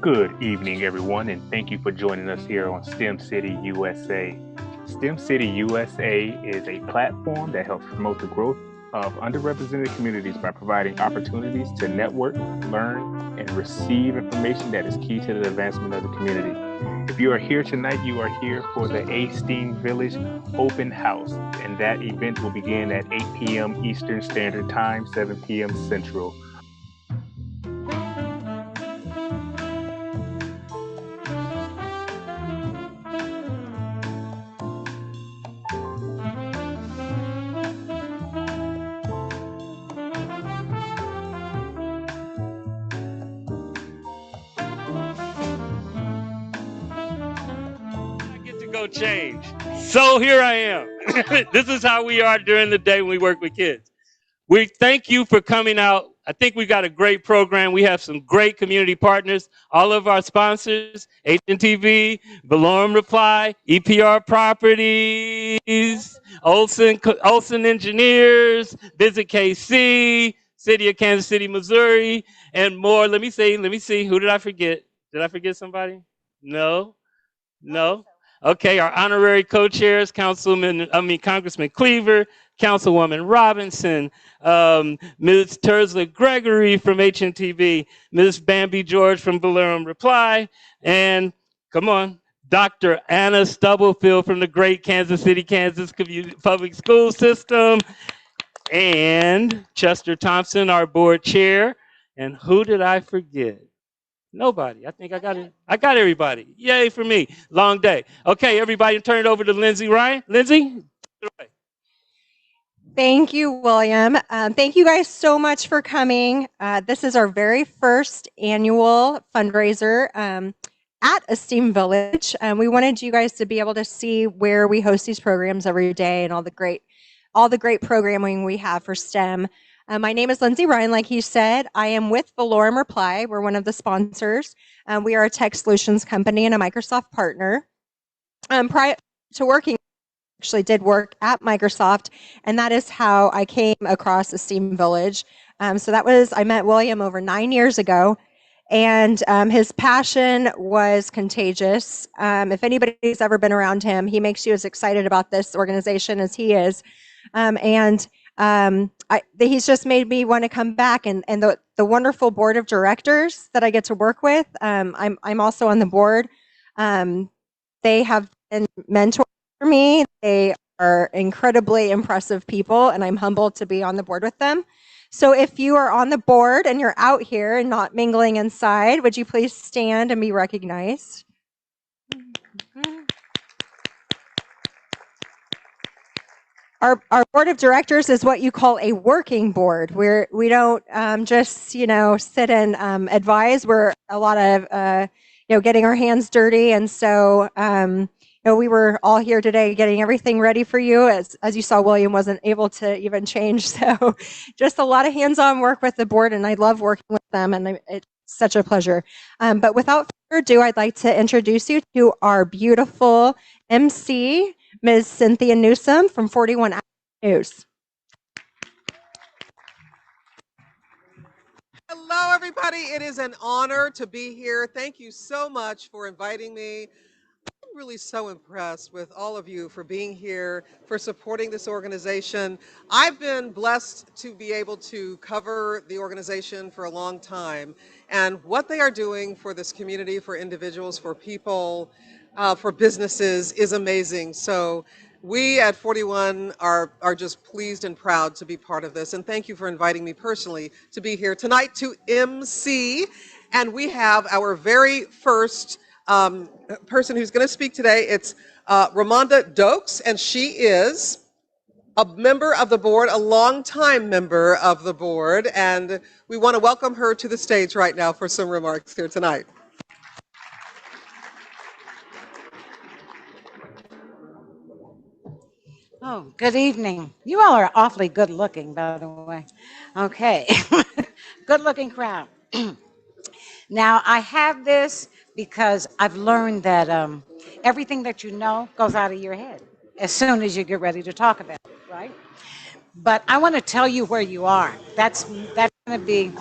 Good evening, everyone, and thank you for joining us here on STEM City USA. STEM City USA is a platform that helps promote the growth of underrepresented communities by providing opportunities to network, learn, and receive information that is key to the advancement of the community. If you are here tonight, you are here for the aSTEAM Village Open House, and that event will begin at 8 p.m. Eastern Standard Time, 7 p.m. Central. Change. So here I am. This is how we are during the day when we work with kids. We thank you for coming out. I think we've got a great program. We have some great community partners. All of our sponsors, HNTV, Valorem Reply, EPR Properties, Olson Engineers, Visit KC, City of Kansas City, Missouri, and more. Let me see. Who did I forget? Did I forget somebody? No? Okay, our honorary co-chairs, Congressman Cleaver, Councilwoman Robinson, Ms. Tersla Gregory from HNTV, Ms. Bambi George from Valorem Reply, and come on, Dr. Anna Stubblefield from the great Kansas City, Kansas Public School System, and Chester Thompson, our board chair. And who did I forget? Nobody. I think I got it. I got everybody. Yay for me. Long day. Okay, everybody, turn it over to Lindsay Ryan. Lindsay? Thank you, William. Thank you guys so much for coming. This is our very first annual fundraiser at aSTEAM Village. We wanted you guys to be able to see where we host these programs every day and all the great programming we have for STEM. My name is Lindsay Ryan, like he said. I am with Valorem Reply. We're one of the sponsors. We are a tech solutions company and a Microsoft partner. Prior to working, I actually did work at Microsoft, and that is how I came across aSTEAM Village. I met William over 9 years ago, and his passion was contagious. If anybody's ever been around him, he makes you as excited about this organization as he is. He's just made me want to come back, and the wonderful board of directors that I get to work with. I'm also on the board. They have been mentors for me. They are incredibly impressive people, and I'm humbled to be on the board with them. So if you are on the board and you're out here and not mingling inside, would you please stand and be recognized? Our board of directors is what you call a working board, where we don't just sit and advise. We're a lot of getting our hands dirty, and so we were all here today getting everything ready for you. As you saw, William wasn't able to even change, so just a lot of hands-on work with the board, and I love working with them, and it's such a pleasure. But without further ado, I'd like to introduce you to our beautiful MC, Ms. Cynthia Newsome from 41 News. Hello, everybody. It is an honor to be here. Thank you so much for inviting me. I'm really so impressed with all of you for being here, for supporting this organization. I've been blessed to be able to cover the organization for a long time, and what they are doing for this community, for individuals, for people, for businesses is amazing. So we at 41 are just pleased and proud to be part of this, and thank you for inviting me personally to be here tonight to MC. And we have our very first person who's going to speak today. It's Ramonda Dokes, and she is a member of the board, a longtime member of the board, and we want to welcome her to the stage right now for some remarks here tonight. Oh, good evening. You all are awfully good looking, by the way. Okay, good looking crowd. Now, I have this because I've learned that everything that you know goes out of your head as soon as you get ready to talk about it, right? But I want to tell you where you are. That's going to be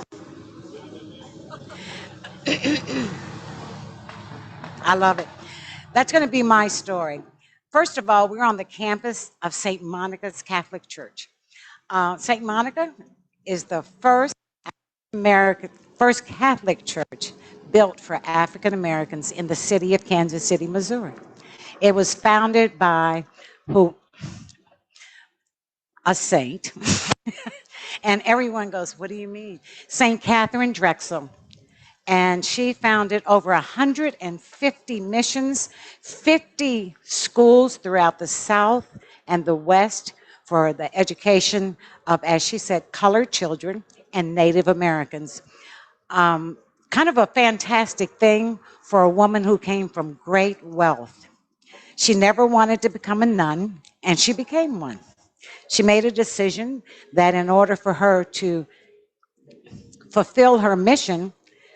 I love it. That's going to be my story. First of all, we're on the campus of St. Monica's Catholic Church. St. Monica is the first Catholic church built for African Americans in the city of Kansas City, Missouri. It was founded by a saint, and everyone goes, "What do you mean?" Saint Catherine Drexel. And she founded over 150 missions, 50 schools throughout the South and the West for the education of, as she said, colored children and Native Americans. Kind of a fantastic thing for a woman who came from great wealth. She never wanted to become a nun, and she became one. She made a decision that in order for her to fulfill her mission,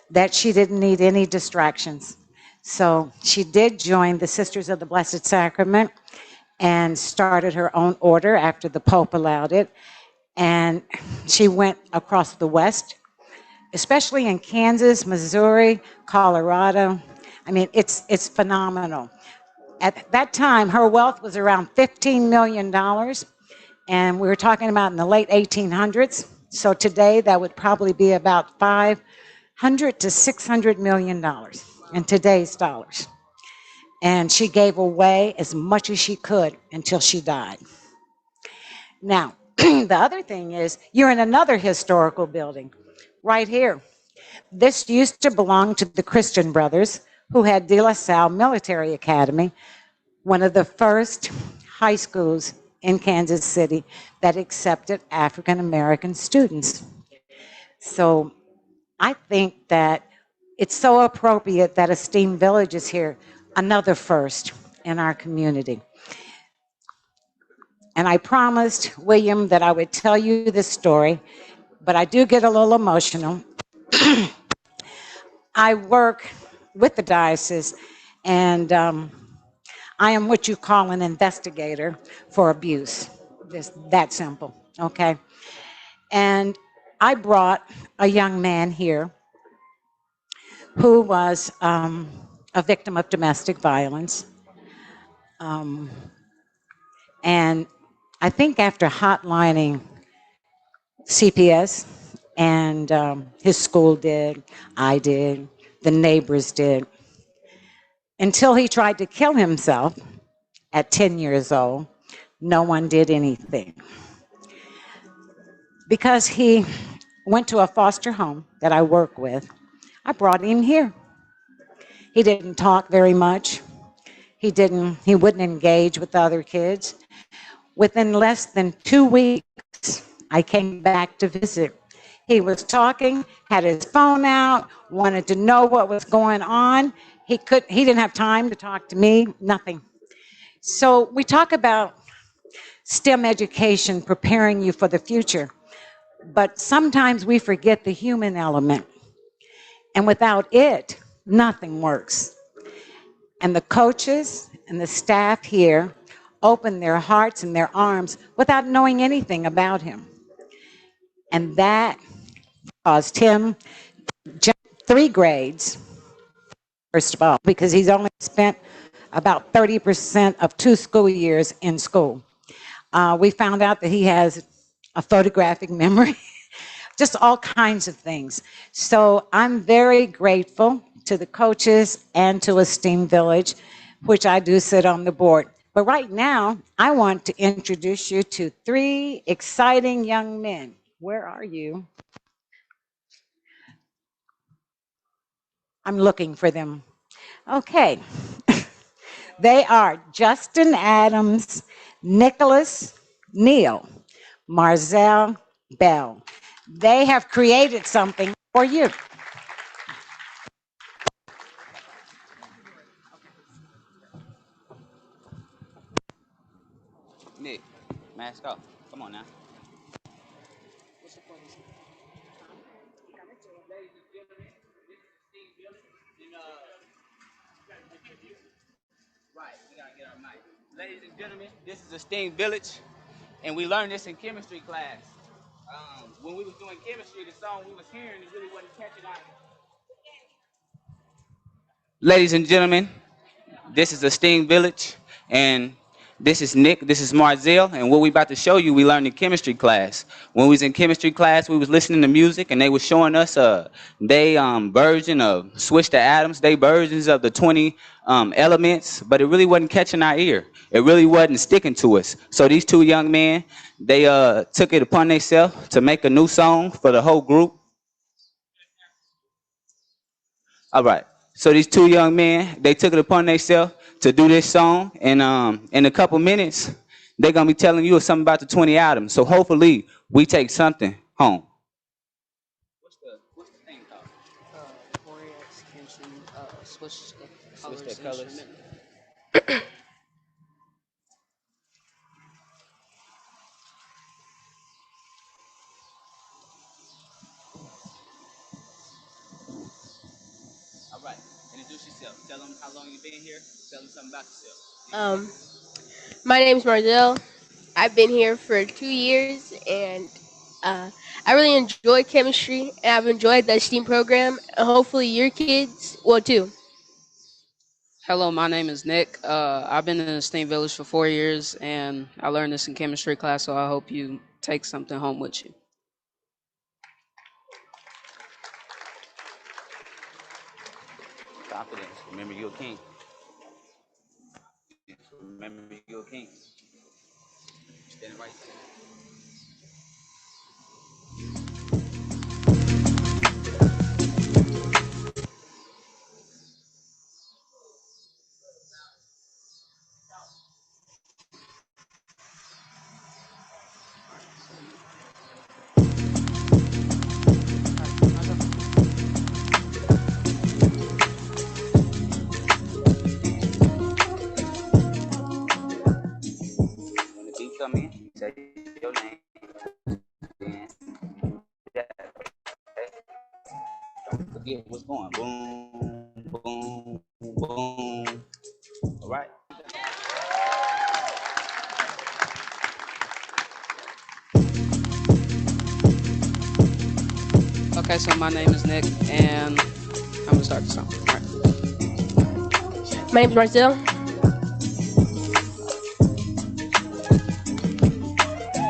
that she didn't need any distractions. So she did join the Sisters of the Blessed Sacrament and started her own order after the Pope allowed it. And she went across the West, especially in Kansas, Missouri, Colorado. I mean, it's phenomenal. At that time, her wealth was around $15 million. And we were talking about in the late 1800s. So today, that would probably be about $500 to $600 million in today's dollars. And she gave away as much as she could until she died. Now, the other thing is, you're in another historical building right here. This used to belong to the Christian Brothers, who had De La Salle Military Academy, one of the first high schools in Kansas City that accepted African American students. So I think that it's so appropriate that aSTEAM Village is here, another first in our community. And I promised William that I would tell you this story, but I do get a little emotional. I work with the diocese, and I am what you call an investigator for abuse. Just that simple, okay? And I brought a young man here who was a victim of domestic violence. And I think after hotlining CPS, and his school did, I did, the neighbors did, until he tried to kill himself at 10 years old, no one did anything. Because he went to a foster home that I work with, I brought him here. He didn't talk very much. He wouldn't engage with the other kids. Within less than 2 weeks, I came back to visit. He was talking, had his phone out, wanted to know what was going on. He didn't have time to talk to me, nothing. So we talk about STEM education preparing you for the future, but sometimes we forget the human element. And without it, nothing works. And the coaches and the staff here opened their hearts and their arms without knowing anything about him. And that caused him jump 3 grades, first of all, because he's only spent about 30% of 2 school years in school. We found out that he has a photographic memory, just all kinds of things. So I'm very grateful to the coaches and to aSTEAM Village, which I do sit on the board. But right now, I want to introduce you to 3 exciting young men. Where are you? I'm looking for them. Okay. They are Justin Adams, Nicholas Neal, Marzell Bell. They have created something for you. Nick, mask off. Come on now. Right, we gotta get our mic. Ladies and gentlemen, this is aSTEAM Village, and we learned this in chemistry class. When we was doing chemistry, the song we was hearing, it really wasn't catching on. Ladies and gentlemen, this is aSTEAM Village, and this is Nick, this is Marzell, and what we about to show you, we learned in chemistry class. When we was in chemistry class, we was listening to music, and they was showing us they version of Switch the Atoms, they versions of the 20 elements, but it really wasn't catching our ear. It really wasn't sticking to us. So these two young men, they took it upon themselves to make a new song for the whole group. All right. So these two young men, they took it upon themselves to do this song, and in a couple minutes, they're gonna be telling you something about the 20 atoms. So hopefully, we take something home. What's the thing called? Forex can switch the colors. Switch the colors. All right. Introduce yourself. Tell them how long you've been here. Tell them something about yourself. My name's Marzell. I've been here for 2 years, and I really enjoy chemistry, and I've enjoyed the STEAM program. And hopefully, your kids will too. Hello, my name is Nick. I've been in the STEAM Village for 4 years, and I learned this in chemistry class, so I hope you take something home with you. Confidence. Remember, you're a king. Remember, you're a king. Stand right there. When the beat come in, say your name. Don't forget what's going. Boom, boom, boom. All right. Okay, so my name is Nick, and I'm gonna start the song. All right. My name's Marzell.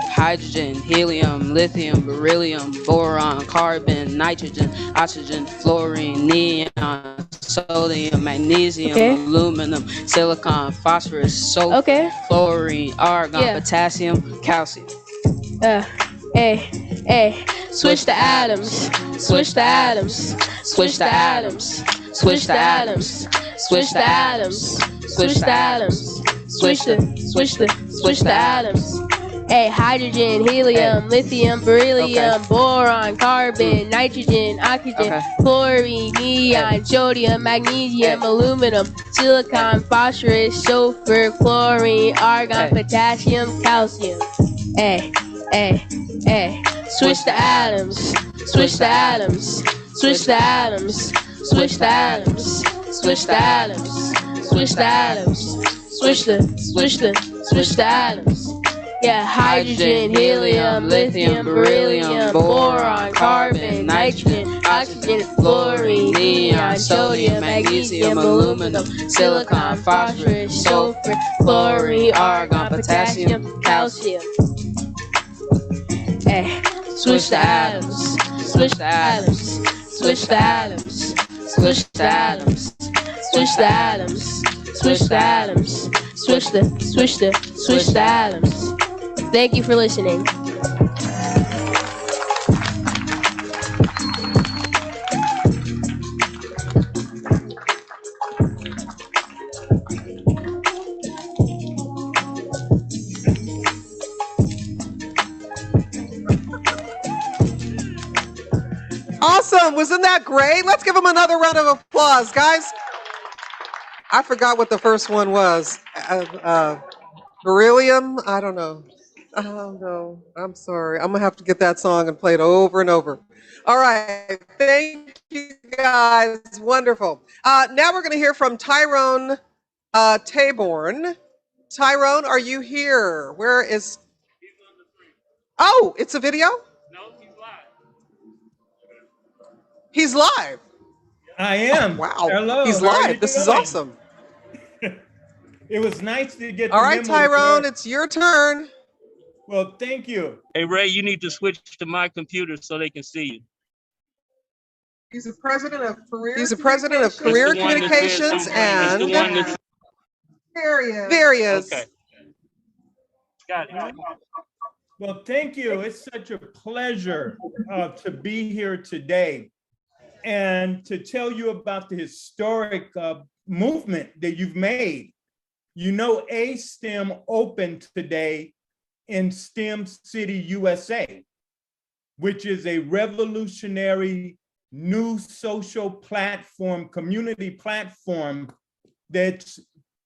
Hydrogen, helium, lithium, beryllium, boron, carbon, nitrogen, oxygen, fluorine, neon, sodium, magnesium, aluminum, silicon, phosphorus, sulfur, fluorine, argon, potassium, calcium. Switch the atoms. Switch the atoms. Switch the atoms. Switch the atoms. Switch the atoms. Switch the atoms. Switch the atoms. Hydrogen, helium, lithium, beryllium, boron, carbon, nitrogen, oxygen, fluorine, neon, sodium, magnesium, aluminum, silicon, phosphorus, sulfur, fluorine, argon, potassium, calcium. Switch the atoms. Switch the atoms. Switch the atoms. Switch the atoms. Switch the atoms. Switch the atoms. Switch the atoms. Hydrogen, helium, lithium, beryllium, boron, carbon, nitrogen, oxygen, fluorine, neon, sodium, magnesium, aluminum, silicon, phosphorus, sulfur, fluorine, argon, potassium, calcium. Switch the atoms. Switch the atoms. Switch the atoms. Switch the atoms. Switch the atoms. Switch the atoms. Switch the atoms. Thank you for listening. Awesome. Wasn't that great? Let's give them another round of applause, guys. I forgot what the first one was. Beryllium? I don't know. Oh, no. I'm sorry. I'm going to have to get that song and play it over and over. All right. Thank you, guys. Wonderful. Now we're going to hear from Tyrone Taborn. Tyrone, are you here? Where is... Oh, it's a video? No, he's live. He's live. I am. Wow, Hello, he's how are you live. This is doing? awesome. It was nice to get All the right, memo Tyrone, where, it's your turn. well, thank you. Hey, Ray, you need to switch to my computer so they can see you. He's the president of Career It's the one that says Communications, something. and It's the one that's there he is. okay. Got it. Well, thank you. It's such a pleasure to be here today and to tell you about the historic movement that you've made. You know, aSTEAM opened today in STEM City, USA, which is a revolutionary new social platform, community platform that's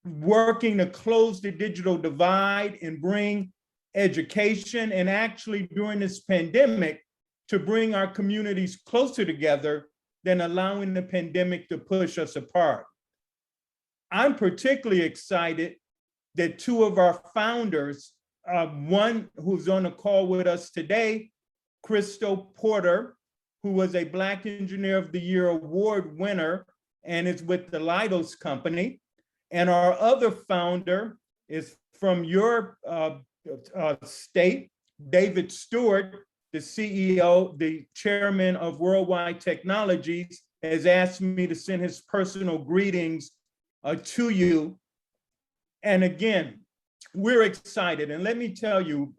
working to close the digital divide and bring education, and actually during this pandemic to bring our communities closer together than allowing the pandemic to push us apart. I'm particularly excited that two of our founders, one who's on the call with us today, Crystal Porter, who was a Black Engineer of the Year Award winner and is with the Leidos Company. And our other founder is from your state, David Stewart, the CEO, the chairman of Worldwide Technologies, has asked me to send his personal greetings to you. And again, we're excited. And let me tell you,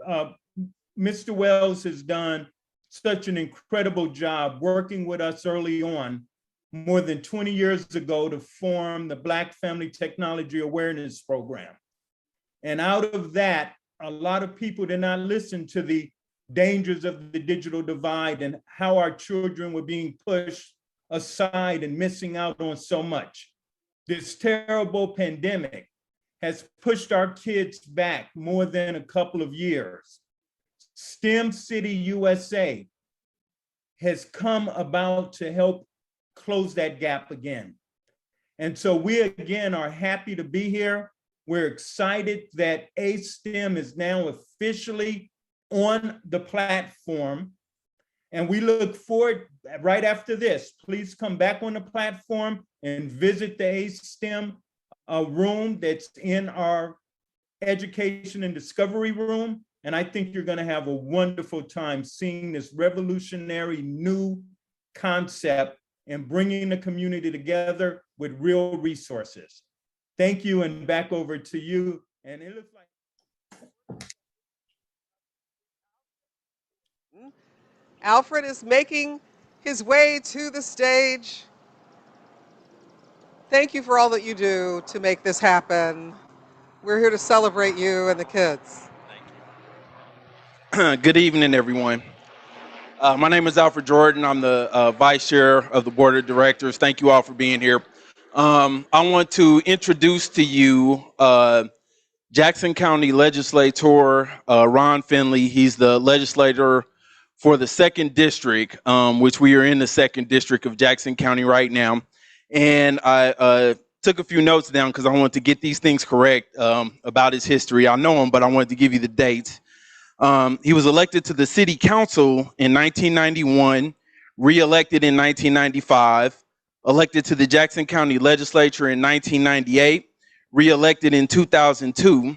Mr. Wells has done such an incredible job working with us early on, more than 20 years ago, to form the Black Family Technology Awareness Program. And out of that, a lot of people did not listen to the dangers of the digital divide and how our children were being pushed aside and missing out on so much. This terrible pandemic has pushed our kids back more than a couple of years. STEM City USA has come about to help close that gap again. And so we again are happy to be here. We're excited that aSTEAM is now officially on the platform. And we look forward, right after this, please come back on the platform and visit the aSTEAM room that's in our education and discovery room. And I think you're going to have a wonderful time seeing this revolutionary new concept and bringing the community together with real resources. Thank you, and back over to you. And it looks like Alfred is making his way to the stage. Thank you for all that you do to make this happen. We're here to celebrate you and the kids. Good evening, everyone. My name is Alfred Jordan. I'm the vice chair of the board of directors. Thank you all for being here. I want to introduce to you Jackson County legislator Ron Finley. He's the legislator for the 2nd district, which we are in the 2nd district of Jackson County right now. And I took a few notes down because I wanted to get these things correct about his history. I know him, but I wanted to give you the dates. He was elected to the city council in 1991, re-elected in 1995, elected to the Jackson County legislature in 1998, re-elected in 2002.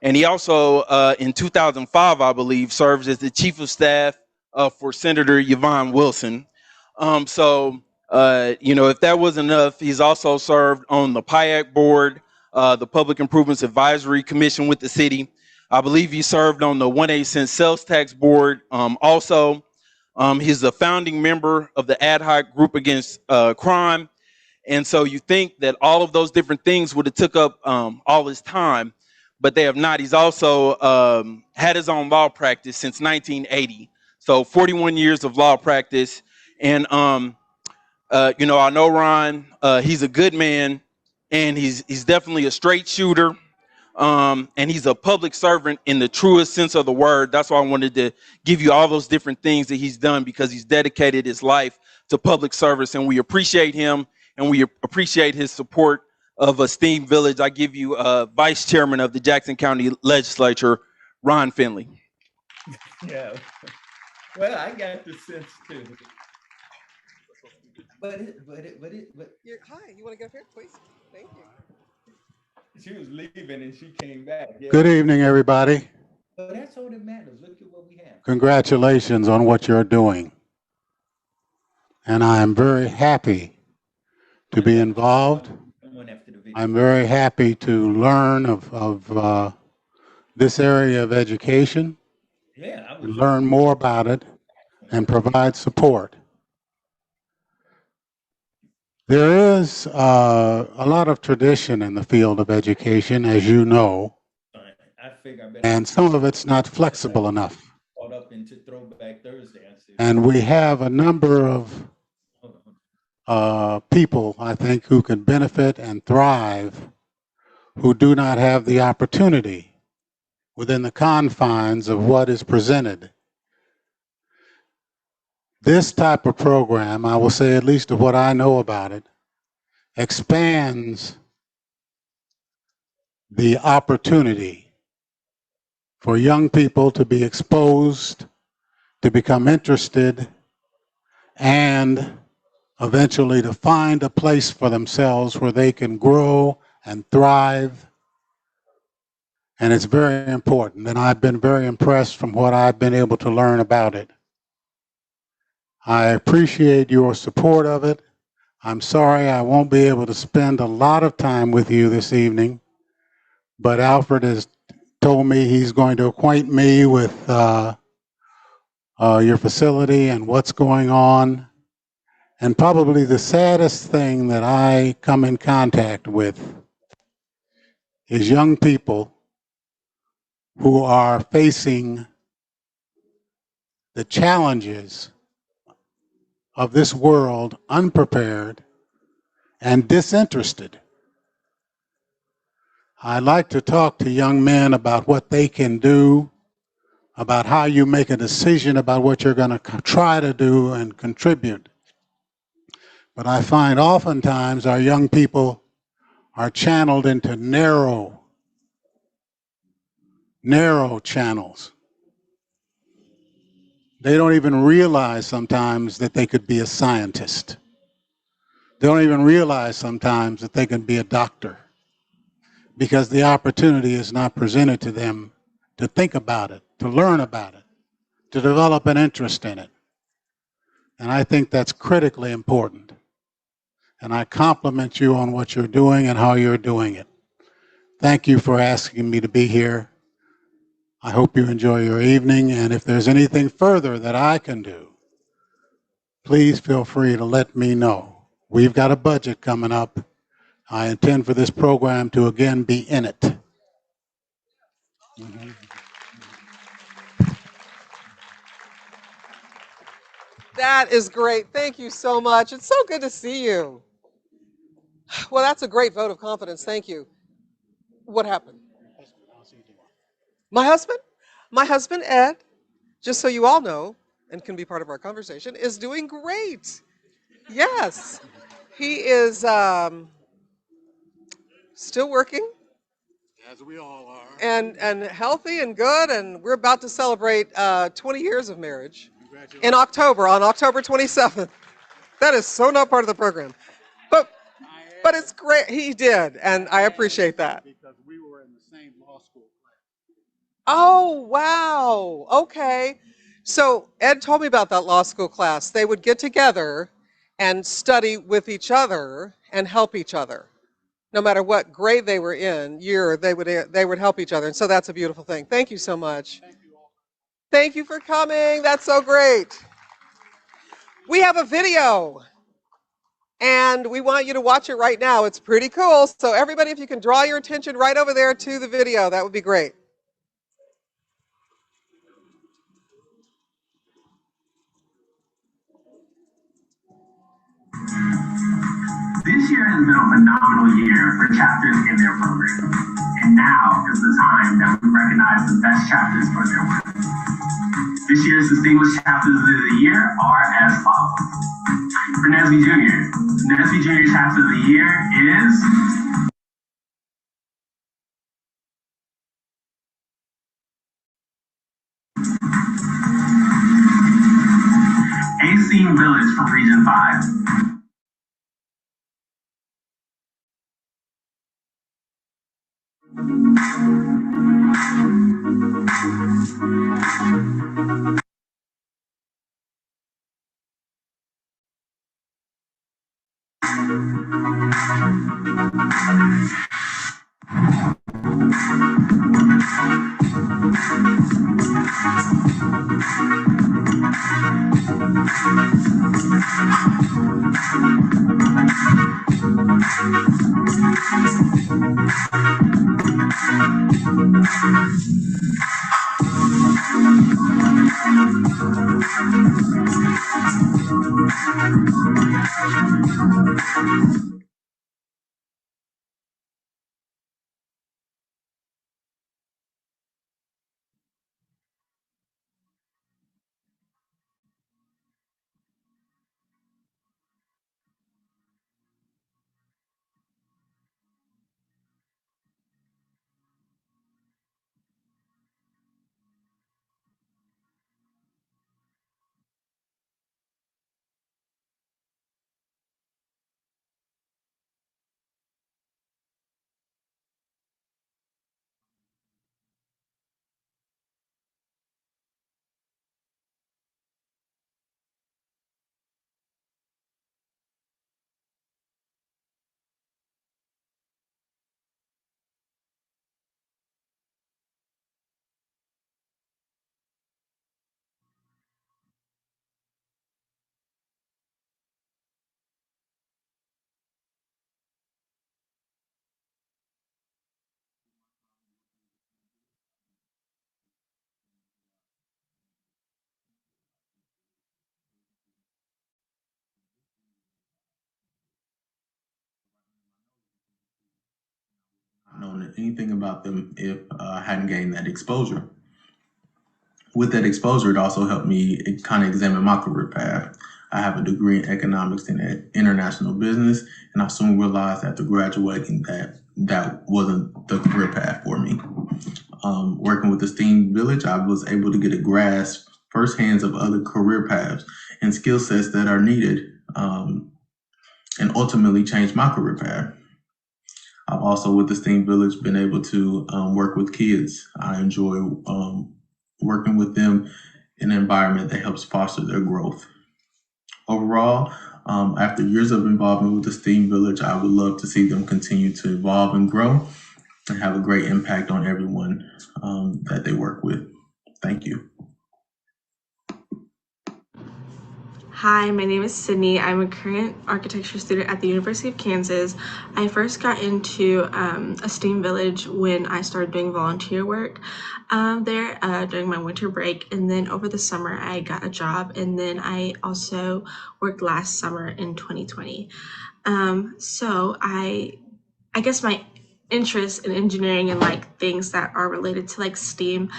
And he also, in 2005, I believe, serves as the chief of staff for Senator Yvonne Wilson. You know, if that wasn't enough, he's also served on the PIAC board, the Public Improvements Advisory Commission with the city. I believe he served on the 1/8 cent sales tax board. Also, he's a founding member of the ad hoc group against crime. And so you think that all of those different things would have took up all his time, but they have not. He's also had his own law practice since 1980. So 41 years of law practice. And, you know, I know Ron, he's a good man, and he's definitely a straight shooter. And he's a public servant in the truest sense of the word. That's why I wanted to give you all those different things that he's done, because he's dedicated his life to public service, and we appreciate him, and we appreciate his support of aSTEAM Village. I give you Vice Chairman of the Jackson County Legislature, Ron Finley. Yeah. Well, I got the sense too. But Hi, you want to get up here, please? Thank you. she was leaving and she came back. Yeah. Good evening, everybody. But that's all that matters. Look at what we have. Congratulations on what you're doing. And I am very happy to be involved. I'm very happy to learn of this area of education, Yeah, learn more about it, and provide support. There is a lot of tradition in the field of education, as you know, and some of it's not flexible enough. Caught up into Throwback Thursday. And we have a number of people, I think, who can benefit and thrive who do not have the opportunity within the confines of what is presented. This type of program, I will say at least of what I know about it, expands the opportunity for young people to be exposed, to become interested, and eventually to find a place for themselves where they can grow and thrive. And it's very important. And I've been very impressed from what I've been able to learn about it. I appreciate your support of it. I'm sorry I won't be able to spend a lot of time with you this evening, but Alfred has told me he's going to acquaint me with your facility and what's going on. And probably the saddest thing that I come in contact with is young people who are facing the challenges of this world unprepared and disinterested. I like to talk to young men about what they can do, about how you make a decision about what you're going to try to do and contribute. But I find oftentimes our young people are channeled into narrow channels. They don't even realize sometimes that they could be a scientist. They don't even realize sometimes that they can be a doctor because the opportunity is not presented to them to think about it, to learn about it, to develop an interest in it. And I think that's critically important. And I compliment you on what you're doing and how you're doing it. Thank you for asking me to be here. I hope you enjoy your evening, and if there's anything further that I can do, please feel free to let me know. We've got a budget coming up. I intend for this program to again be in it. That is great. Thank you so much. It's so good to see you. Well, that's a great vote of confidence. Thank you. What happened? My husband? My husband, Ed, just so you all know and can be part of our conversation, is doing great. Yes. He is still working. As we all are. And healthy and good, and we're about to celebrate 20 years of marriage in October, on October 27th. That is so not part of the program. But it's great. He did, and I appreciate that. Because we were in the same law school class. Oh, wow. Okay. So Ed told me about that law school class. They would get together and study with each other and help each other. No matter what grade they were in, year, they would help each other. And so that's a beautiful thing. Thank you so much. Thank you all. Thank you for coming. That's so great. We have a video, and we want you to watch it right now. It's pretty cool. So everybody, if you can draw your attention right over there to the video, that would be great. This year has been a phenomenal year for chapters in their program. And now is the time that we recognize the best chapters for their work. This year's Distinguished Chapters of the Year are as follows. For NSBE Junior, the NSBE Junior Chapter of the Year is aSTEAM Village from Region 5. Known anything about them if I hadn't gained that exposure. With that exposure, it also helped me kind of examine my career path. I have a degree in economics and international business, and I soon realized after graduating that that wasn't the career path for me. Working with the STEAM Village, I was able to get a grasp firsthand of other career paths and skill sets that are needed, and ultimately change my career path. I've also, with the STEAM Village, been able to work with kids. I enjoy working with them in an environment that helps foster their growth. Overall, after years of involvement with the STEAM Village, I would love to see them continue to evolve and grow and have a great impact on everyone that they work with. Thank you. Hi, my name is Sydney. I'm a current architecture student at the University of Kansas. I first got into aSTREAM Village when I started doing volunteer work there during my winter break, and then over the summer I got a job, and then I also worked last summer in 2020. So I guess my interest in engineering and like things that are related to like STEAM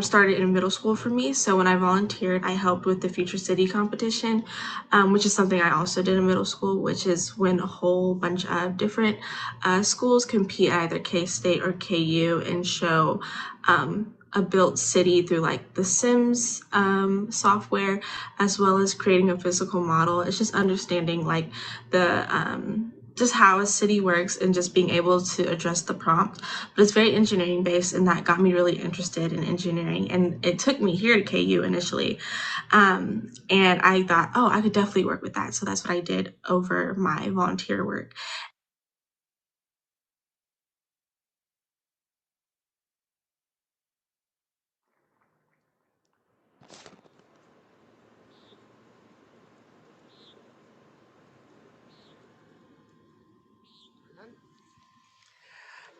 started in middle school for me. So when I volunteered, I helped with the Future City competition, which is something I also did in middle school, which is when a whole bunch of different schools compete at either K-State or KU and show a built city through like the Sims software, as well as creating a physical model. It's just understanding like the just how a city works and just being able to address the prompt. But it's very engineering based, and that got me really interested in engineering. And it took me here to KU initially. And I thought, oh, I could definitely work with that. So that's what I did over my volunteer work.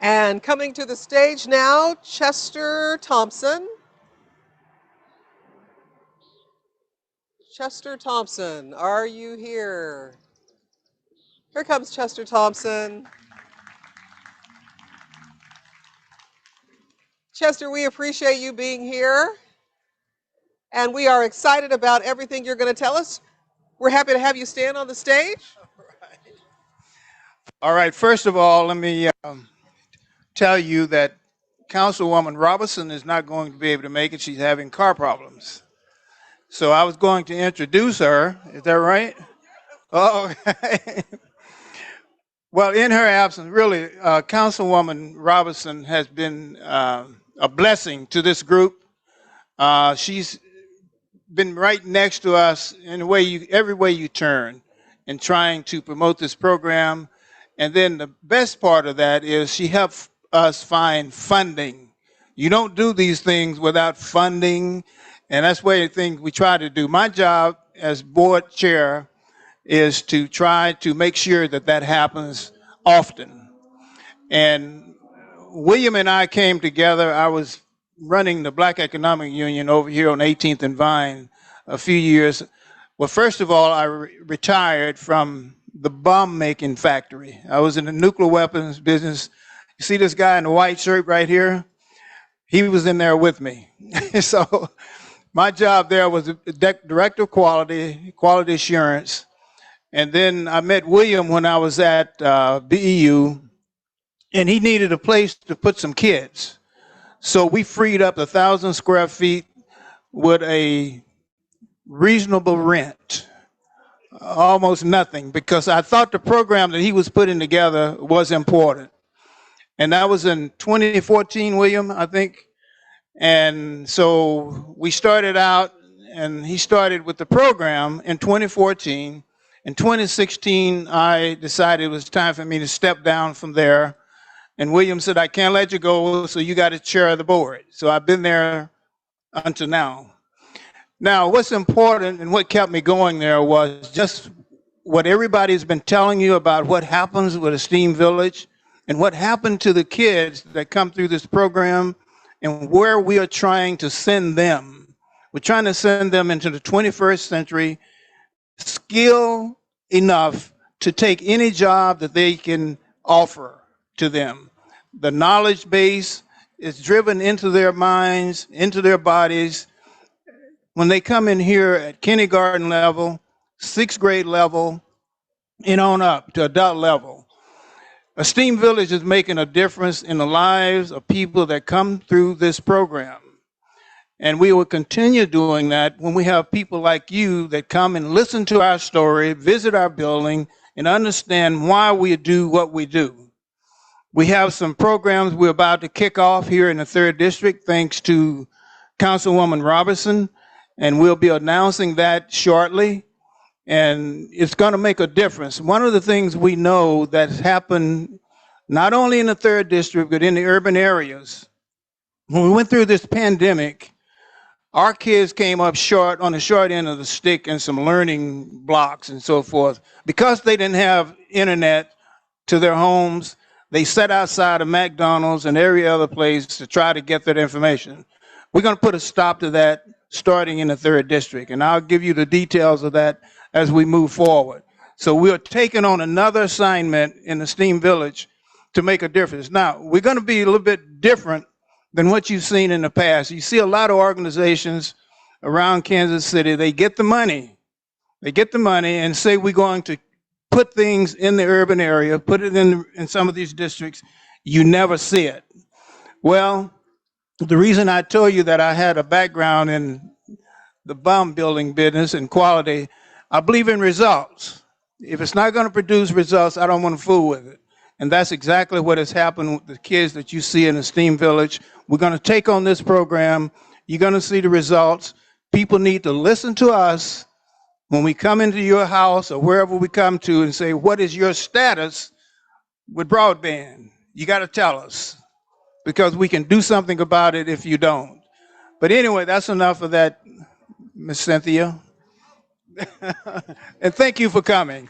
And coming to the stage now, Chester Thompson. Chester Thompson, are you here? Here comes Chester Thompson. Chester, we appreciate you being here, and we are excited about everything you're going to tell us. We're happy to have you stand on the stage. All right, first of all, let me tell you that Councilwoman Robinson is not going to be able to make it. She's having car problems. So I was going to introduce her. Is that right? Oh, well, in her absence, really, Councilwoman Robinson has been a blessing to this group. She's been right next to us in a way every way you turn in trying to promote this program. And then the best part of that is she helped us find funding. You don't do these things without funding, and that's one of the things we try to do. My job as board chair is to try to make sure that that happens often. And William and I came together. I was running the Black Economic Union over here on 18th and Vine a few years. Well, first of all, I retired from the bomb making factory. I was in the nuclear weapons business. You see this guy in the white shirt right here? He was in there with me. So my job there was director of quality assurance. And then I met William when I was at BEU, and he needed a place to put some kids. So we freed up 1,000 square feet with a reasonable rent, almost nothing, because I thought the program that he was putting together was important. And that was in 2014, William, I think. And so we started out, and he started with the program in 2014. In 2016, I decided it was time for me to step down from there. And William said, I can't let you go, so you got to chair the board. So I've been there until now. Now, what's important and what kept me going there was just what everybody's been telling you about what happens with aSTEAM Village and what happened to the kids that come through this program and where we are trying to send them. We're trying to send them into the 21st century, skilled enough to take any job that they can offer to them. The knowledge base is driven into their minds, into their bodies. When they come in here at kindergarten level, 6th grade level, and on up to adult level, aSTEAM Village is making a difference in the lives of people that come through this program. And we will continue doing that when we have people like you that come and listen to our story, visit our building, and understand why we do what we do. We have some programs we're about to kick off here in the 3rd District, thanks to Councilwoman Robertson, and we'll be announcing that shortly. And it's going to make a difference. One of the things we know that's happened not only in the 3rd District, but in the urban areas, when we went through this pandemic, our kids came up short on the short end of the stick and some learning blocks and so forth. Because they didn't have internet to their homes, they sat outside of McDonald's and every other place to try to get that information. We're going to put a stop to that starting in the 3rd District, and I'll give you the details of that as we move forward. So we're taking on another assignment in the aSTEAM Village to make a difference. Now, we're going to be a little bit different than what you've seen in the past. You see a lot of organizations around Kansas City, they get the money and say we're going to put things in the urban area, put it in some of these districts. You never see it. Well, the reason I told you that I had a background in the bomb building business and quality, I believe in results. If it's not going to produce results, I don't want to fool with it. And that's exactly what has happened with the kids that you see in the aSTEAM Village. We're going to take on this program. You're going to see the results. People need to listen to us when we come into your house or wherever we come to and say, what is your status with broadband? You got to tell us, because we can do something about it if you don't. But anyway, that's enough of that, Miss Cynthia. And thank you for coming.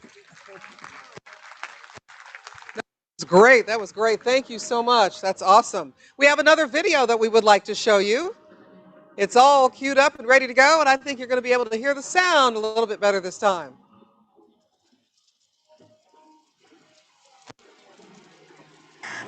That's great. That was great. Thank you so much. That's awesome. We have another video that we would like to show you. It's all queued up and ready to go, and I think you're going to be able to hear the sound a little bit better this time.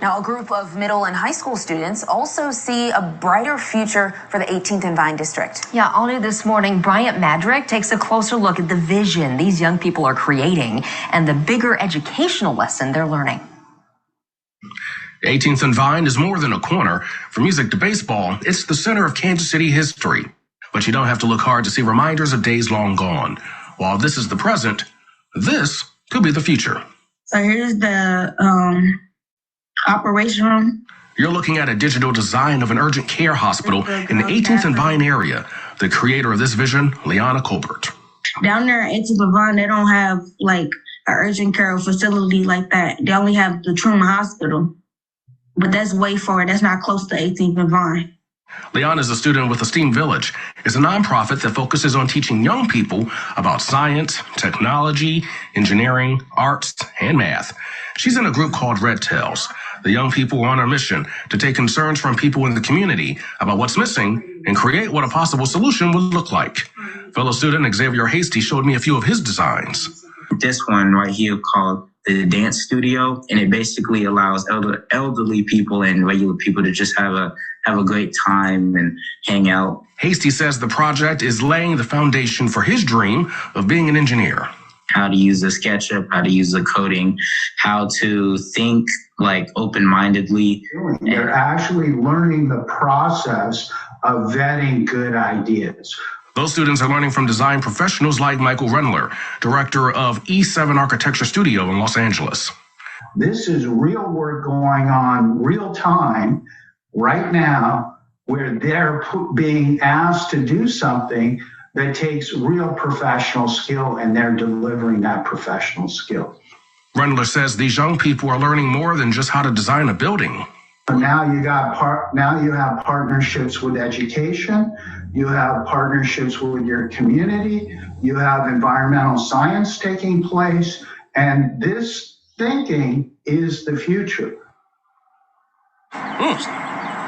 Now, a group of middle and high school students also see a brighter future for the 18th and Vine district. Yeah, all new this morning, Bryant Madrick takes a closer look at the vision these young people are creating and the bigger educational lesson they're learning. 18th and Vine is more than a corner. From music to baseball, it's the center of Kansas City history. But you don't have to look hard to see reminders of days long gone. While this is the present, this could be the future. So here's the operation room. You're looking at a digital design of an urgent care hospital in the 18th and Vine area. The creator of this vision, Liana Colbert. Down there at 18th and Vine, they don't have like an urgent care facility like that. They only have the Truman Hospital, but that's way far. That's not close to 18th and Vine. Leon is a student with aSTEAM Village. It's a nonprofit that focuses on teaching young people about science, technology, engineering, arts, and math. She's in a group called Red Tails. The young people are on a mission to take concerns from people in the community about what's missing and create what a possible solution would look like. Fellow student Xavier Hasty showed me a few of his designs. This one right here called the Dance Studio, and it basically allows elderly people and regular people to just have a great time and hang out. Hasty says the project is laying the foundation for his dream of being an engineer. How to use the SketchUp, how to use the coding, how to think like open-mindedly. They're actually learning the process of vetting good ideas. Those students are learning from design professionals like Michael Rendler, director of E7 Architecture Studio in Los Angeles. This is real work going on real time right now, where they're being asked to do something that takes real professional skill, and they're delivering that professional skill. Rendler says these young people are learning more than just how to design a building. Now you have partnerships with education, you have partnerships with your community, you have environmental science taking place, and this thinking is the future.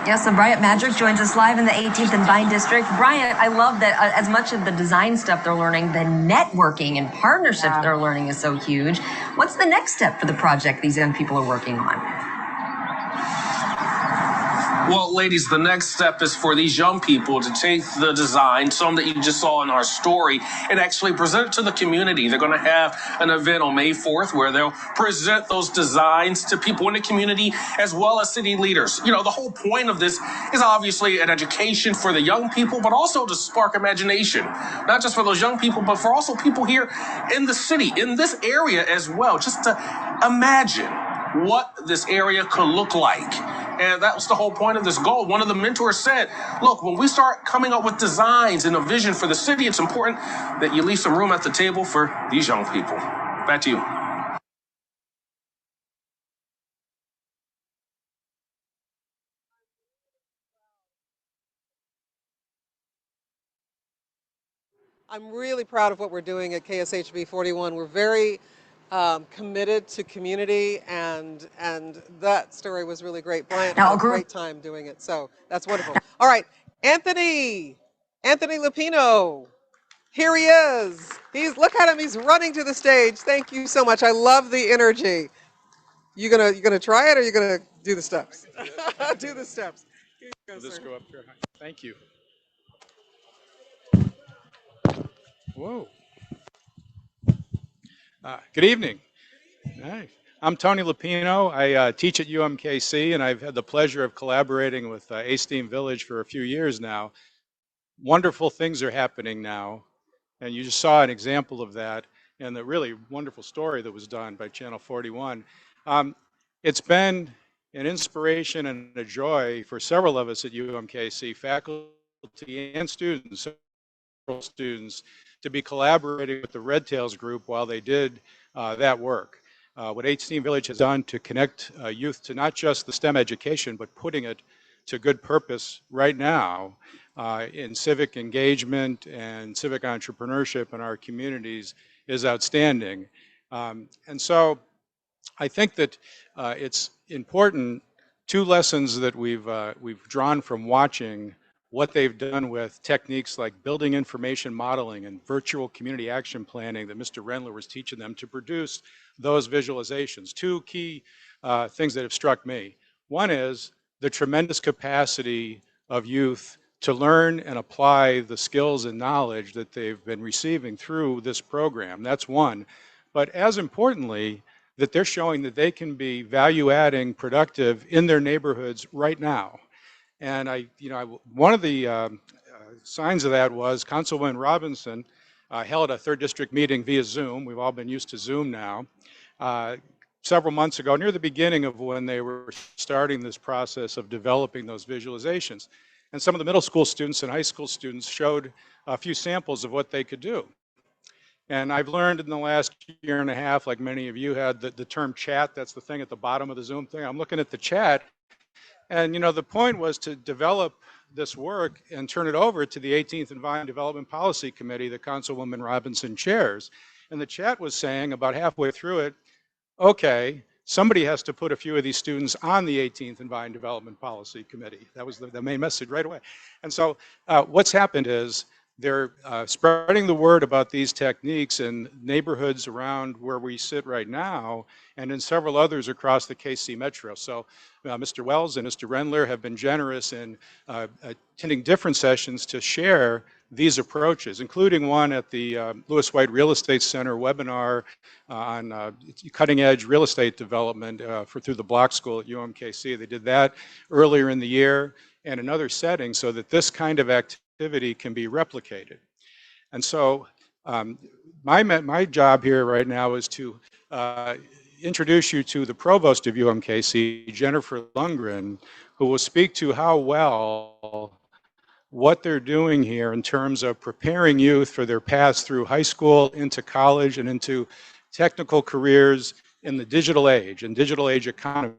Yes, so Bryant Madrick joins us live in the 18th and Vine District. Bryant, I love that as much of the design stuff they're learning, the networking and partnerships they're learning is so huge. What's the next step for the project these young people are working on? Well, ladies, the next step is for these young people to take the design, some that you just saw in our story, and actually present it to the community. They're going to have an event on May 4th where they'll present those designs to people in the community as well as city leaders. You know, the whole point of this is obviously an education for the young people, but also to spark imagination, not just for those young people, but for also people here in the city, in this area as well, just to imagine what this area could look like. And that was the whole point of this goal. One of the mentors said, look, when we start coming up with designs and a vision for the city, it's important that you leave some room at the table for these young people. Back to you. I'm really proud of what we're doing at KSHB 41. We're very committed to community, and that story was really great. Bryant had a great time doing it, so that's wonderful. All right, Anthony Lupino, here he is. Look at him, he's running to the stage. Thank you so much. I love the energy. You gonna try it, or you gonna do the steps? Do the steps. Here you go, This sir. go up here. Thank you. Whoa. Good evening. Hi. I'm Tony Lupino. I teach at UMKC, and I've had the pleasure of collaborating with aSTEAM Village for a few years now. Wonderful things are happening now, and you just saw an example of that and the really wonderful story that was done by Channel 41. It's been an inspiration and a joy for several of us at UMKC, faculty and students, several students, to be collaborating with the Red Tails group while they did that work. What aSTEAM Village has done to connect youth to not just the STEM education, but putting it to good purpose right now in civic engagement and civic entrepreneurship in our communities is outstanding. And so I think that it's important, two lessons that we've drawn from watching what they've done with techniques like building information modeling and virtual community action planning that Mr. Rendler was teaching them to produce those visualizations. Two key things that have struck me. One is the tremendous capacity of youth to learn and apply the skills and knowledge that they've been receiving through this program. That's one. But as importantly, that they're showing that they can be value-adding, productive in their neighborhoods right now. And one of the signs of that was Councilwoman Robinson held a 3rd District meeting via Zoom. We've all been used to Zoom now. several months ago, near the beginning of when they were starting this process of developing those visualizations. And some of the middle school students and high school students showed a few samples of what they could do. And I've learned in the last year and a half, like many of you had, the term chat. That's the thing at the bottom of the Zoom thing. I'm looking at the chat, and the point was to develop this work and turn it over to the 18th and Vine Development Policy Committee that Councilwoman Robinson chairs. And the chat was saying about halfway through it, okay, somebody has to put a few of these students on the 18th and Vine Development Policy Committee. That was the main message right away. And so what's happened is they're spreading the word about these techniques in neighborhoods around where we sit right now and in several others across the KC Metro. So Mr. Wells and Mr. Rendler have been generous in attending different sessions to share these approaches, including one at the Lewis White Real Estate Center webinar on cutting edge real estate development through the Block School at UMKC. They did that earlier in the year and another setting so that this kind of activity can be replicated. And so my job here right now is to introduce you to the provost of UMKC, Jennifer Lundgren, who will speak to how well what they're doing here in terms of preparing youth for their paths through high school, into college, and into technical careers in the digital age and digital age economies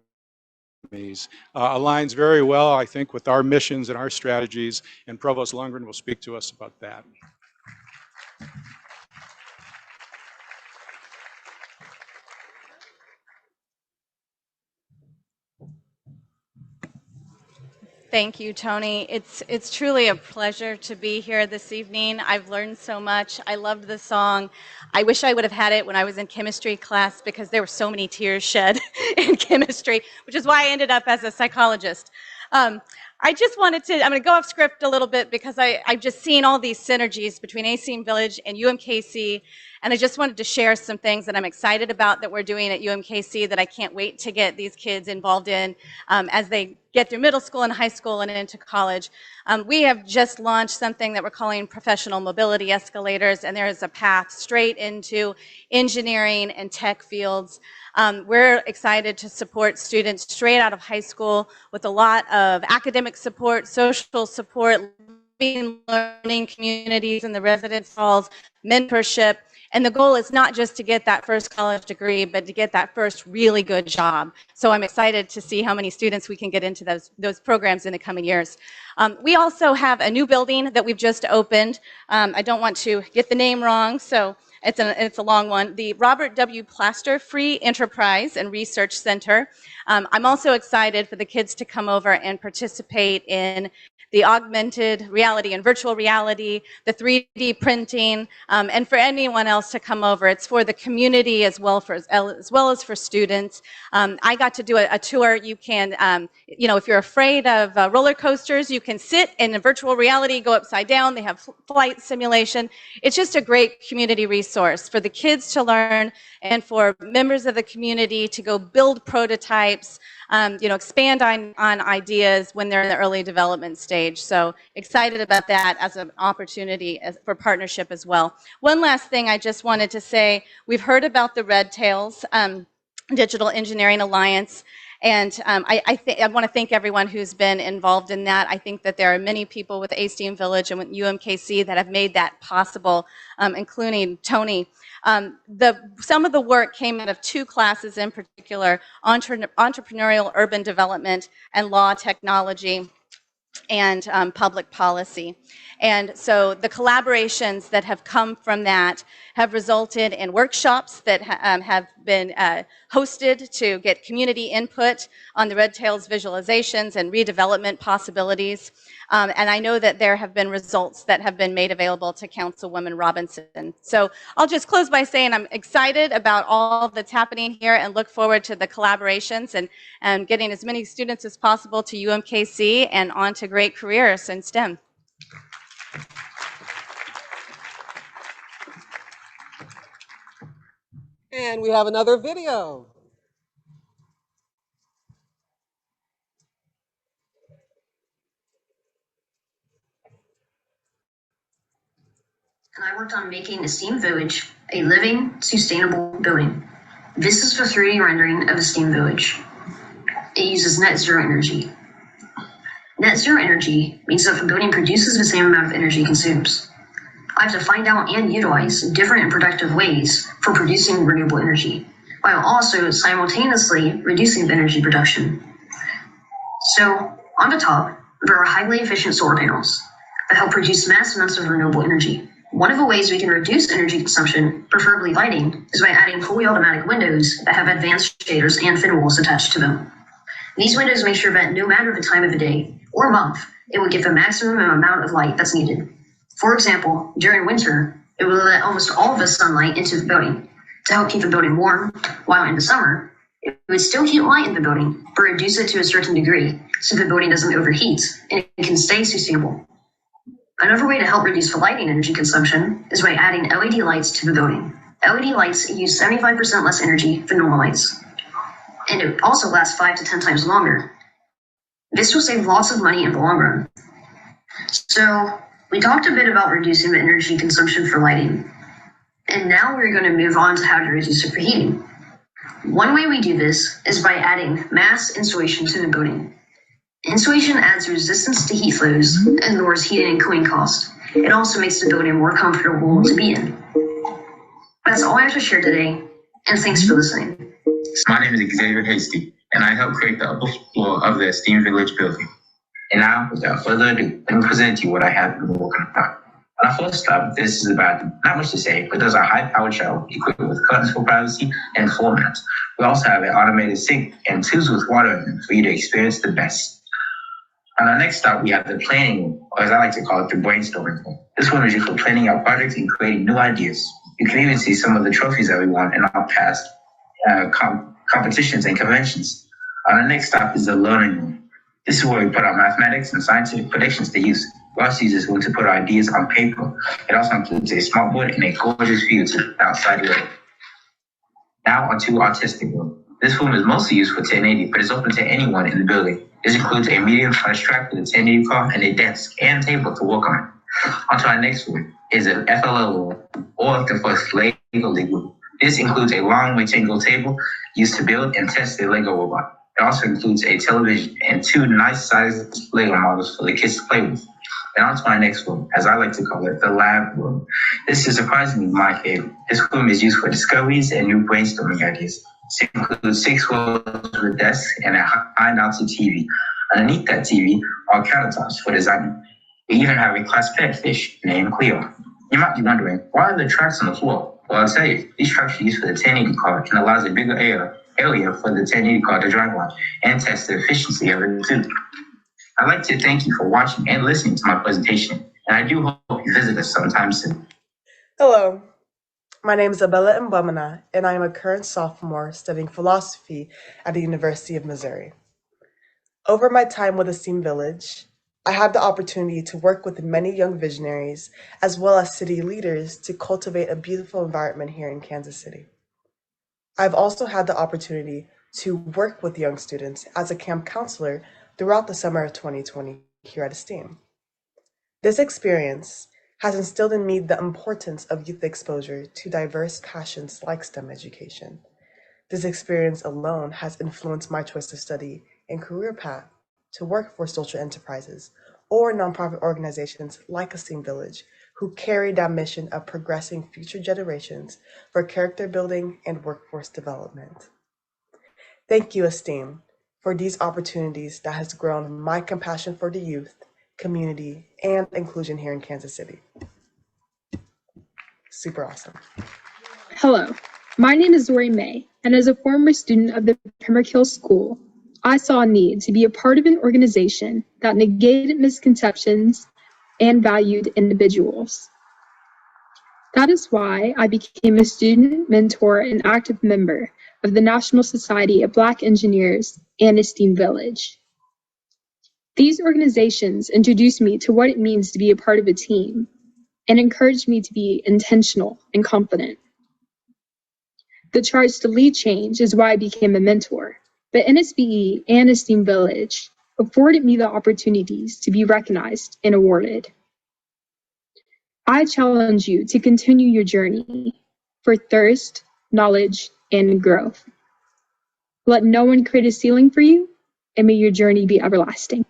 aligns very well, I think, with our missions and our strategies, and Provost Lundgren will speak to us about that. Thank you, Tony. It's truly a pleasure to be here this evening. I've learned so much. I loved the song. I wish I would have had it when I was in chemistry class because there were so many tears shed in chemistry, which is why I ended up as a psychologist. I just wanted to, I'm going to go off script a little bit because I've just seen all these synergies between aSTEAM Village and UMKC, and I just wanted to share some things that I'm excited about that we're doing at UMKC that I can't wait to get these kids involved in as they get through middle school and high school and into college. We have just launched something that we're calling professional mobility escalators, and there is a path straight into engineering and tech fields. We're excited to support students straight out of high school with a lot of academic support, social support, learning communities in the residence halls, mentorship. And the goal is not just to get that first college degree, but to get that first really good job. So I'm excited to see how many students we can get into those programs in the coming years. We also have a new building that we've just opened. I don't want to get the name wrong, so it's a long one. The Robert W. Plaster Free Enterprise and Research Center. I'm also excited for the kids to come over and participate in the augmented reality and virtual reality, the 3D printing, and for anyone else to come over. It's for the community as well as for students. I got to do a tour. You can, if you're afraid of roller coasters, you can sit in a virtual reality, go upside down. They have flight simulation. It's just a great community resource for the kids to learn and for members of the community to go build prototypes, expand on ideas when they're in the early development stage. So excited about that as an opportunity for partnership as well. One last thing I just wanted to say, we've heard about the Red Tails Digital Engineering Alliance. And I want to thank everyone who's been involved in that. I think that there are many people with aSTEAM Village and with UMKC that have made that possible, including Tony. Some of the work came out of two classes in particular, entrepreneurial urban development and law technology and public policy. And so the collaborations that have come from that have resulted in workshops that have been hosted to get community input on the Red Tails visualizations and redevelopment possibilities. And I know that there have been results that have been made available to Councilwoman Robinson. So I'll just close by saying I'm excited about all that's happening here and look forward to the collaborations and getting as many students as possible to UMKC and on to great careers in STEM. And we have another video. And I worked on making aSTEAM Village a living, sustainable building. This is the 3D rendering of a steam village. It uses net zero energy. Net zero energy means that if a building produces the same amount of energy it consumes. I have to find out and utilize different and productive ways for producing renewable energy, while also simultaneously reducing the energy production. So, on the top, there are highly efficient solar panels that help produce mass amounts of renewable energy. One of the ways we can reduce energy consumption, preferably lighting, is by adding fully automatic windows that have advanced shaders and fin walls attached to them. These windows make sure that no matter the time of the day or month, it will give the maximum amount of light that's needed. For example, during winter, it will let almost all of the sunlight into the building to help keep the building warm, while in the summer, it would still keep light in the building, but reduce it to a certain degree so the building doesn't overheat and it can stay sustainable. Another way to help reduce the lighting energy consumption is by adding LED lights to the building. LED lights use 75% less energy than normal lights, and it also lasts 5 to 10 times longer. This will save lots of money in the long run. So, we talked a bit about reducing the energy consumption for lighting, and now we're going to move on to how to reduce it for heating. One way we do this is by adding mass insulation to the building. Insulation adds resistance to heat flows and lowers heating and cooling costs. It also makes the building more comfortable to be in. That's all I have to share today, and thanks for listening. My name is Xavier Hasty, and I helped create the upper floor of the aSTEAM Village building. And now, without further ado, let me present to you what I have been working on. When I first started, this is about not much to say, but there's a high-powered shower equipped with curtains for privacy and floor mats. We also have an automated sink and tubes with water in them for you to experience the best. On our next stop, we have the planning room, or as I like to call it, the brainstorming room. This one is used for planning out projects and creating new ideas. You can even see some of the trophies that we won in our past competitions and conventions. On our next stop is the learning room. This is where we put our mathematics and scientific predictions to use. We also use this room to put our ideas on paper. It also includes a smartboard and a gorgeous view to the outside world. Now onto our testing room. This room is mostly used for 1080, but it's open to anyone in the building. This includes a medium-sized track with a 1080 car and a desk and table to work on. Onto our next room is an FLL room, or the first Lego League room. This includes a long rectangular table used to build and test the Lego robot. It also includes a television and 2 nice-sized Lego models for the kids to play with. And on to my next room, as I like to call it, the lab room. This is surprisingly my favorite. This room is used for discoveries and new brainstorming ideas. It includes 6 rows with desks and a high-mounted TV. Underneath that TV are countertops for designing. We even have a class pet fish named Cleo. You might be wondering, why are there tracks on the floor? Well, I'll tell you, these tracks are used for the 1080 car and allows a bigger area for the 1080 car to drive on and test the efficiency of it too. I'd like to thank you for watching and listening to my presentation, and I do hope you visit us sometime soon. Hello, my name is Abella Mbamana, and I am a current sophomore studying philosophy at the University of Missouri. Over my time with aSTEAM Village, I had the opportunity to work with many young visionaries as well as city leaders to cultivate a beautiful environment here in Kansas City. I've also had the opportunity to work with young students as a camp counselor throughout the summer of 2020 here at aSTEAM. This experience has instilled in me the importance of youth exposure to diverse passions like STEM education. This experience alone has influenced my choice of study and career path to work for social enterprises or nonprofit organizations like aSTEAM Village, who carry that mission of progressing future generations for character building and workforce development. Thank you, aSTEAM, for these opportunities that has grown my compassion for the youth, community, and inclusion here in Kansas City. Super awesome. Hello, my name is Zori May, and as a former student of the Pembroke Hill School, I saw a need to be a part of an organization that negated misconceptions and valued individuals. That is why I became a student, mentor, and active member of the National Society of Black Engineers and aSTEAM Village. These organizations introduced me to what it means to be a part of a team and encouraged me to be intentional and confident. The charge to lead change is why I became a mentor, but NSBE and aSTEAM Village afforded me the opportunities to be recognized and awarded. I challenge you to continue your journey for thirst, knowledge, and growth. Let no one create a ceiling for you, and may your journey be everlasting.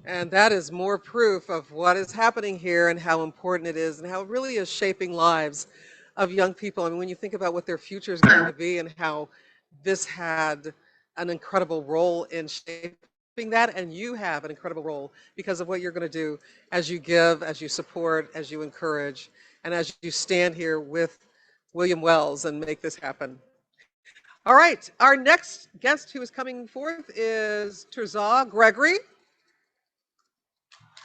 And that is more proof of what is happening here and how important it is and how it really is shaping lives of young people. I mean, when you think about what their future is going to be and how this had an incredible role in shaping that, and you have an incredible role because of what you're going to do as you give, as you support, as you encourage, and as you stand here with William Wells and make this happen. All right, our next guest who is coming forth is Tirza Gregory.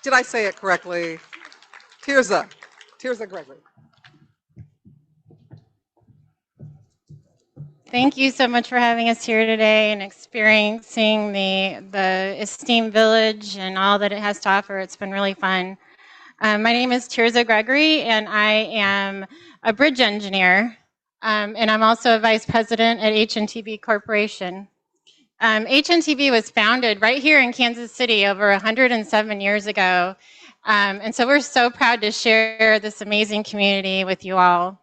Did I say it correctly? Tirza Gregory. Thank you so much for having us here today and experiencing the aSTEAM Village and all that it has to offer. It's been really fun. My name is Tirza Gregory, and I am a bridge engineer, and I'm also a vice president at HNTB Corporation. HNTB was founded right here in Kansas City over 107 years ago, and so we're so proud to share this amazing community with you all.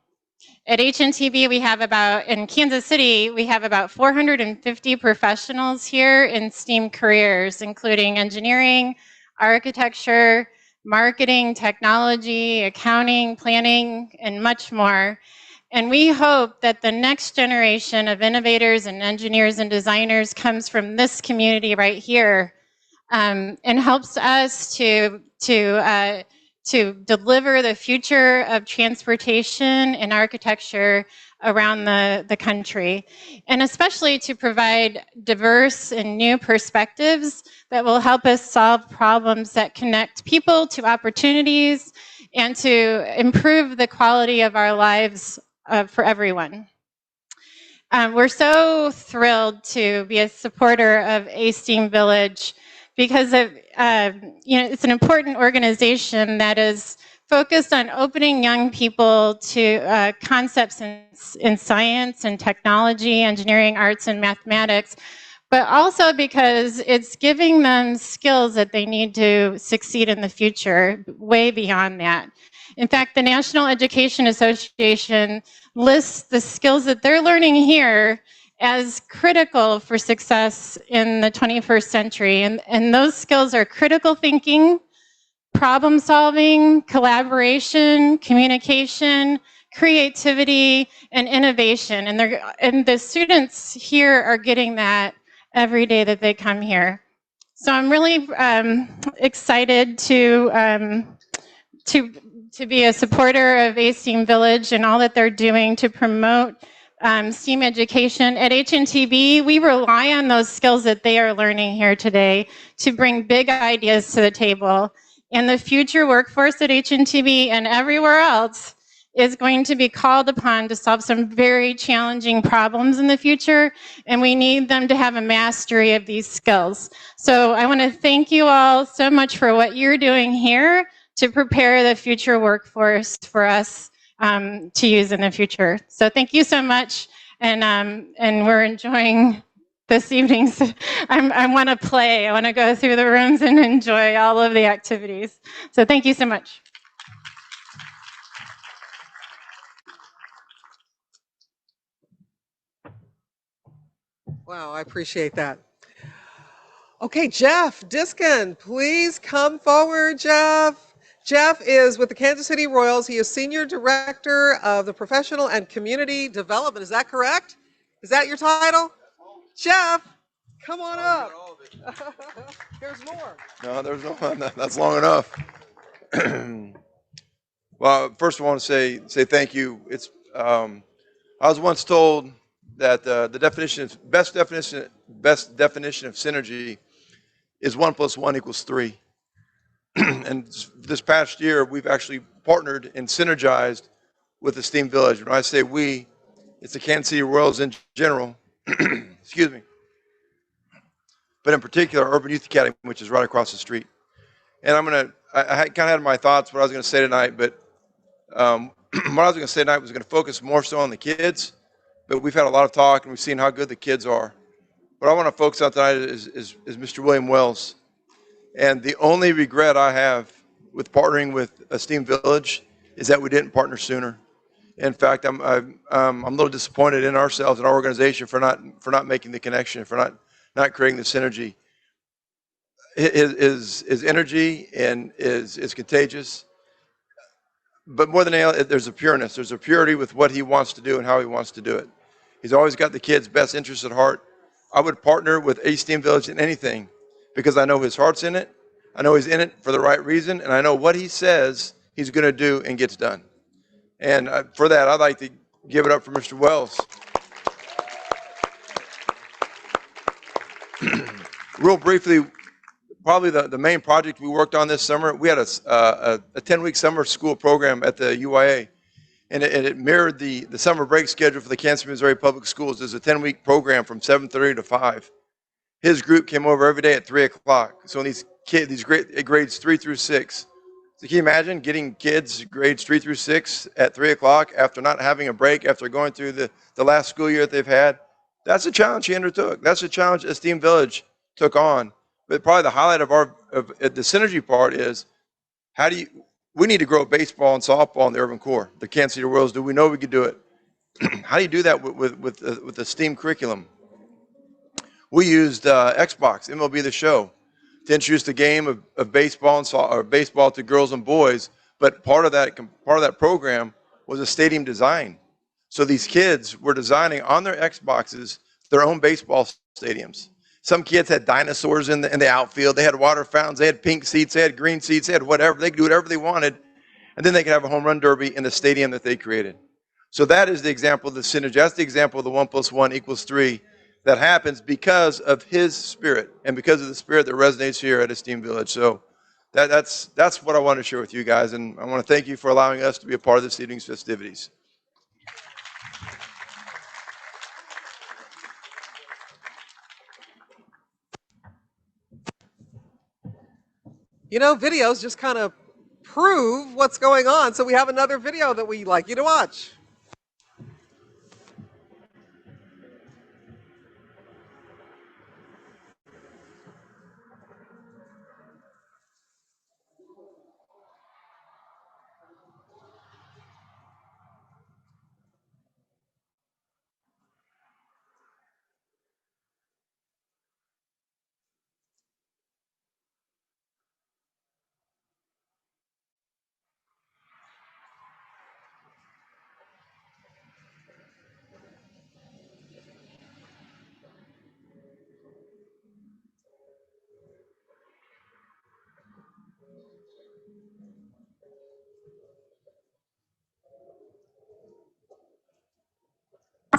At HNTB, in Kansas City, we have about 450 professionals here in STEAM careers, including engineering, architecture, marketing, technology, accounting, planning, and much more. And we hope that the next generation of innovators and engineers and designers comes from this community right here, and helps us to deliver the future of transportation and architecture around the country, and especially to provide diverse and new perspectives that will help us solve problems that connect people to opportunities and to improve the quality of our lives for everyone. We're so thrilled to be a supporter of aSTEAM Village because it's an important organization that is focused on opening young people to concepts in science and technology, engineering, arts, and mathematics, but also because it's giving them skills that they need to succeed in the future, way beyond that. In fact, the National Education Association lists the skills that they're learning here as critical for success in the 21st century. And those skills are critical thinking, problem solving, collaboration, communication, creativity, and innovation. And the students here are getting that every day that they come here. So I'm really excited to be a supporter of aSTEAM Village and all that they're doing to promote STEAM education. At HNTB, we rely on those skills that they are learning here today to bring big ideas to the table. And the future workforce at HNTB and everywhere else is going to be called upon to solve some very challenging problems in the future, and we need them to have a mastery of these skills. So I want to thank you all so much for what you're doing here to prepare the future workforce for us to use in the future. So thank you so much, and we're enjoying this evening. So I want to play. I want to go through the rooms and enjoy all of the activities. So thank you so much. Wow, I appreciate that. Okay, Jeff Diskin, please come forward, Jeff. Jeff is with the Kansas City Royals. He is Senior Director of the Professional and Community Development. Is that correct? Is that your title? Jeff, come on up. There's more. No, there's no one. That's long enough. Well, first I want to say thank you. It's I was once told that the best definition of synergy is 1 + 1 = 3. And this past year, we've actually partnered and synergized with the STEAM Village. When I say we, it's the Kansas City Royals in general, excuse me, but in particular, Urban Youth Academy, which is right across the street. And I kind of had my thoughts what I was going to say tonight, but what I was going to say tonight was going to focus more so on the kids, but we've had a lot of talk and we've seen how good the kids are. What I want to focus on tonight is Mr. William Wells. And the only regret I have with partnering with aSTEAM Village is that we didn't partner sooner. In fact, I'm a little disappointed in ourselves and our organization for not making the connection, for not creating the synergy. His energy and is contagious, but more than anything, there's a pureness. There's a purity with what he wants to do and how he wants to do it. He's always got the kids' best interests at heart. I would partner with aSTEAM Village in anything because I know his heart's in it. I know he's in it for the right reason, and I know what he says he's going to do and gets done. And for that, I'd like to give it up for Mr. Wells. Real briefly, probably the main project we worked on this summer, we had a 10-week summer school program at the UIA, and it mirrored the summer break schedule for the Kansas City, Missouri Public Schools. There's a 10-week program from 7:30 to 5. His group came over every day at 3 o'clock. So these kids, grades 3 through 6. So can you imagine getting kids grades 3 through 6 at 3 o'clock after not having a break, after going through the last school year that they've had? That's a challenge he undertook. That's a challenge aSTEAM Village took on. But probably the highlight of the synergy part is we need to grow baseball and softball in the urban core. The Kansas City Royals do. We know we could do it. How do you do that with the STEAM curriculum? We used Xbox, MLB The Show, to introduce the game of baseball and baseball to girls and boys. But part of that program was a stadium design. So these kids were designing on their Xboxes their own baseball stadiums. Some kids had dinosaurs in the outfield. They had water fountains. They had pink seats. They had green seats. They had whatever. They could do whatever they wanted. And then they could have a home run derby in the stadium that they created. So that is the example of the synergy. That's the example of the 1 + 1 = 3 that happens because of his spirit and because of the spirit that resonates here at aSTEAM Village. So that's what I want to share with you guys. And I want to thank you for allowing us to be a part of this evening's festivities. You know, videos just kind of prove what's going on. So we have another video that we'd like you to watch.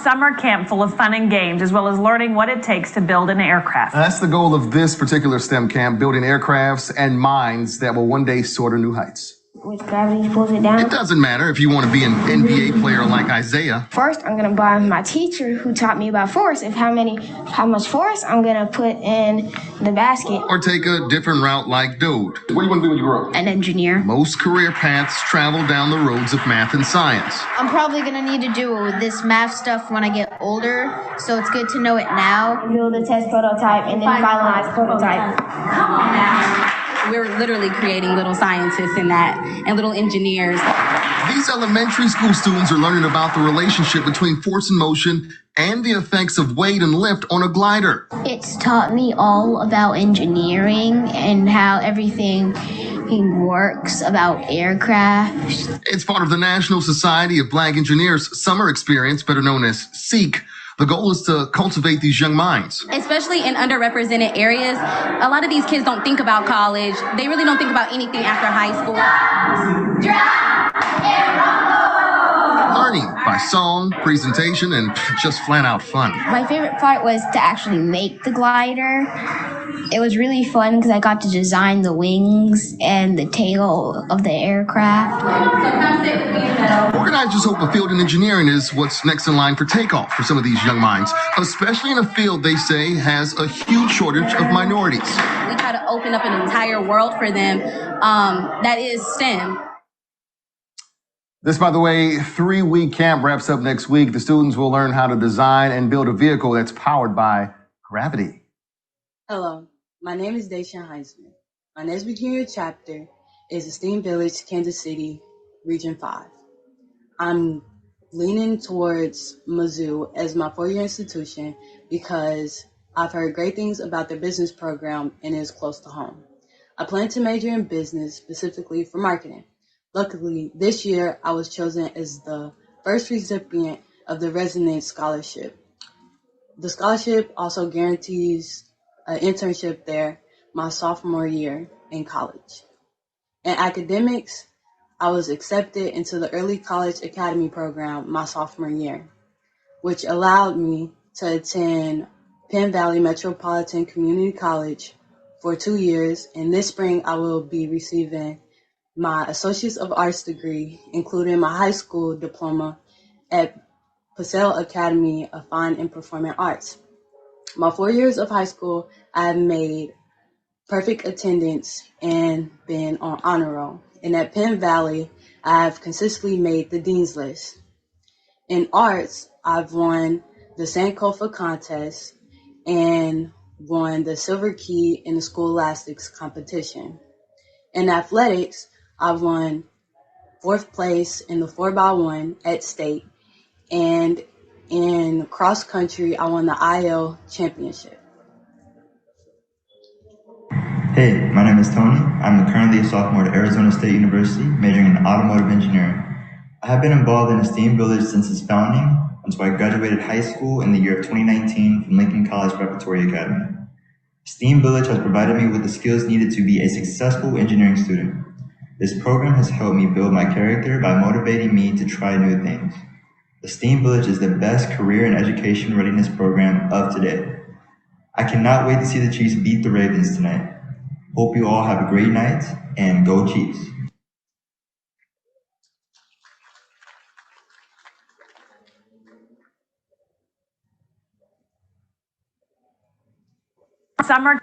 Summer camp full of fun and games, as well as learning what it takes to build an aircraft. That's the goal of this particular STEM camp, building aircrafts and minds that will one day soar to new heights. Which gravity pulls it down? It doesn't matter if you want to be an NBA player like Isaiah. First, I'm gonna buy my teacher who taught me about force and how much force I'm gonna put in the basket. Or take a different route like Dode. What do you want to be when you grow up? An engineer. Most career paths travel down the roads of math and science. I'm probably gonna need to do this math stuff when I get older, so it's good to know it now. Build a test prototype and then finalize prototype. Come on now. We're literally creating little scientists in that and little engineers. These elementary school students are learning about the relationship between force and motion and the effects of weight and lift on a glider. It's taught me all about engineering and how everything works about aircraft. It's part of the National Society of Black Engineers summer experience, better known as SEEK. The goal is to cultivate these young minds. Especially in underrepresented areas, a lot of these kids don't think about college. They really don't think about anything after high school. Learning by song, presentation, and just flat out fun. My favorite part was to actually make the glider. It was really fun because I got to design the wings and the tail of the aircraft. Organizers hope a field in engineering is what's next in line for takeoff for some of these young minds, especially in a field they say has a huge shortage of minorities. We try to open up an entire world for them that is STEM. This, by the way, 3-week camp wraps up next week. The students will learn how to design and build a vehicle that's powered by gravity. Hello, my name is Daisha Heisman. My next junior chapter is aSTEAM Village, Kansas City, Region 5. I'm leaning towards Mizzou as my four-year institution because I've heard great things about their business program and it is close to home. I plan to major in business, specifically for marketing. Luckily, this year I was chosen as the first recipient of the Resident Scholarship. The scholarship also guarantees an internship there my sophomore year in college. In academics, I was accepted into the Early College Academy program my sophomore year, which allowed me to attend Penn Valley Metropolitan Community College for 2 years, and this spring I will be receiving my Associates of Arts degree, including my high school diploma at Purcell Academy of Fine and Performing Arts. My 4 years of high school, I have made perfect attendance and been on honor roll. And at Penn Valley, I have consistently made the Dean's List. In arts, I've won the Sankofa contest and won the Silver Key in the Scholastics competition. In athletics, I've won 4th place in the 4x1 at state, and in cross country, I won the IL championship. Hey, my name is Tony. I'm currently a sophomore at Arizona State University, majoring in automotive engineering. I have been involved in aSTEAM Village since its founding, until I graduated high school in the year of 2019 from Lincoln College Preparatory Academy. aSTEAM Village has provided me with the skills needed to be a successful engineering student. This program has helped me build my character by motivating me to try new things. aSTEAM Village is the best career and education readiness program of today. I cannot wait to see the Chiefs beat the Ravens tonight. Hope you all have a great night, and go Chiefs. Summer.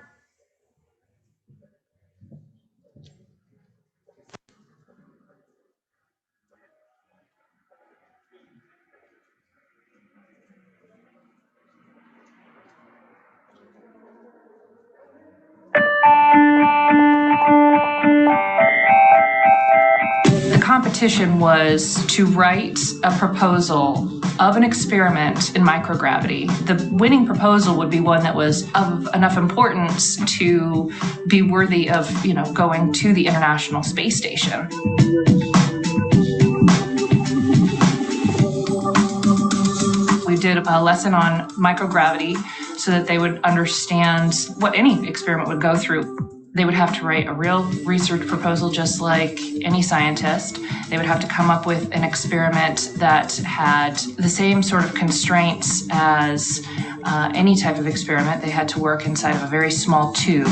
The competition was to write a proposal of an experiment in microgravity. The winning proposal would be one that was of enough importance to be worthy of, going to the International Space Station. We did a lesson on microgravity so that they would understand what any experiment would go through. They would have to write a real research proposal just like any scientist. They would have to come up with an experiment that had the same sort of constraints as any type of experiment. They had to work inside of a very small tube.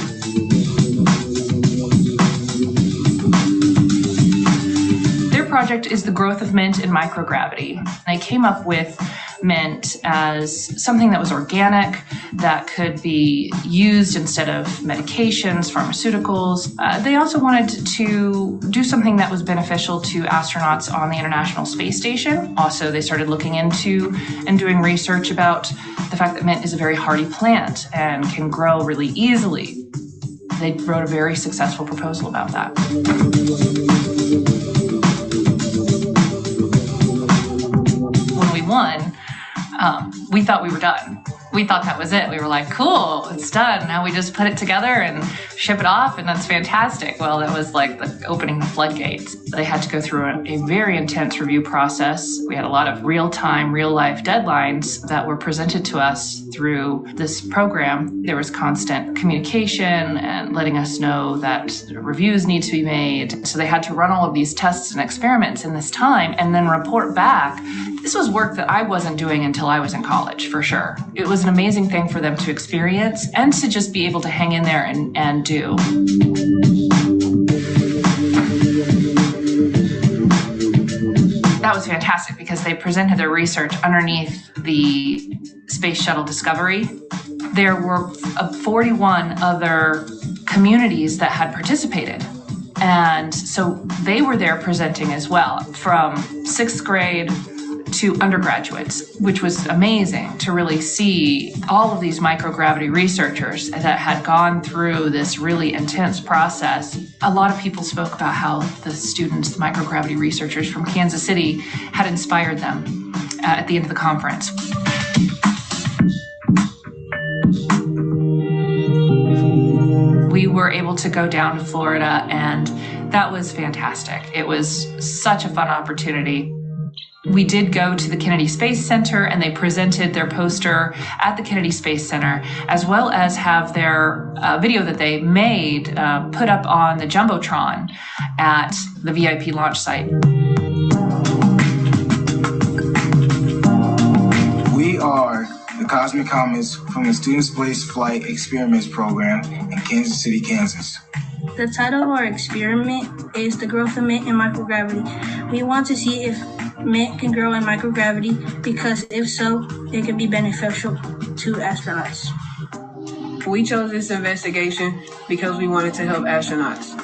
Their project is the growth of mint in microgravity. They came up with mint as something that was organic, that could be used instead of medications, pharmaceuticals. They also wanted to do something that was beneficial to astronauts on the International Space Station. Also, they started looking into and doing research about the fact that mint is a very hardy plant and can grow really easily. They wrote a very successful proposal about that. When we won, we thought we were done. We thought that was it. We were like, cool, it's done. Now we just put it together and ship it off, and that's fantastic. Well, that was like the opening the floodgates. They had to go through a very intense review process. We had a lot of real-time, real-life deadlines that were presented to us through this program. There was constant communication and letting us know that reviews need to be made. So they had to run all of these tests and experiments in this time and then report back. This was work that I wasn't doing until I was in college, for sure. It was an amazing thing for them to experience and to just be able to hang in there and do. That was fantastic because they presented their research underneath the Space Shuttle Discovery. There were 41 other communities that had participated. And so they were there presenting as well, from 6th grade to undergraduates, which was amazing to really see all of these microgravity researchers that had gone through this really intense process. A lot of people spoke about how the students, the microgravity researchers from Kansas City, had inspired them at the end of the conference. We were able to go down to Florida, and that was fantastic. It was such a fun opportunity. We did go to the Kennedy Space Center, and they presented their poster at the Kennedy Space Center, as well as have their video that they made put up on the Jumbotron at the VIP launch site. We are the Cosmic Comets from the Student Space Flight Experiments Program in Kansas City, Kansas. The title of our experiment is The Growth of Mint in Microgravity. We want to see if mint can grow in microgravity, because if so, it can be beneficial to astronauts. We chose this investigation because we wanted to help astronauts.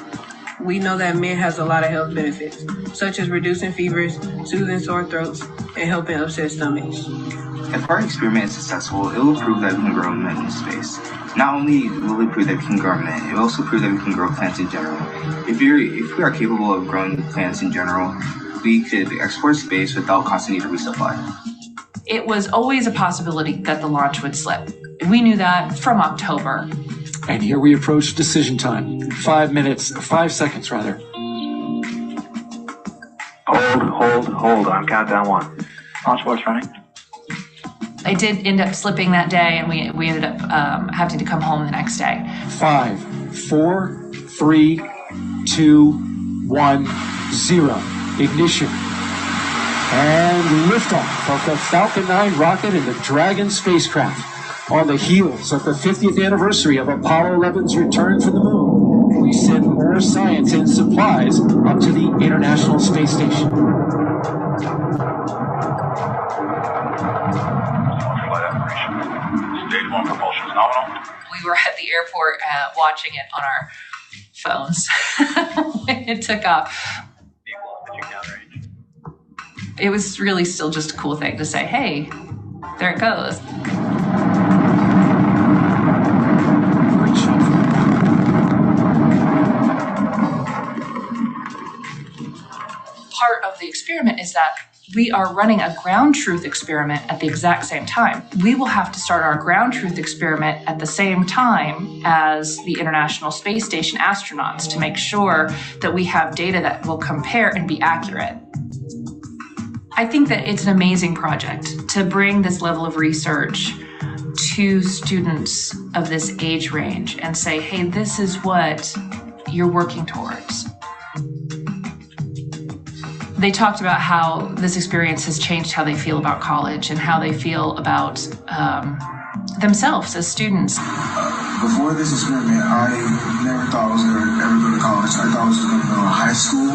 We know that mint has a lot of health benefits, such as reducing fevers, soothing sore throats, and helping upset stomachs. If our experiment is successful, it will prove that we can grow mint in space. Not only will it prove that we can grow mint, it will also prove that we can grow plants in general. If we are capable of growing plants in general, we could explore space without constant need to resupply. It was always a possibility that the launch would slip. We knew that from October. And here we approach decision time. 5 seconds rather. Hold on, countdown 1. Launch board's running. It did end up slipping that day, and we ended up having to come home the next day. 5, 4, 3, 2, 1, 0. Ignition. And liftoff of the Falcon 9 rocket and the Dragon spacecraft. On the heels of the 50th anniversary of Apollo 11's return from the moon, we send more science and supplies up to the International Space Station. Stage 1 propulsion is nominal. We were at the airport watching it on our phones when it took off. It was really still just a cool thing to say, hey, there it goes. Part of the experiment is that we are running a ground truth experiment at the exact same time. We will have to start our ground truth experiment at the same time as the International Space Station astronauts to make sure that we have data that will compare and be accurate. I think that it's an amazing project to bring this level of research to students of this age range and say, hey, this is what you're working towards. They talked about how this experience has changed how they feel about college and how they feel about themselves as students. Before this experiment, I never thought I was going to ever go to college. I thought I was just going to go to high school.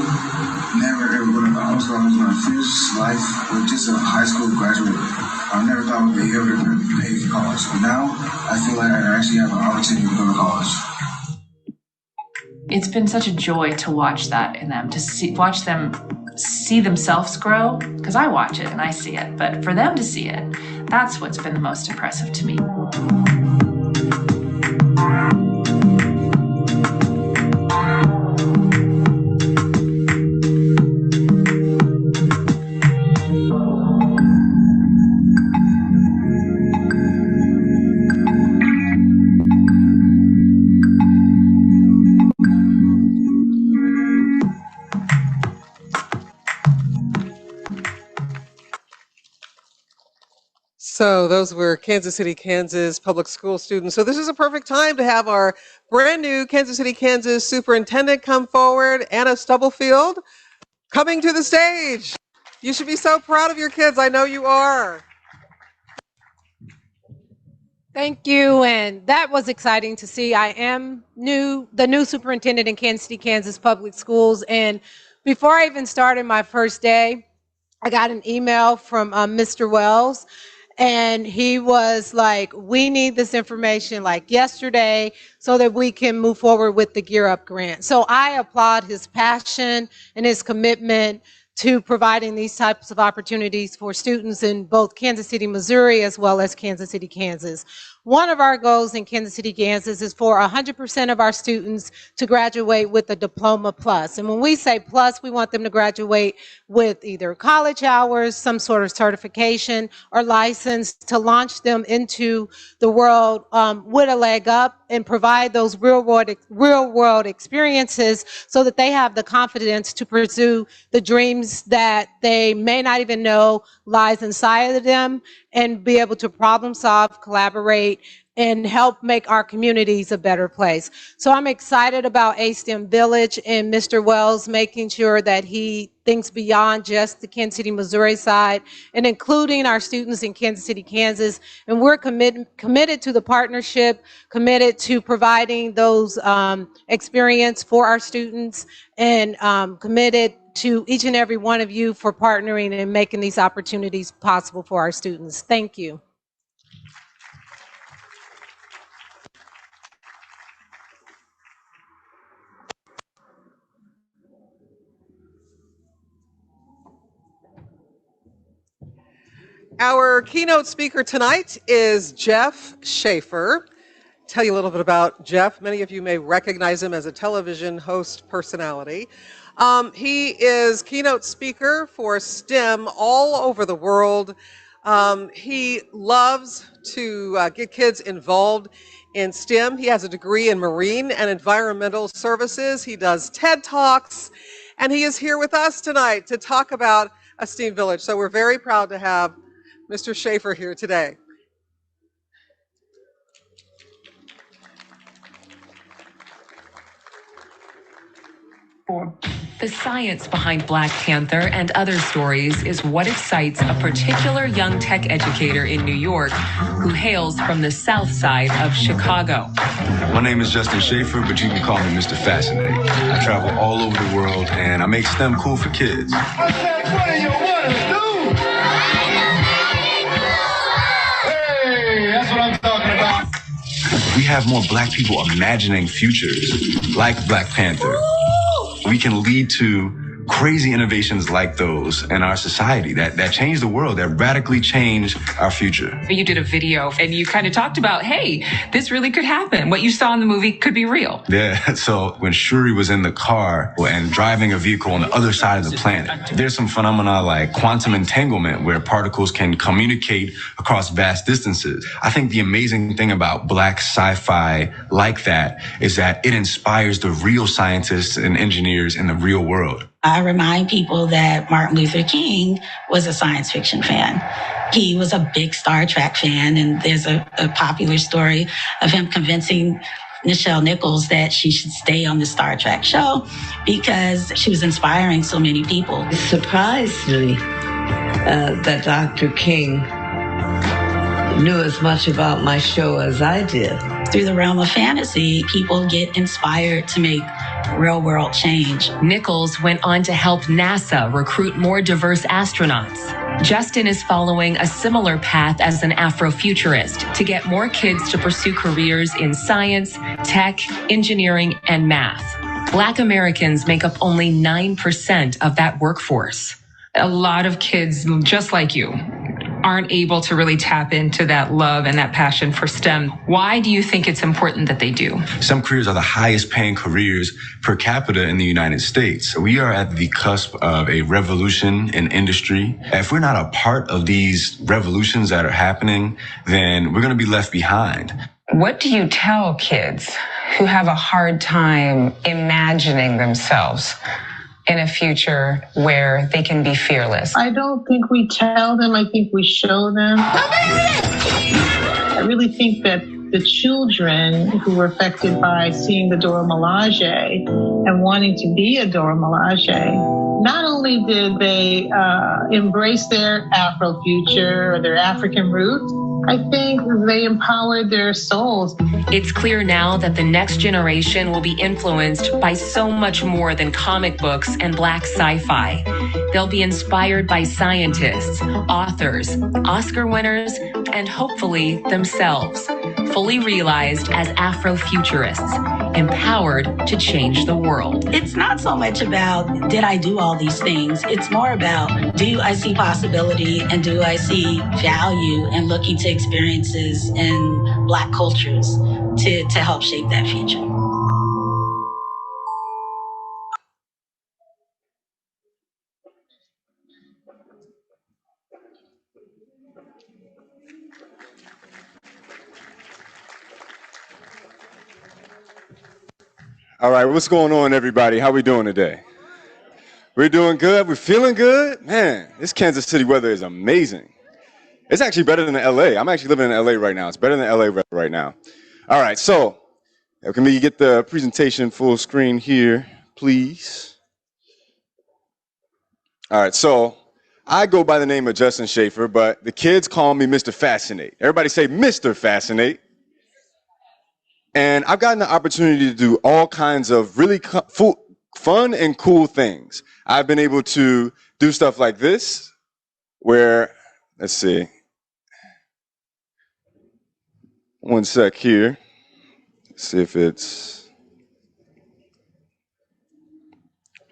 Never ever going to, I was going to finish life with just a high school graduate. I never thought I would be able to pay for college. But now, I feel like I actually have an opportunity to go to college. It's been such a joy to watch that in them, to watch them see themselves grow, because I watch it and I see it, but for them to see it, that's what's been the most impressive to me. So those were Kansas City, Kansas public school students. So this is a perfect time to have our brand new Kansas City, Kansas superintendent come forward, Anna Stubblefield, coming to the stage. You should be so proud of your kids. I know you are. Thank you, and that was exciting to see. I am the new superintendent in Kansas City, Kansas Public Schools, and before I even started my first day, I got an email from Mr. Wells, and he was like, we need this information like yesterday so that we can move forward with the Gear Up grant. So I applaud his passion and his commitment to providing these types of opportunities for students in both Kansas City, Missouri, as well as Kansas City, Kansas. One of our goals in Kansas City, Kansas is for 100% of our students to graduate with a Diploma Plus. And when we say plus, we want them to graduate with either college hours, some sort of certification or license to launch them into the world with a leg up and provide those real world experiences so that they have the confidence to pursue the dreams that they may not even know lies inside of them, and be able to problem solve, collaborate, and help make our communities a better place. So I'm excited about aSTEAM Village and Mr. Wells making sure that he thinks beyond just the Kansas City, Missouri side, and including our students in Kansas City, Kansas. And we're committed to the partnership, committed to providing those experience for our students, and committed to each and every one of you for partnering and making these opportunities possible for our students. Thank you. Our keynote speaker tonight is Jeff Shaifer. Tell you a little bit about Jeff. Many of you may recognize him as a television host personality. He is keynote speaker for STEM all over the world. He loves to get kids involved in STEM. He has a degree in marine and environmental services. He does TED Talks, and he is here with us tonight to talk about aSTEAM Village. So we're very proud to have Mr. Shaifer here today. The science behind Black Panther and other stories is what excites a particular young tech educator in New York who hails from the south side of Chicago. My name is Justin Shaifer, but you can call me Mr. Fascinate. I travel all over the world and I make STEM cool for kids. I said, what do you want to do? Hey, that's what I'm talking about. We have more Black people imagining futures like Black Panther. We can lead to crazy innovations like those in our society that change the world, that radically change our future. You did a video and you kind of talked about, hey, this really could happen. What you saw in the movie could be real. Yeah, so when Shuri was in the car and driving a vehicle on the other side of the planet, there's some phenomena like quantum entanglement where particles can communicate across vast distances. I think the amazing thing about Black sci-fi like that is that it inspires the real scientists and engineers in the real world. I remind people that Martin Luther King was a science fiction fan. He was a big Star Trek fan, and there's a popular story of him convincing Nichelle Nichols that she should stay on the Star Trek show because she was inspiring so many people. It surprised me that Dr. King knew as much about my show as I did. Through the realm of fantasy, people get inspired to make real world change. Nichols went on to help NASA recruit more diverse astronauts. Justin is following a similar path as an Afrofuturist to get more kids to pursue careers in science, tech, engineering, and math. Black Americans make up only 9% of that workforce. A lot of kids, just like you, aren't able to really tap into that love and that passion for STEM. Why do you think it's important that they do? Some careers are the highest paying careers per capita in the United States. We are at the cusp of a revolution in industry. If we're not a part of these revolutions that are happening, then we're going to be left behind. What do you tell kids who have a hard time imagining themselves in a future where they can be fearless? I don't think we tell them. I think we show them. I really think that the children who were affected by seeing the Dora Milaje and wanting to be a Dora Milaje, not only did they embrace their Afro-future or their African roots, I think they empowered their souls. It's clear now that the next generation will be influenced by so much more than comic books and Black sci-fi. They'll be inspired by scientists, authors, Oscar winners, and hopefully themselves, fully realized as Afrofuturists. empowered to change the world. It's not so much about, did I do all these things? It's more about, do I see possibility and do I see value in looking to experiences in Black cultures to help shape that future? All right, what's going on, everybody? How we doing today? We're doing good. We're feeling good. Man, this Kansas City weather is amazing. It's actually better than LA. I'm actually living in LA right now. It's better than LA right now. All right, so can we get the presentation full screen here, please? All right, so I go by the name of Justin Shaifer, but the kids call me Mr. Fascinate. Everybody say Mr. Fascinate. And I've gotten the opportunity to do all kinds of really fun and cool things. I've been able to do stuff like this, where, let's see, one sec here. Let's see if it's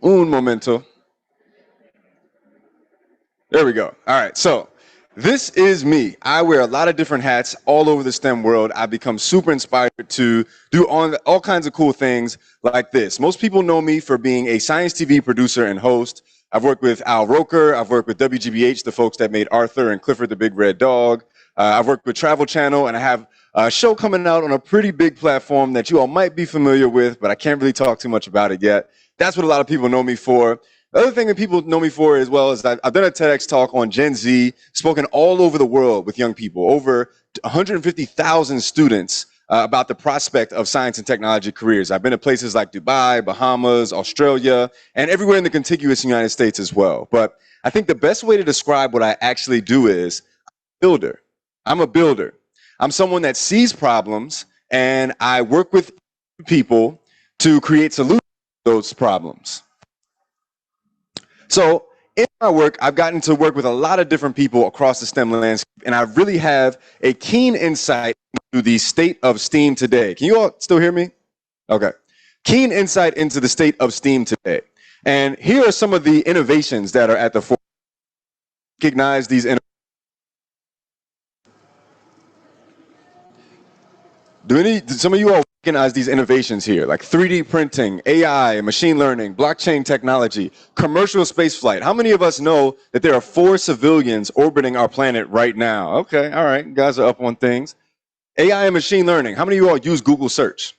un momento. There we go. All right, so this is me. I wear a lot of different hats all over the STEM world. I've become super inspired to do all kinds of cool things like this. Most people know me for being a science TV producer and host. I've worked with Al Roker. I've worked with WGBH, the folks that made Arthur and Clifford the Big Red Dog. I've worked with Travel Channel, and I have a show coming out on a pretty big platform that you all might be familiar with, but I can't really talk too much about it yet. That's what a lot of people know me for. The other thing that people know me for as well is I've done a TEDx talk on Gen Z, spoken all over the world with young people, over 150,000 students about the prospect of science and technology careers. I've been to places like Dubai, Bahamas, Australia, and everywhere in the contiguous United States as well. But I think the best way to describe what I actually do is builder. I'm a builder. I'm someone that sees problems, and I work with people to create solutions to those problems. So in my work, I've gotten to work with a lot of different people across the STEM landscape, and I really have a keen insight into the state of STEAM today. Can you all still hear me? Okay. Keen insight into the state of STEAM today. And here are some of the innovations that are at the forefront. Recognize these innovations. Some of you all recognize these innovations here, like 3D printing, AI, machine learning, blockchain technology, commercial spaceflight? How many of us know that there are 4 civilians orbiting our planet right now? Okay, all right, you guys are up on things. AI and machine learning. How many of you all use Google search?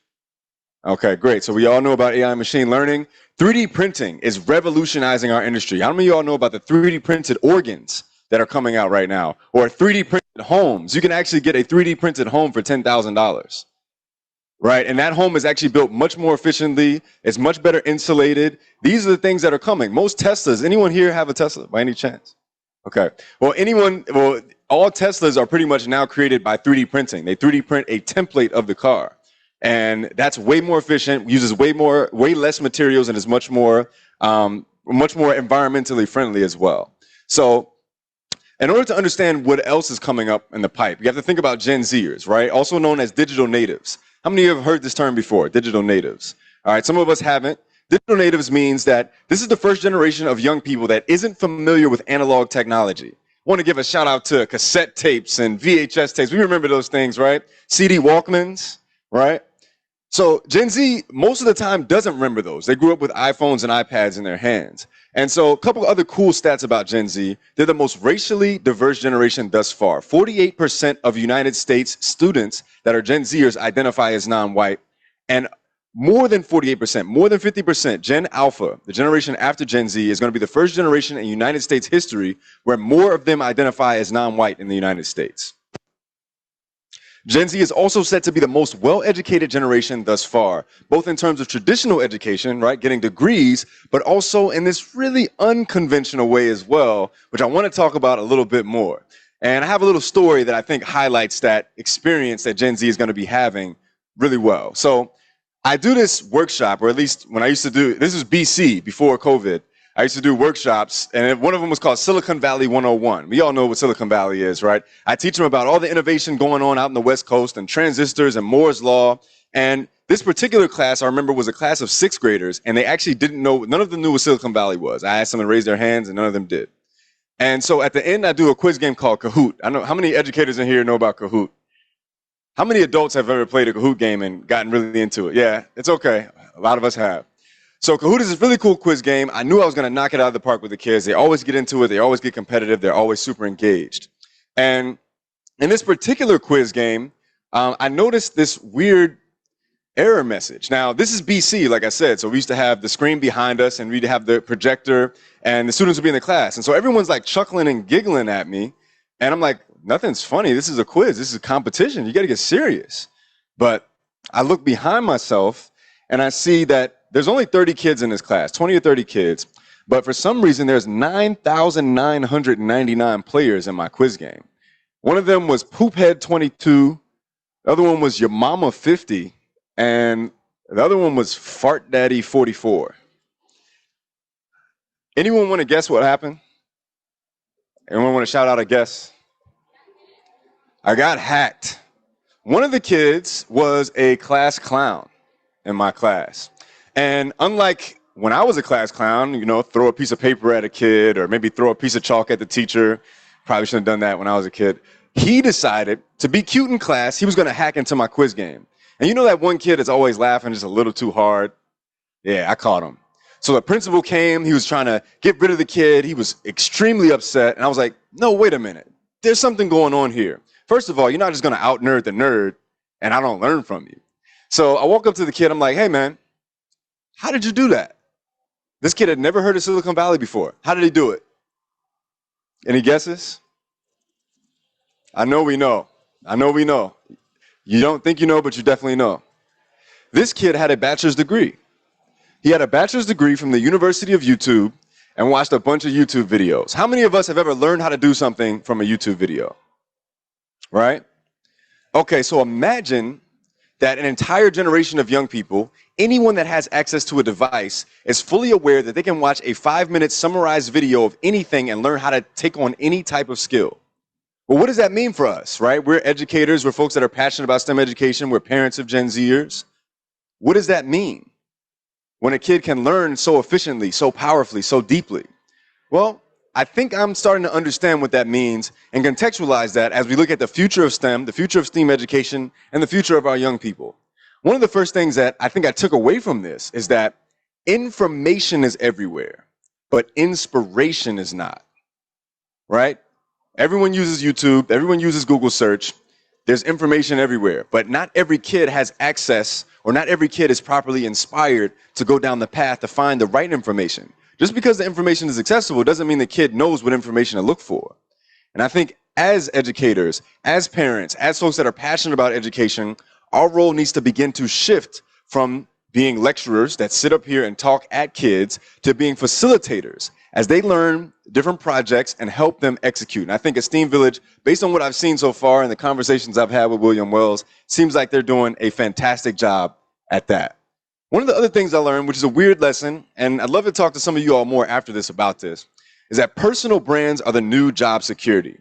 Okay, great. So we all know about AI and machine learning. 3D printing is revolutionizing our industry. How many of you all know about the 3D printed organs that are coming out right now? Or 3D printed homes. You can actually get a 3D printed home for $10,000. Right? And that home is actually built much more efficiently. It's much better insulated. These are the things that are coming. Most Teslas, anyone here have a Tesla by any chance? Okay. Well, all Teslas are pretty much now created by 3D printing. They 3D print a template of the car. And that's way more efficient, uses way less materials, and is much more environmentally friendly as well. So in order to understand what else is coming up in the pipe, you have to think about Gen Zers, right? Also known as digital natives. How many of you have heard this term before, digital natives? All right, some of us haven't. Digital natives means that this is the first generation of young people that isn't familiar with analog technology. I want to give a shout out to cassette tapes and VHS tapes. We remember those things, right? CD Walkmans, right? So Gen Z, most of the time, doesn't remember those. They grew up with iPhones and iPads in their hands. And so a couple other cool stats about Gen Z. They're the most racially diverse generation thus far. 48% of United States students that are Gen Zers identify as non-white. And more than 48%, more than 50%, Gen Alpha, the generation after Gen Z, is going to be the first generation in United States history where more of them identify as non-white in the United States. Gen Z is also set to be the most well-educated generation thus far, both in terms of traditional education, right, getting degrees, but also in this really unconventional way as well, which I want to talk about a little bit more. And I have a little story that I think highlights that experience that Gen Z is going to be having really well. So I do this workshop, or at least when I used to do, this was BC, before COVID. I used to do workshops, and one of them was called Silicon Valley 101. We all know what Silicon Valley is, right? I teach them about all the innovation going on out in the West Coast and transistors and Moore's Law. And this particular class, I remember, was a class of 6th graders, and they actually didn't know, none of them knew what Silicon Valley was. I asked them to raise their hands, and none of them did. And so at the end, I do a quiz game called Kahoot. I know, how many educators in here know about Kahoot? How many adults have ever played a Kahoot game and gotten really into it? Yeah, it's okay. A lot of us have. So Kahoot is this really cool quiz game. I knew I was going to knock it out of the park with the kids. They always get into it. They always get competitive. They're always super engaged. And in this particular quiz game, I noticed this weird error message. Now, this is BC, like I said. So we used to have the screen behind us, and we'd have the projector, and the students would be in the class. And so everyone's like chuckling and giggling at me. And I'm like, nothing's funny. This is a quiz. This is a competition. You got to get serious. But I look behind myself, and I see that there's only 30 kids in this class, 20 or 30 kids. But for some reason, there's 9,999 players in my quiz game. One of them was Poophead 22. The other one was Your Mama 50. And the other one was Fart Daddy 44. Anyone want to guess what happened? Anyone want to shout out a guess? I got hacked. One of the kids was a class clown in my class. And unlike when I was a class clown, you know, throw a piece of paper at a kid or maybe throw a piece of chalk at the teacher. Probably shouldn't have done that when I was a kid. He decided to be cute in class. He was going to hack into my quiz game. And you know that one kid that's always laughing just a little too hard? Yeah, I caught him. So the principal came. He was trying to get rid of the kid. He was extremely upset. And I was like, no, wait a minute. There's something going on here. First of all, you're not just going to out-nerd the nerd, and I don't learn from you. So I walk up to the kid. I'm like, hey, man, how did you do that? This kid had never heard of Silicon Valley before. How did he do it? Any guesses? I know we know. I know we know. You don't think you know, but you definitely know. This kid had a bachelor's degree. He had a bachelor's degree from the University of YouTube and watched a bunch of YouTube videos. How many of us have ever learned how to do something from a YouTube video? Right? Okay, so imagine that an entire generation of young people, anyone that has access to a device, is fully aware that they can watch a 5-minute summarized video of anything and learn how to take on any type of skill. Well, what does that mean for us, right? We're educators. We're folks that are passionate about STEM education. We're parents of Gen Zers. What does that mean when a kid can learn so efficiently, so powerfully, so deeply? Well, I think I'm starting to understand what that means and contextualize that as we look at the future of STEM, the future of STEAM education, and the future of our young people. One of the first things that I think I took away from this is that information is everywhere, but inspiration is not, right? Everyone uses YouTube. Everyone uses Google search. There's information everywhere, but not every kid has access, or not every kid is properly inspired to go down the path to find the right information. Just because the information is accessible doesn't mean the kid knows what information to look for. And I think as educators, as parents, as folks that are passionate about education, our role needs to begin to shift from being lecturers that sit up here and talk at kids to being facilitators as they learn different projects and help them execute. And I think aSTEAM Village, based on what I've seen so far and the conversations I've had with William Wells, seems like they're doing a fantastic job at that. One of the other things I learned, which is a weird lesson, and I'd love to talk to some of you all more after this about this, is that personal brands are the new job security.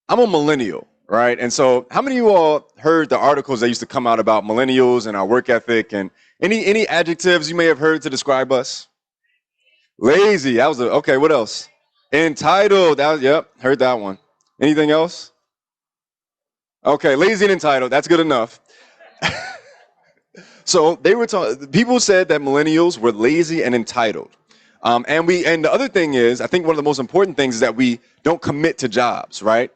I'm a millennial, right? And so how many of you all heard the articles that used to come out about millennials and our work ethic, and any adjectives you may have heard to describe us? Lazy, that was okay, what else? Entitled, that was, yep, heard that one. Anything else? Okay, lazy and entitled, that's good enough. So they were people said that millennials were lazy and entitled. And the other thing is, I think one of the most important things is that we don't commit to jobs, right?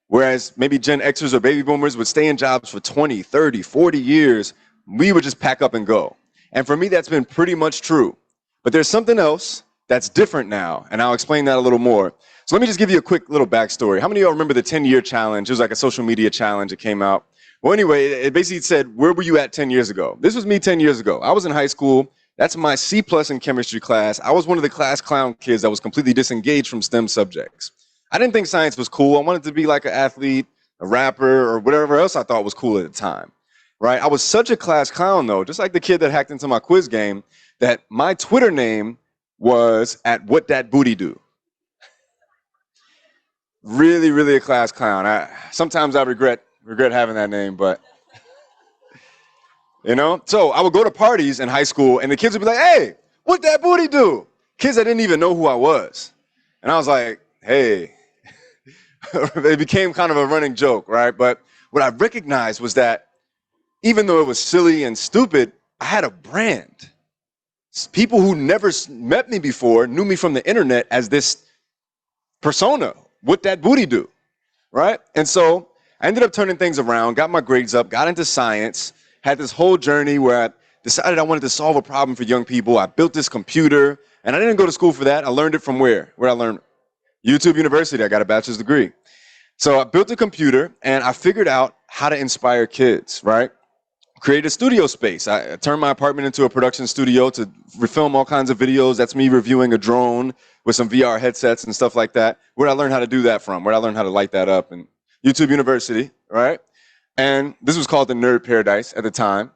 Whereas maybe Gen Xers or baby boomers would stay in jobs for 20, 30, 40 years, we would just pack up and go. And for me, that's been pretty much true. But there's something else that's different now, and I'll explain that a little more. So let me just give you a quick little backstory. How many of y'all remember the 10-year challenge? It was like a social media challenge that came out. Well, anyway, it basically said, where were you at 10 years ago? This was me 10 years ago. I was in high school. That's my C+ in chemistry class. I was one of the class clown kids that was completely disengaged from STEM subjects. I didn't think science was cool. I wanted to be like an athlete, a rapper, or whatever else I thought was cool at the time, right? I was such a class clown, though, just like the kid that hacked into my quiz game, that my Twitter name was @WhatThatBootyDo. Really, really a class clown. Sometimes I regret having that name, but You know? So I would go to parties in high school and the kids would be like, hey, what that booty do? Kids that didn't even know who I was. And I was like, hey, it became kind of a running joke, right? But what I recognized was that even though it was silly and stupid, I had a brand. People who never met me before knew me from the internet as this persona. What that booty do, right? And so I ended up turning things around, got my grades up, got into science, had this whole journey where I decided I wanted to solve a problem for young people. I built this computer, and I didn't go to school for that. I learned it from where? Where I learned it? YouTube University. I got a bachelor's degree. So I built a computer, and I figured out how to inspire kids, right? Create a studio space. I turned my apartment into a production studio to film all kinds of videos. That's me reviewing a drone with some VR headsets and stuff like that. Where did I learn how to do that from? Where did I learn how to light that up? And YouTube University, right? And this was called the Nerd Paradise at the time.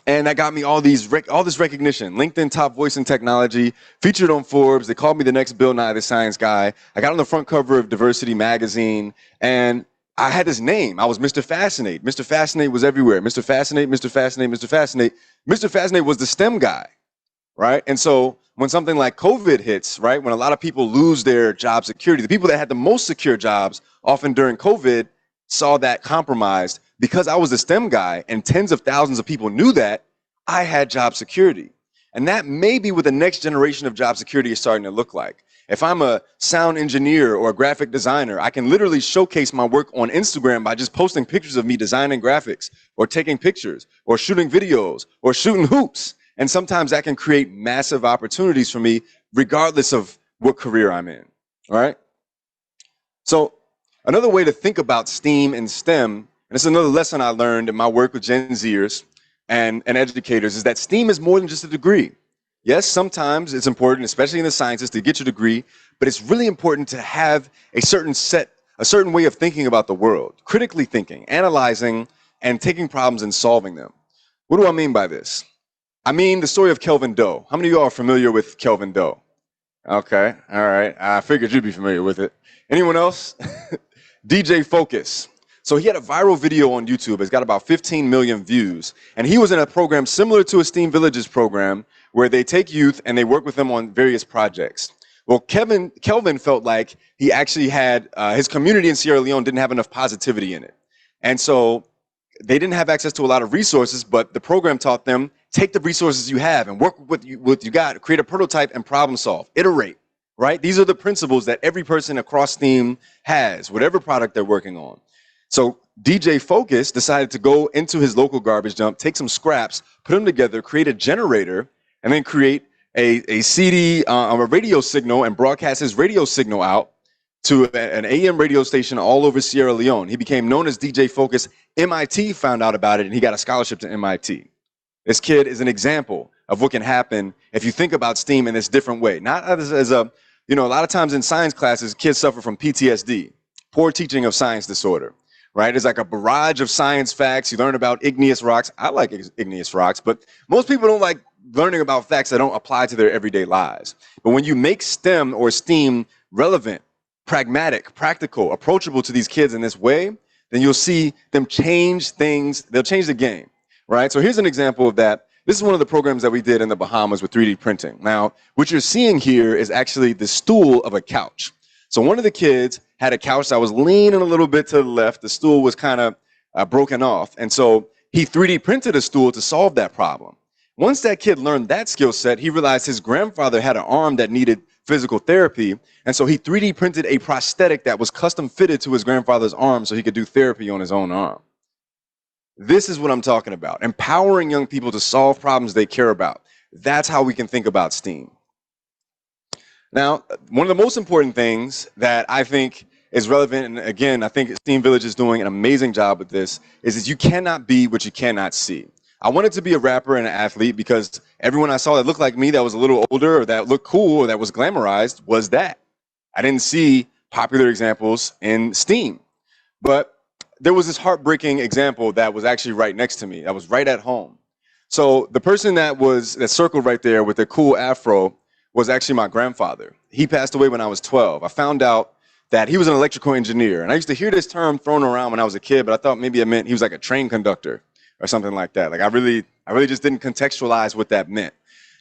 And that got me all this recognition. LinkedIn top voice in technology, featured on Forbes. They called me the next Bill Nye the Science Guy. I got on the front cover of Diversity magazine, and I had this name. I was Mr. Fascinate. Mr. Fascinate was everywhere. Mr. Fascinate, Mr. Fascinate, Mr. Fascinate. Mr. Fascinate was the STEM guy, right? And so when something like COVID hits, right, when a lot of people lose their job security, the people that had the most secure jobs, often during COVID, saw that compromised. Because I was the STEM guy and tens of thousands of people knew that, I had job security. And that may be what the next generation of job security is starting to look like. If I'm a sound engineer or a graphic designer, I can literally showcase my work on Instagram by just posting pictures of me designing graphics or taking pictures or shooting videos or shooting hoops. And sometimes that can create massive opportunities for me regardless of what career I'm in, all right? So another way to think about STEAM and STEM, and it's another lesson I learned in my work with Gen Zers and educators, is that STEAM is more than just a degree. Yes, sometimes it's important, especially in the sciences, to get your degree, but it's really important to have a certain way of thinking about the world, critically thinking, analyzing, and taking problems and solving them. What do I mean by this? I mean the story of Kelvin Doe. How many of you are familiar with Kelvin Doe? Okay, all right. I figured you'd be familiar with it. Anyone else? DJ Focus. So he had a viral video on YouTube. It's got about 15 million views. And he was in a program similar to a STEAM Villages program where they take youth and they work with them on various projects. Well, Kelvin felt like he actually had, his community in Sierra Leone didn't have enough positivity in it. And so they didn't have access to a lot of resources, but the program taught them, take the resources you have and work with what you got, create a prototype and problem solve, iterate, right? These are the principles that every person across STEAM has, whatever product they're working on. So DJ Focus decided to go into his local garbage dump, take some scraps, put them together, create a generator, and then create a CD, a radio signal, and broadcast his radio signal out to an AM radio station all over Sierra Leone. He became known as DJ Focus. MIT found out about it, and he got a scholarship to MIT. This kid is an example of what can happen if you think about STEAM in this different way. Not as a, you know, a lot of times in science classes, kids suffer from PTSD, poor teaching of science disorder. Right? It's like a barrage of science facts. You learn about igneous rocks. I like igneous rocks, but most people don't like learning about facts that don't apply to their everyday lives. But when you make STEM or STEAM relevant, pragmatic, practical, approachable to these kids in this way, then you'll see them change things. They'll change the game, right? So here's an example of that. This is one of the programs that we did in the Bahamas with 3D printing. Now, what you're seeing here is actually the stool of a couch. So one of the kids had a couch that was leaning a little bit to the left. The stool was kind of broken off. And so he 3D printed a stool to solve that problem. Once that kid learned that skill set, he realized his grandfather had an arm that needed physical therapy. And so he 3D printed a prosthetic that was custom fitted to his grandfather's arm so he could do therapy on his own arm. This is what I'm talking about. Empowering young people to solve problems they care about. That's how we can think about STEAM. Now, one of the most important things that I think is relevant, and again, I think STEAM Village is doing an amazing job with this, is that you cannot be what you cannot see. I wanted to be a rapper and an athlete because everyone I saw that looked like me, that was a little older, or that looked cool, or that was glamorized, was that. I didn't see popular examples in STEAM. But there was this heartbreaking example that was actually right next to me, that was right at home. So the person that circled right there with the cool afro was actually my grandfather. He passed away when I was 12. I found out that he was an electrical engineer. And I used to hear this term thrown around when I was a kid, but I thought maybe it meant he was like a train conductor or something like that. Like I really just didn't contextualize what that meant.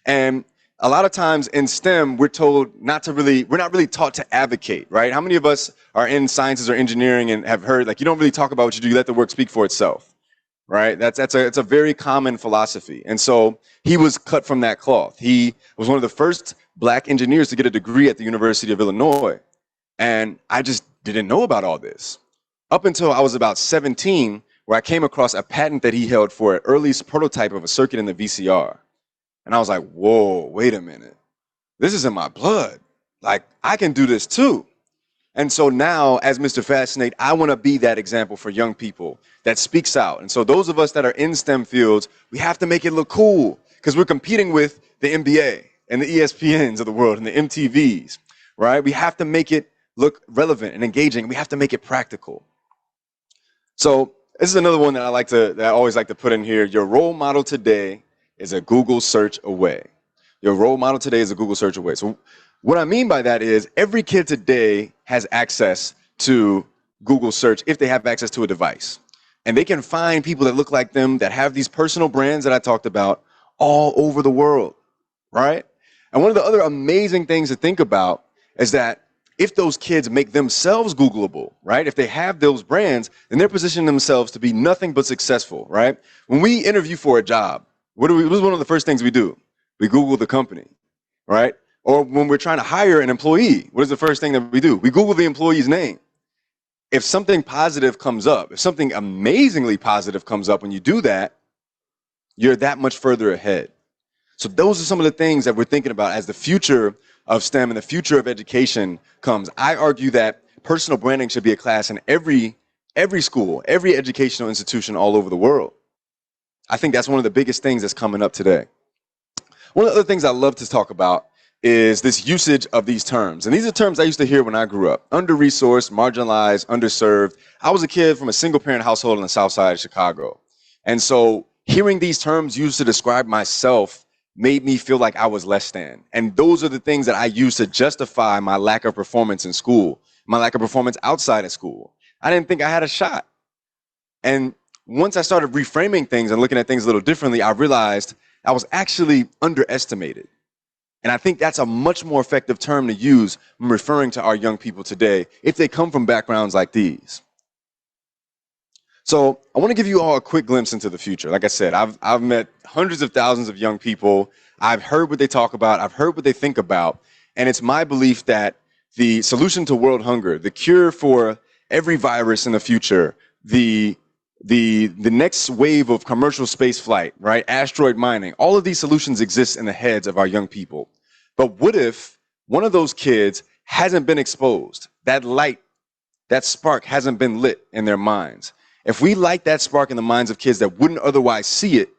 And a lot of times in STEM, we're told we're not really taught to advocate, right? How many of us are in sciences or engineering and have heard, like, you don't really talk about what you do, you let the work speak for itself, right? It's a very common philosophy. And so he was cut from that cloth. He was one of the first black engineers to get a degree at the University of Illinois. And I just didn't know about all this. Up until I was about 17, where I came across a patent that he held for an earliest prototype of a circuit in the VCR. And I was like, whoa, wait a minute. This is in my blood. Like, I can do this too. And so now, as Mr. Fascinate, I want to be that example for young people that speaks out. And so those of us that are in STEM fields, we have to make it look cool because we're competing with the NBA and the ESPNs of the world and the MTVs, right? We have to make it look relevant and engaging. We have to make it practical. So this is another one that I always like to put in here. Your role model today is a Google search away. Your role model today is a Google search away. So what I mean by that is every kid today has access to Google search if they have access to a device. And they can find people that look like them, that have these personal brands that I talked about all over the world, right? And one of the other amazing things to think about is that if those kids make themselves Googleable, right? If they have those brands, then they're positioning themselves to be nothing but successful, right? When we interview for a job, what is one of the first things we do? We Google the company, right? Or when we're trying to hire an employee, what is the first thing that we do? We Google the employee's name. If something positive comes up, if something amazingly positive comes up when you do that, you're that much further ahead. So those are some of the things that we're thinking about as the future of STEM and the future of education comes. I argue that personal branding should be a class in every school, every educational institution all over the world. I think that's one of the biggest things that's coming up today. One of the other things I love to talk about is this usage of these terms. And these are terms I used to hear when I grew up. Under-resourced, marginalized, underserved. I was a kid from a single-parent household in the south side of Chicago. And so hearing these terms used to describe myself made me feel like I was less than. And those are the things that I use to justify my lack of performance in school, my lack of performance outside of school. I didn't think I had a shot. And once I started reframing things and looking at things a little differently, I realized I was actually underestimated. And I think that's a much more effective term to use when referring to our young people today, if they come from backgrounds like these. So I want to give you all a quick glimpse into the future. Like I said, I've met hundreds of thousands of young people. I've heard what they talk about. I've heard what they think about. And it's my belief that the solution to world hunger, the cure for every virus in the future, the next wave of commercial space flight, right? Asteroid mining, all of these solutions exist in the heads of our young people. But what if one of those kids hasn't been exposed? That light, that spark hasn't been lit in their minds. If we light that spark in the minds of kids that wouldn't otherwise see it,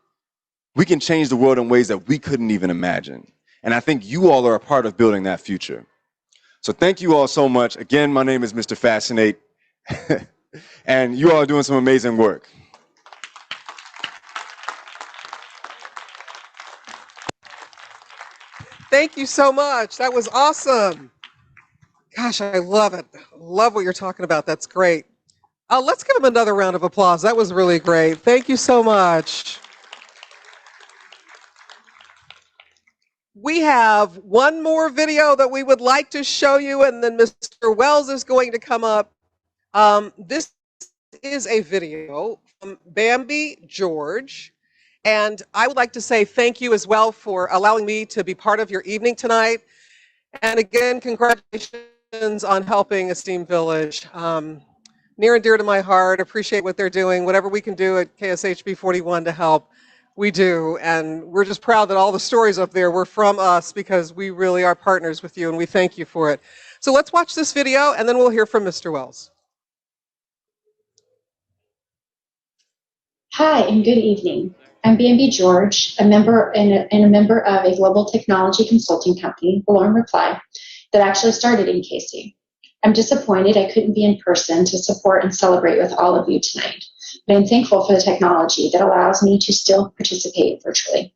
we can change the world in ways that we couldn't even imagine. And I think you all are a part of building that future. So thank you all so much. Again, my name is Mr. Fascinate. And you all are doing some amazing work. Thank you so much. That was awesome. Gosh, I love it. Love what you're talking about. That's great. Let's give him another round of applause. That was really great. Thank you so much. We have one more video that we would like to show you, and then Mr. Wells is going to come up. This is a video from Bambi George, and I would like to say thank you as well for allowing me to be part of your evening tonight. And again, congratulations on helping aSTEAM Village. Near and dear to my heart, appreciate what they're doing. Whatever we can do at KSHB 41 to help, we do. And we're just proud that all the stories up there were from us because we really are partners with you and we thank you for it. So let's watch this video and then we'll hear from Mr. Wells. Hi and good evening. I'm Bambi George, a member of a global technology consulting company, Belong Reply, that actually started in KC. I'm disappointed I couldn't be in person to support and celebrate with all of you tonight, but I'm thankful for the technology that allows me to still participate virtually.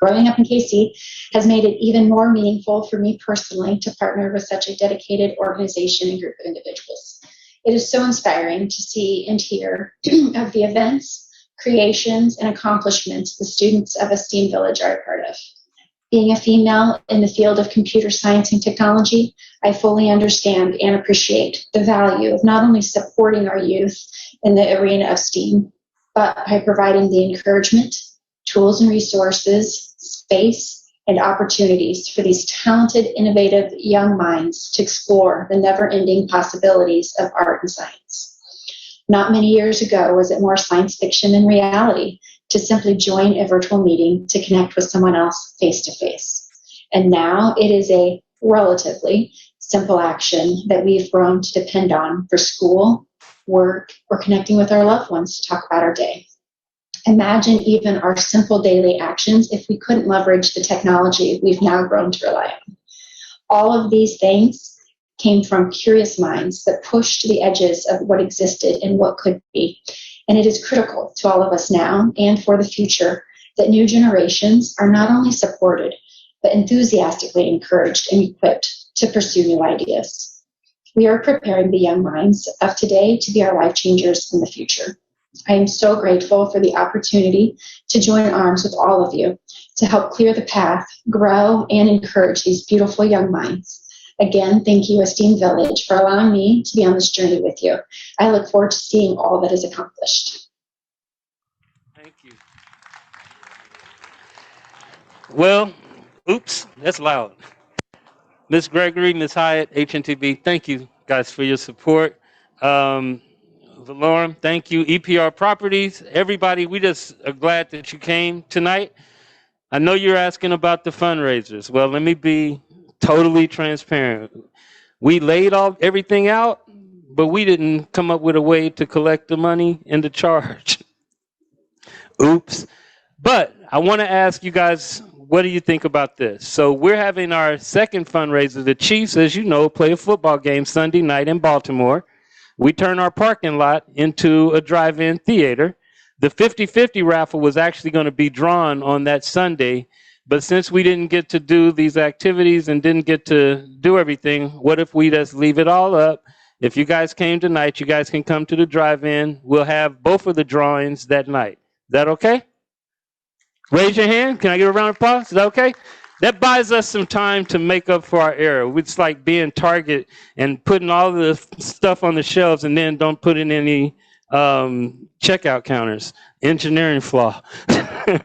Growing up in KC has made it even more meaningful for me personally to partner with such a dedicated organization and group of individuals. It is so inspiring to see and hear of the events, creations, and accomplishments the students of aSTEAM Village are a part of. Being a female in the field of computer science and technology, I fully understand and appreciate the value of not only supporting our youth in the arena of STEAM, but by providing the encouragement, tools and resources, space, and opportunities for these talented, innovative young minds to explore the never-ending possibilities of art and science. Not many years ago was it more science fiction than reality to simply join a virtual meeting to connect with someone else face-to-face. And now it is a relatively simple action that we've grown to depend on for school, work, or connecting with our loved ones to talk about our day. Imagine even our simple daily actions if we couldn't leverage the technology we've now grown to rely on. All of these things came from curious minds that pushed the edges of what existed and what could be. And it is critical to all of us now and for the future that new generations are not only supported, but enthusiastically encouraged and equipped to pursue new ideas. We are preparing the young minds of today to be our life changers in the future. I am so grateful for the opportunity to join arms with all of you to help clear the path, grow, and encourage these beautiful young minds. Again, thank you, aSTEAM Village, for allowing me to be on this journey with you. I look forward to seeing all that is accomplished. Thank you. Well, oops, that's loud. Ms. Gregory, Ms. Hyatt, HNTB, thank you guys for your support. Valorem, thank you. EPR Properties, everybody, we just are glad that you came tonight. I know you're asking about the fundraisers. Well, let me be totally transparent. We laid everything out, but we didn't come up with a way to collect the money and the charge. Oops. But I want to ask you guys, what do you think about this? So we're having our second fundraiser. The Chiefs, as you know, play a football game Sunday night in Baltimore. We turn our parking lot into a drive-in theater. The 50-50 raffle was actually going to be drawn on that Sunday, but since we didn't get to do these activities and didn't get to do everything, what if we just leave it all up? If you guys came tonight, you guys can come to the drive-in. We'll have both of the drawings that night. Is that okay? Raise your hand. Can I get a round of applause? Is that okay? That buys us some time to make up for our error. It's like being Target and putting all the stuff on the shelves and then don't put in any checkout counters. Engineering flaw,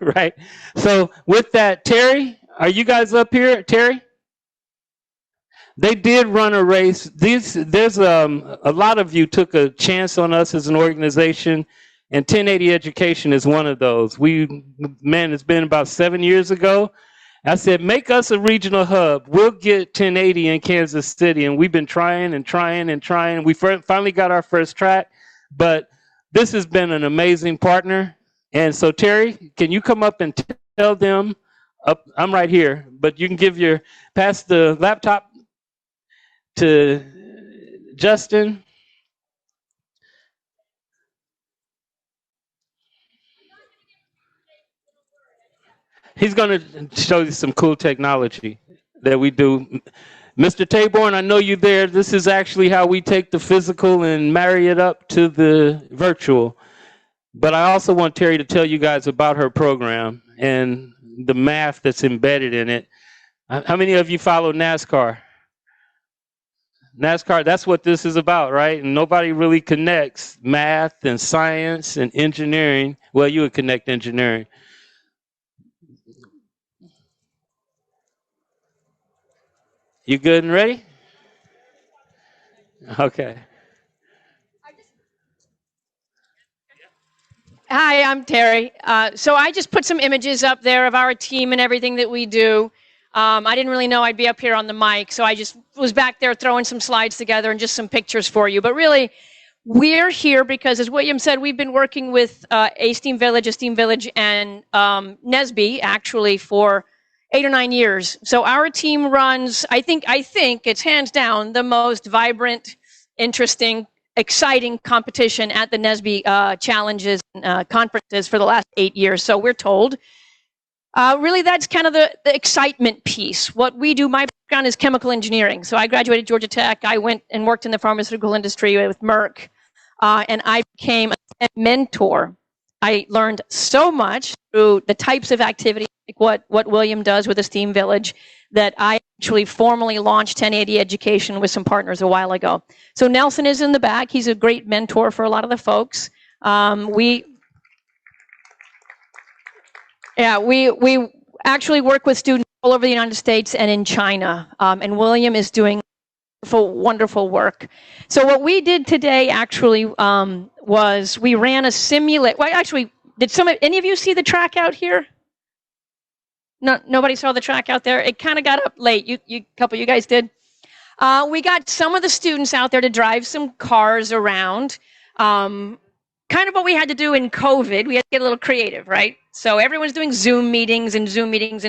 right? So with that, Terry, are you guys up here? Terry? They did run a race. There's a lot of you took a chance on us as an organization, and 1080 Education is one of those. It's been about 7 years ago. I said, make us a regional hub. We'll get 1080 in Kansas City. And we've been trying and trying and trying. We finally got our first track. But this has been an amazing partner. And so, Terry, can you come up and tell them, I'm right here, but you can pass the laptop to Justin. He's going to show you some cool technology that we do. Mr. Taborn, I know you there. This is actually how we take the physical and marry it up to the virtual. But I also want Terry to tell you guys about her program and the math that's embedded in it. How many of you follow NASCAR? NASCAR, that's what this is about, right? And nobody really connects math and science and engineering. Well, you would connect engineering. You good and ready? Okay. Hi, I'm Terry. So I just put some images up there of our team and everything that we do. I didn't really know I'd be up here on the mic, so I just was back there throwing some slides together and just some pictures for you. But really, we're here because, as William said, we've been working with aSTEAM Village, and NSBE actually for 8 or 9 years. So our team runs, I think it's hands down the most vibrant, interesting, exciting competition at the NSBE challenges and conferences for the last 8 years. So we're told. Really, that's kind of the excitement piece. What we do, my background is chemical engineering. So I graduated Georgia Tech. I went and worked in the pharmaceutical industry with Merck. And I became a mentor I learned so much through the types of activities, like what William does with aSTEAM Village, that I actually formally launched 1080 Education with some partners a while ago. So Nelson is in the back. He's a great mentor for a lot of the folks. We actually work with students all over the United States and in China. And William is doing wonderful work. So what we did today actually was we ran a simulate. Well, actually, did any of you see the track out here? No, nobody saw the track out there. It kind of got up late. A couple of you guys did. We got some of the students out there to drive some cars around. Kind of what we had to do in COVID. We had to get a little creative, right? So everyone's doing Zoom meetings, and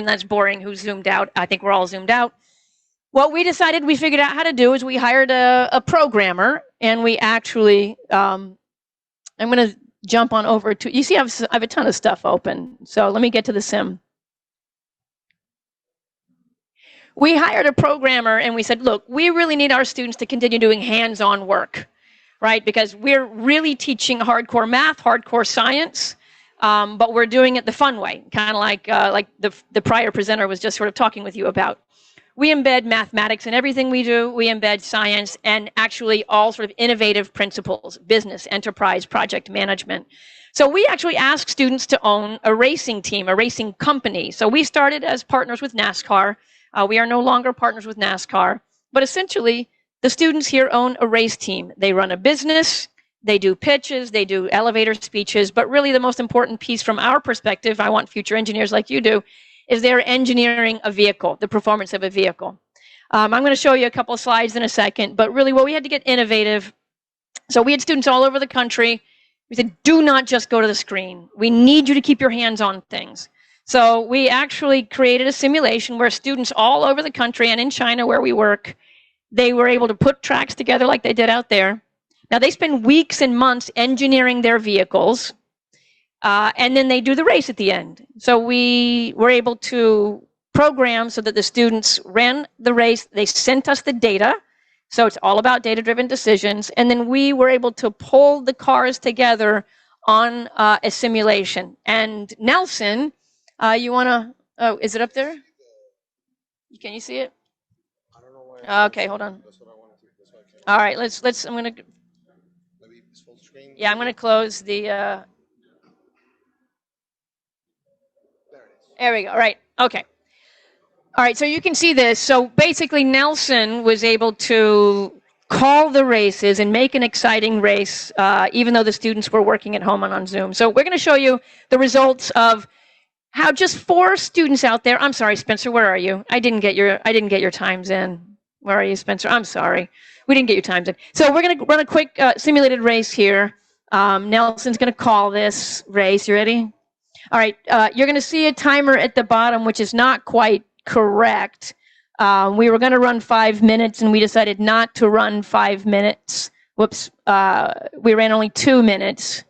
that's boring. Who's zoomed out? I think we're all zoomed out. What we decided we figured out how to do is we hired a programmer, and we actually, I'm going to jump on over to, you see I have a ton of stuff open. So let me get to the sim. We hired a programmer, and we said, look, we really need our students to continue doing hands-on work, right? Because we're really teaching hardcore math, hardcore science, but we're doing it the fun way, kind of like the prior presenter was just sort of talking with you about. We embed mathematics in everything we do. We embed science and actually all sort of innovative principles, business, enterprise, project management. So we actually ask students to own a racing team, a racing company. So we started as partners with NASCAR. We are no longer partners with NASCAR, but essentially the students here own a race team. They run a business, they do pitches, they do elevator speeches, but really the most important piece from our perspective, I want future engineers like you do, is they're engineering a vehicle, the performance of a vehicle. I'm going to show you a couple of slides in a second, but really what we had to get innovative. So we had students all over the country. We said, do not just go to the screen. We need you to keep your hands on things. So we actually created a simulation where students all over the country and in China where we work, they were able to put tracks together like they did out there. Now they spend weeks and months engineering their vehicles, and then they do the race at the end. So we were able to program so that the students ran the race. They sent us the data. So it's all about data-driven decisions. And then we were able to pull the cars together on a simulation. And Nelson, you want to, oh, is it up there? Can you see it? I don't know where. Okay, hold on. That's what I want to do. All right, let's, I'm going to, maybe this full screen. Yeah, I'm going to close the, there we go, all right, okay. All right, so you can see this. So basically Nelson was able to call the races and make an exciting race, even though the students were working at home and on Zoom. So we're going to show you the results of how just 4 students out there. I'm sorry, Spencer, where are you? I didn't get your times in. Where are you, Spencer? I'm sorry. We didn't get your times in. So we're going to run a quick simulated race here. Nelson's going to call this race. You ready? All right. You're going to see a timer at the bottom, which is not quite correct. We were going to run 5 minutes, and we decided not to run 5 minutes. Whoops. We ran only 2 minutes.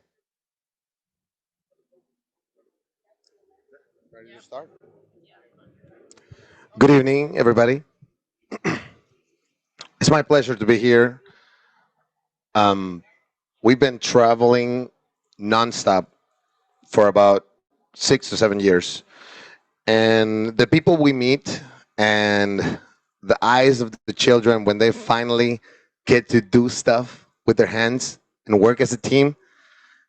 Good evening, everybody. It's my pleasure to be here. We've been traveling nonstop for about 6 to 7 years. And the people we meet and the eyes of the children when they finally get to do stuff with their hands and work as a team,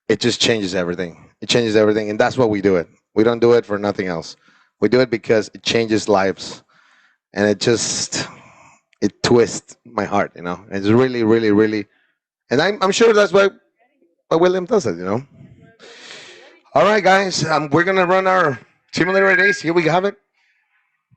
it just changes everything. It changes everything, and that's why we do it. We don't do it for nothing else. We do it because it changes lives, and it twists my heart, you know. It's really, really, really, and I'm sure that's why William does it, you know. All right, guys, we're gonna run our simulator race. Here we have it.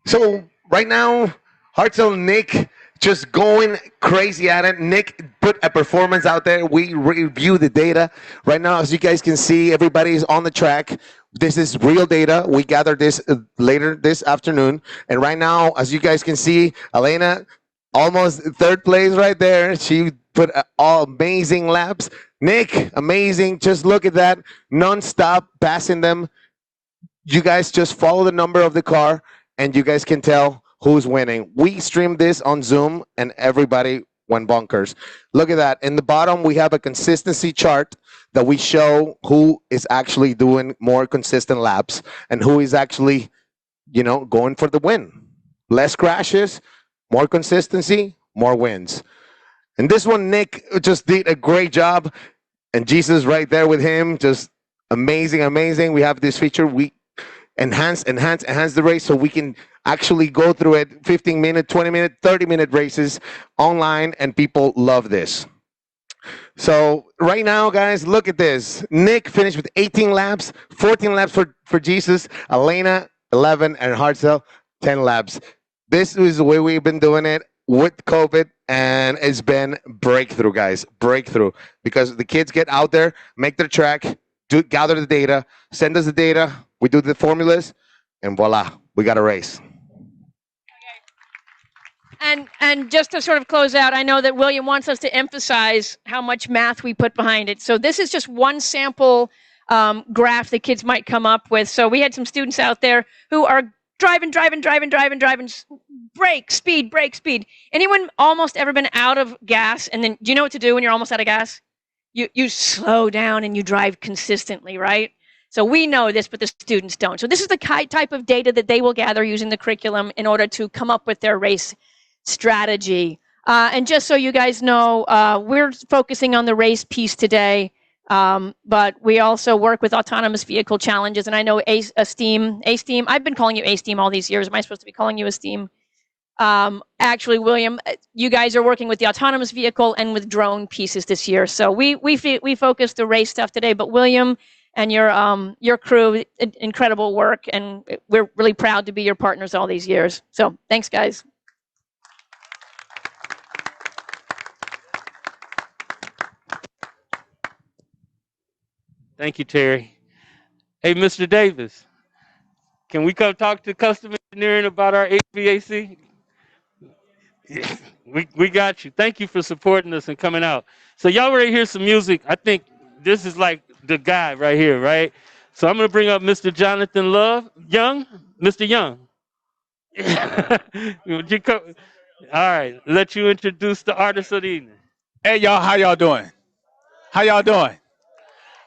So right now, Hartzell and Nick just going crazy at it. Nick put a performance out there. We review the data. Right now, as you guys can see, everybody's on the track. This is real data. We gathered this later this afternoon. And right now, as you guys can see, Elena, almost 3rd place right there. She put all amazing laps. Nick, amazing. Just look at that. Non-stop passing them. You guys just follow the number of the car, and you guys can tell who's winning. We streamed this on Zoom, and everybody went bonkers. Look at that. In the bottom, we have a consistency chart that we show who is actually doing more consistent laps and who is actually, going for the win. Less crashes, more consistency, more wins. And this one, Nick just did a great job. And Jesus right there with him, just amazing, amazing. We have this feature, we enhance the race so we can actually go through it 15-minute, 20-minute, 30-minute races online, and people love this. So right now, guys, look at this. Nick finished with 18 laps, 14 laps for Jesus, Elena, 11, and Hartzell, 10 laps. This is the way we've been doing it with COVID, and it's been breakthrough, guys, breakthrough. Because the kids get out there, make their track, gather the data, send us the data, we do the formulas, and voila, we got a race. And just to sort of close out, I know that William wants us to emphasize how much math we put behind it. So this is just one sample graph that kids might come up with. So we had some students out there who are driving, brake speed. Anyone almost ever been out of gas? And then do you know what to do when you're almost out of gas? You slow down and you drive consistently, right? So we know this, but the students don't. So this is the type of data that they will gather using the curriculum in order to come up with their race strategy. And just so you guys know, we're focusing on the race piece today, but we also work with autonomous vehicle challenges. And I know aSTEAM, I've been calling you aSTEAM all these years. Am I supposed to be calling you aSTEAM? Actually, William, you guys are working with the autonomous vehicle and with drone pieces this year. So we focus the race stuff today, but William and your crew, incredible work. And we're really proud to be your partners all these years. So thanks, guys. Thank you, Terry. Hey, Mr. Davis, can we come talk to custom engineering about our HVAC? We got you. Thank you for supporting us and coming out. So y'all ready to hear some music? I think this is like the guy right here, right? So I'm going to bring up Mr. Jonathan Young. Mr. Young. Would you come? All right, let you introduce the artist of the evening. Hey, y'all, how y'all doing? How y'all doing?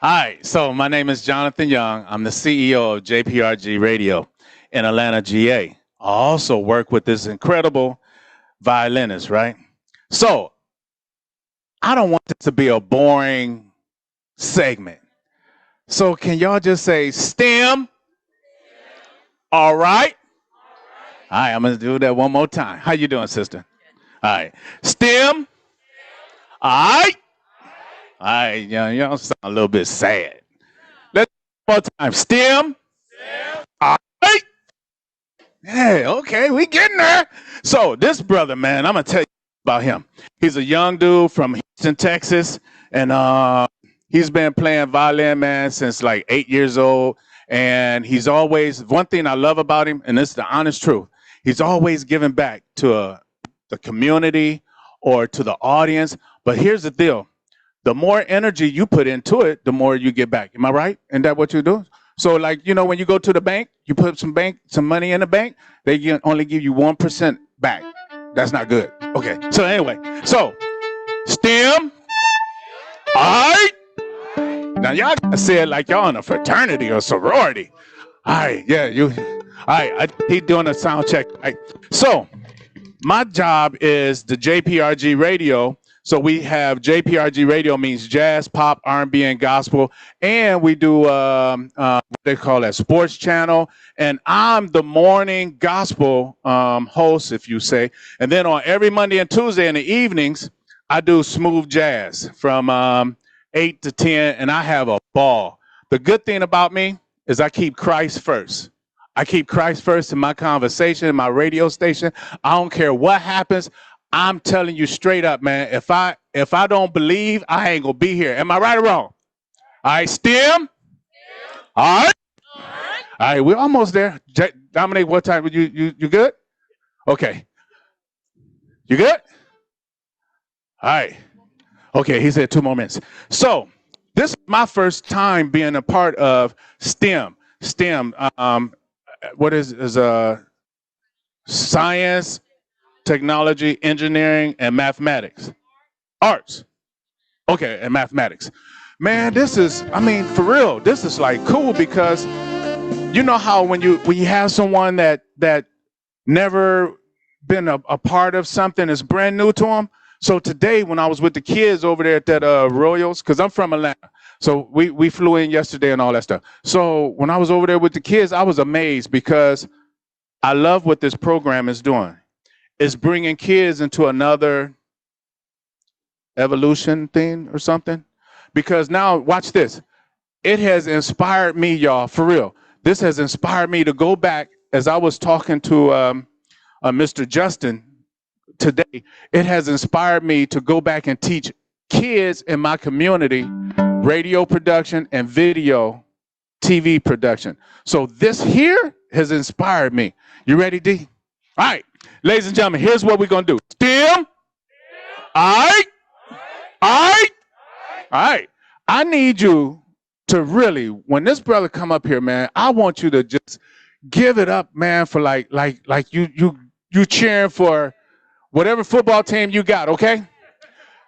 All right, so my name is Jonathan Young. I'm the CEO of JPRG Radio in Atlanta, GA. I also work with this incredible violinist, right? So I don't want this to be a boring segment. So can y'all just say STEM? All right. All right, I'm going to do that one more time. How you doing, sister? All right. STEM? All right. All right, y'all sound a little bit sad. Let's do one more time. STEM? All right. Yeah, okay, we getting there. So this brother, man, I'm going to tell you about him. He's a young dude from Houston, Texas, and he's been playing violin, man, since like 8 years old. And he's always, one thing I love about him, and this is the honest truth, he's always giving back to the community or to the audience. But here's the deal. The more energy you put into it, the more you get back. Am I right? Isn't that what you do? So like, when you go to the bank, you put some money in the bank, they can only give you 1% back. That's not good. Okay. So anyway, so STEM. All right. Now y'all gotta say it like y'all in a fraternity or sorority. All right. Yeah. All right. He's doing a sound check. All right. So my job is the JPRG Radio. So we have JPRG Radio, means jazz, pop, R&B, and gospel. And we do what they call a sports channel. And I'm the morning gospel host, if you say. And then on every Monday and Tuesday in the evenings, I do smooth jazz from 8 to 10, and I have a ball. The good thing about me is I keep Christ first. I keep Christ first in my conversation, in my radio station. I don't care what happens. I'm telling you straight up, man, if I don't believe, I ain't gonna be here. Am I right or wrong? All right, STEM? All right. All right, we're almost there. Dominique, what time? You good? Okay. You good? All right. Okay, he said 2 more minutes. So this is my first time being a part of STEM. STEM, what is science, technology, engineering, and mathematics. Arts. Okay, and mathematics. man, this is, I mean, for real, this is like cool because you know how when you have someone that never been a part of something that's brand new to them. So today when I was with the kids over there at that Royals, because I'm from Atlanta, so we flew in yesterday and all that stuff. So when I was over there with the kids, I was amazed because I love what this program is doing. It's bringing kids into another evolution thing or something. Because now, watch this. It has inspired me, y'all, for real. This has inspired me to go back, as I was talking to Mr. Justin today, it has inspired me to go back and teach kids in my community radio production and video TV production. So this here has inspired me. You ready, D? All right, ladies and gentlemen, here's what we're going to do. STEAM. All right. All right. All right. I need you to really, when this brother come up here, man, I want you to just give it up, man, for like you cheering for whatever football team you got, okay?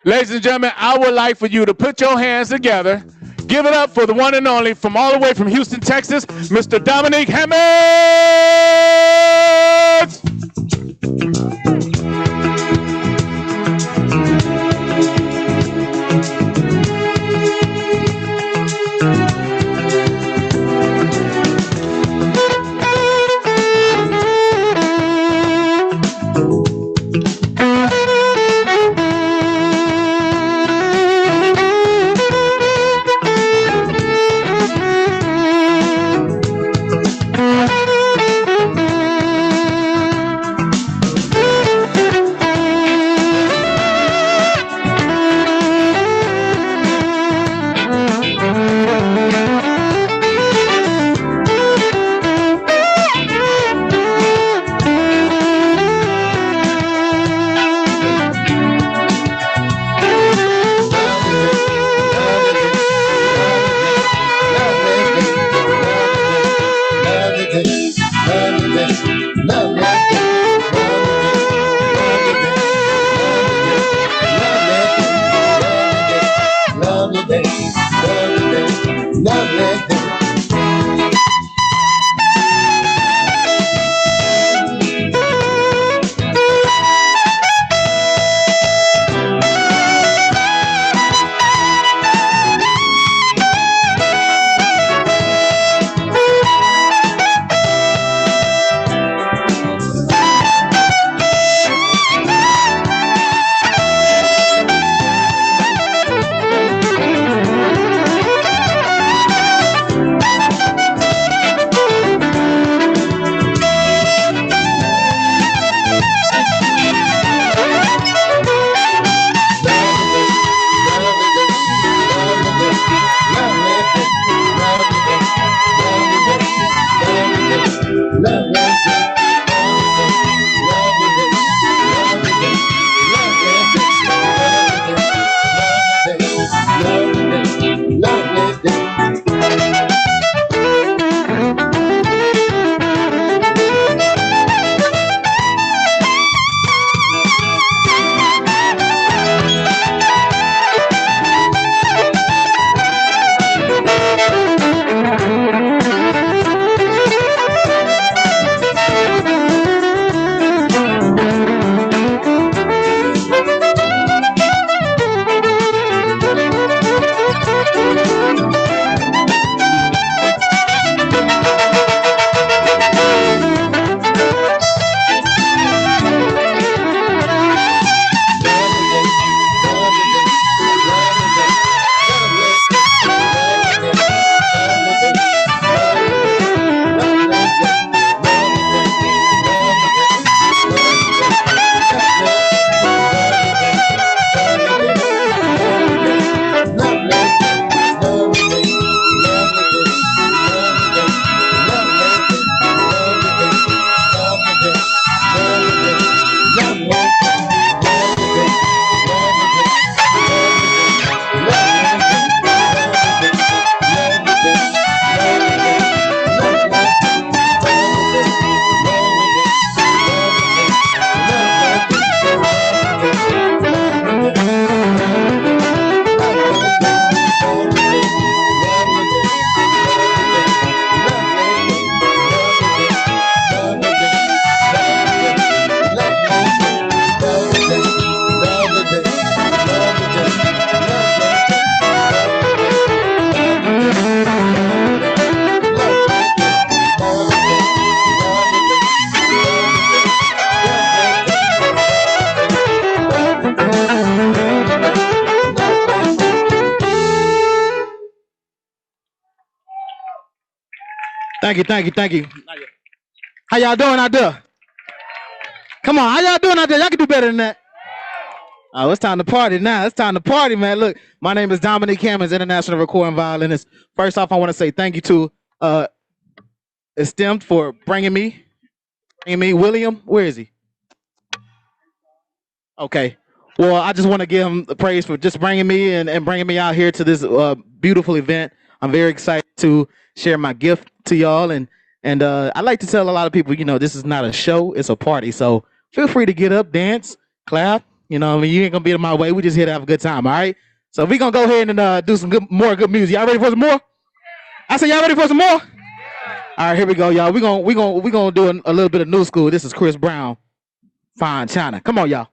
Ladies and gentlemen, I would like for you to put your hands together. Give it up for the one and only, from all the way from Houston, Texas, Mr. Dominique Hammons! Thank you. How y'all doing out there? Come on, how y'all doing out there? Y'all can do better than that. Oh, it's time to party now. It's time to party, man. Look, my name is Dominique Hammons, international recording violinist. First off, I want to say thank you to aSTREAM for bringing me. William, where is he? Okay. Well, I just want to give him the praise for just bringing me and bringing me out here to this beautiful event. I'm very excited to share my gift to y'all. And I like to tell a lot of people, you know, this is not a show, it's a party. So feel free to get up, dance, clap. You know what I mean? You ain't going to be in my way. We just here to have a good time, all right? So we're going to go ahead and do some more good music. Y'all ready for some more? I said, y'all ready for some more? All right, here we go, y'all. We're gonna do a little bit of new school. This is Chris Brown, Fine China. Come on, y'all.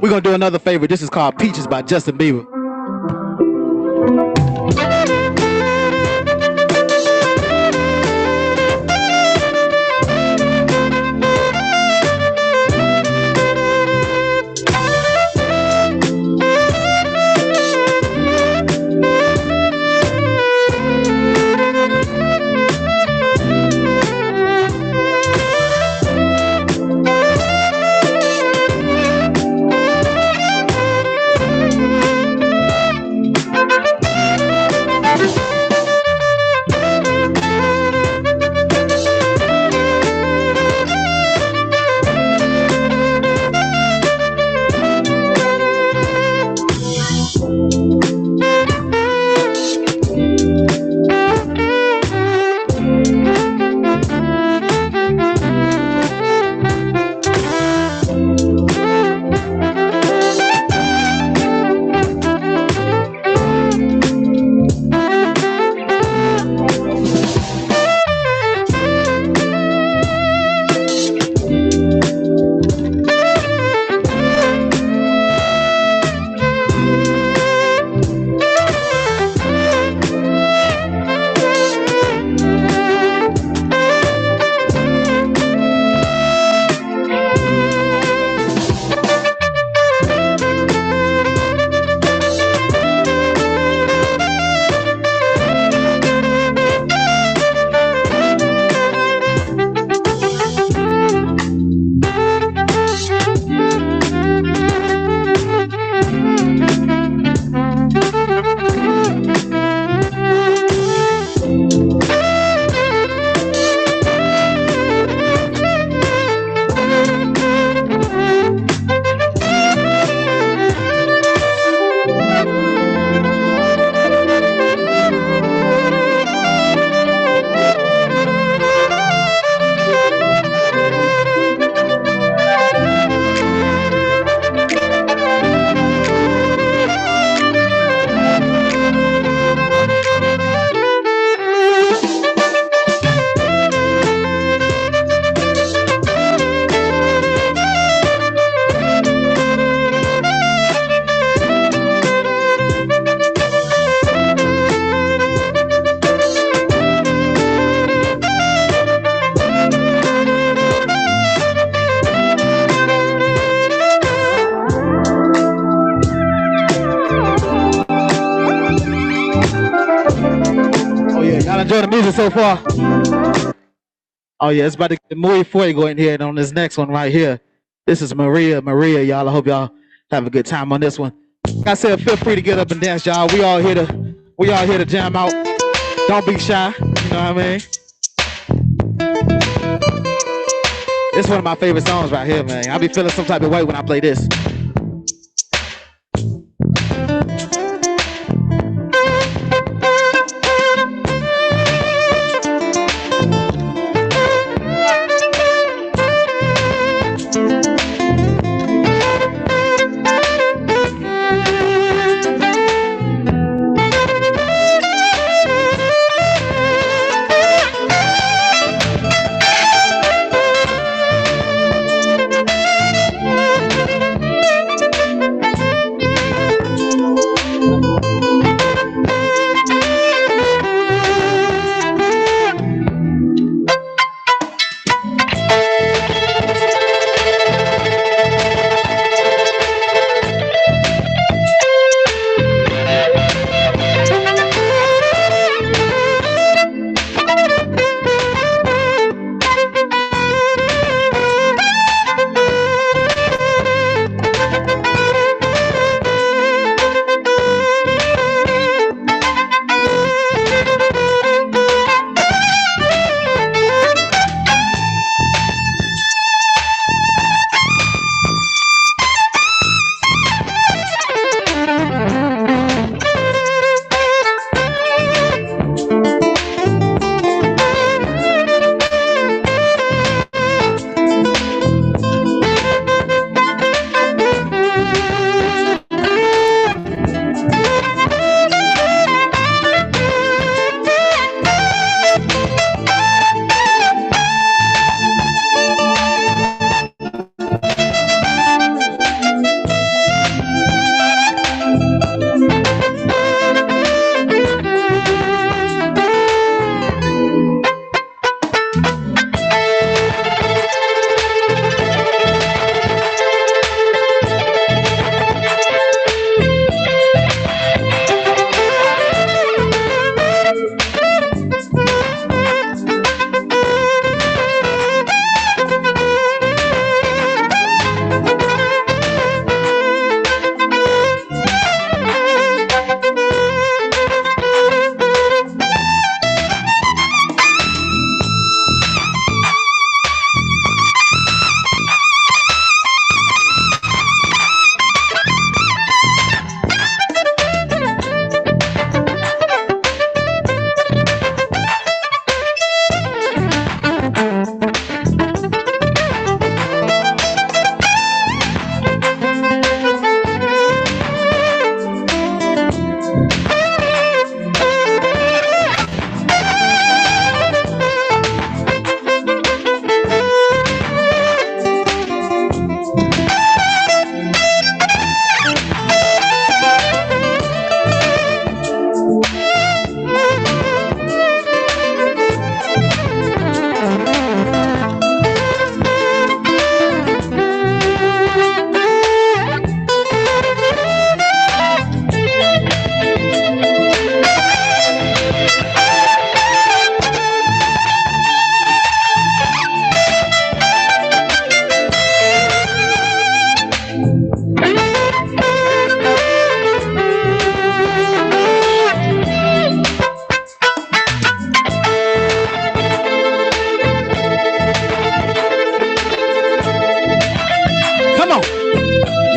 We're going to do another favorite. This is called Peaches by Justin Bieber. Y'all enjoy the music so far? Oh yeah, it's about to get muy fuego in here. And on this next one right here, this is Maria, y'all. I hope y'all have a good time on this one. Like I said, feel free to get up and dance, y'all. We all here to jam out. Don't be shy. You know what I mean? This is one of my favorite songs right here, man. I be feeling some type of way when I play this.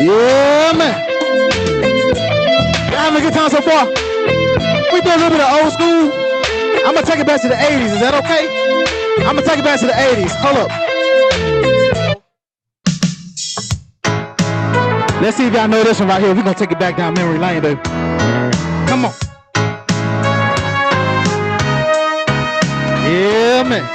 Yeah, man. Y'all having a good time so far? We do a little bit of old school. I'm gonna take it back to the 80s. Is that okay? I'm gonna take it back to the 80s. Hold up. Let's see if y'all know this one right here. We're gonna take it back down memory lane, baby. Come on. Yeah, man.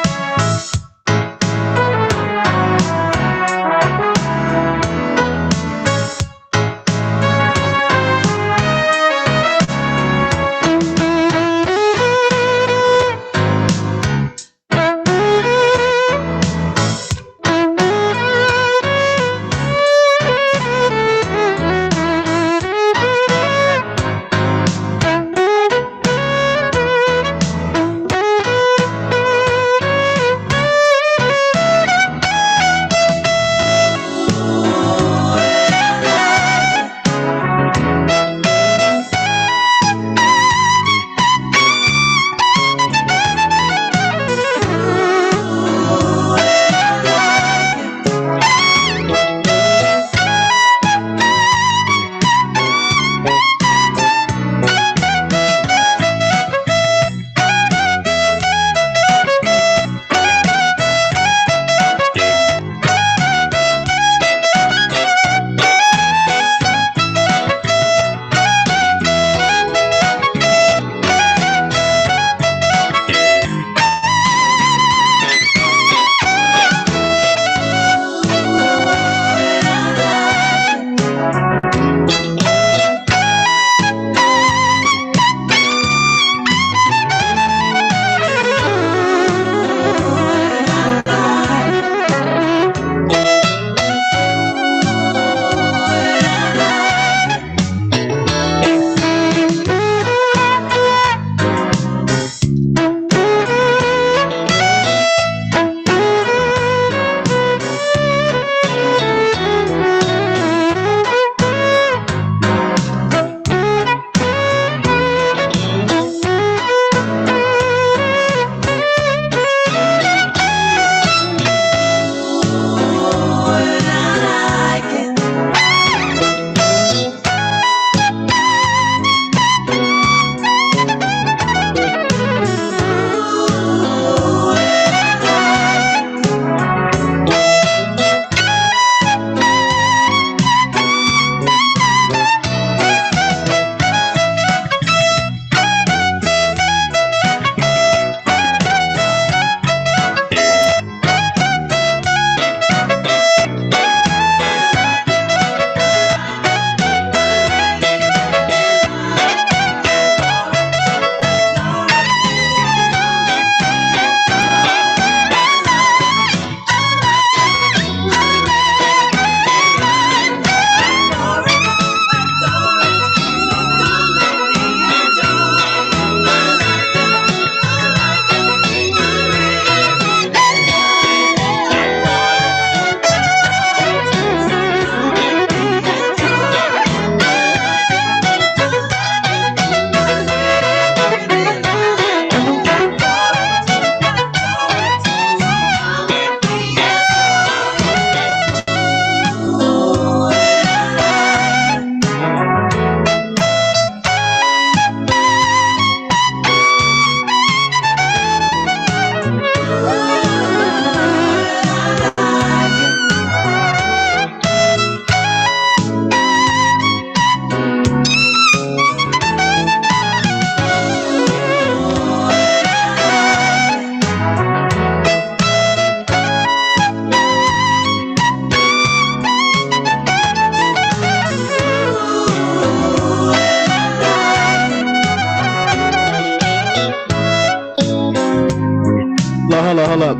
hold up.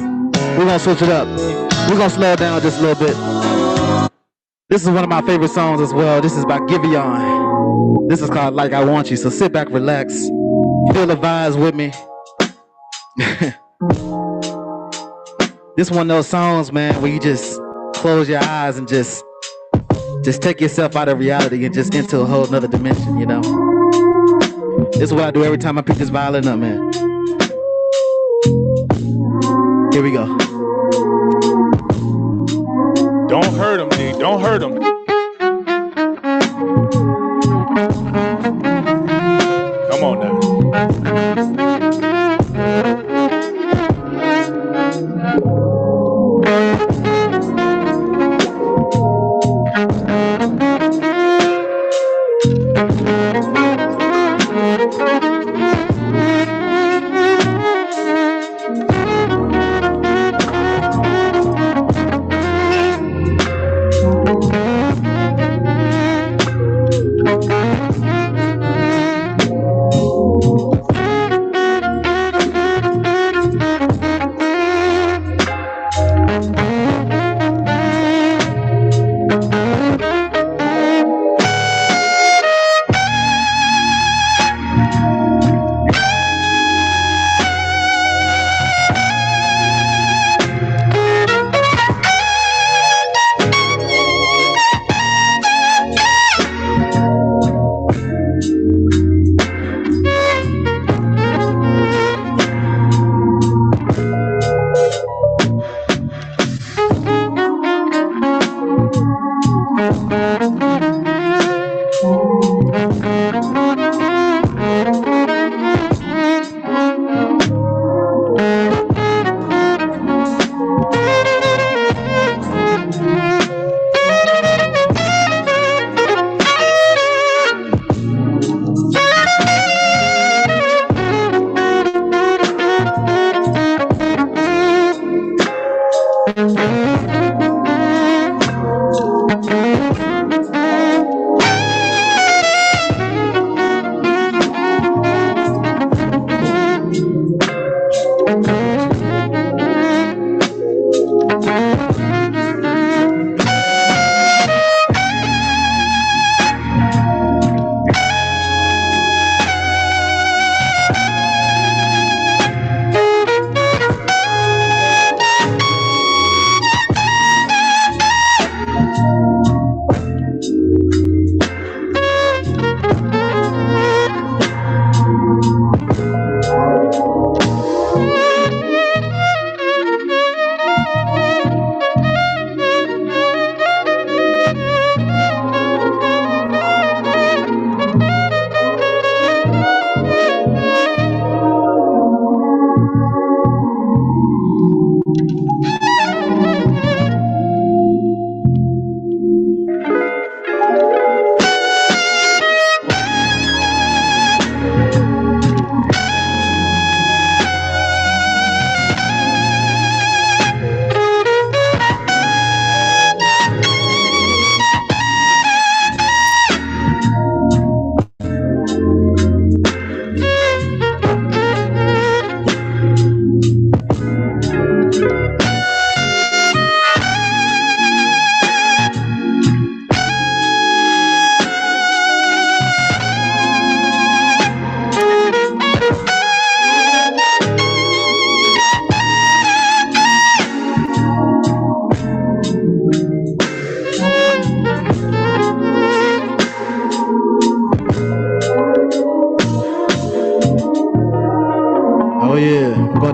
We're gonna switch it up. We're gonna slow it down just a little bit. This is one of my favorite songs as well. This is by Giveon. This is called Like I Want You. So sit back, relax, feel the vibes with me. This one of those songs, man, where you just close your eyes and just take yourself out of reality and just into a whole nother dimension, you know? This is what I do every time I pick this violin up, man. Here we go. Don't hurt him, D. Don't hurt him. Come on now.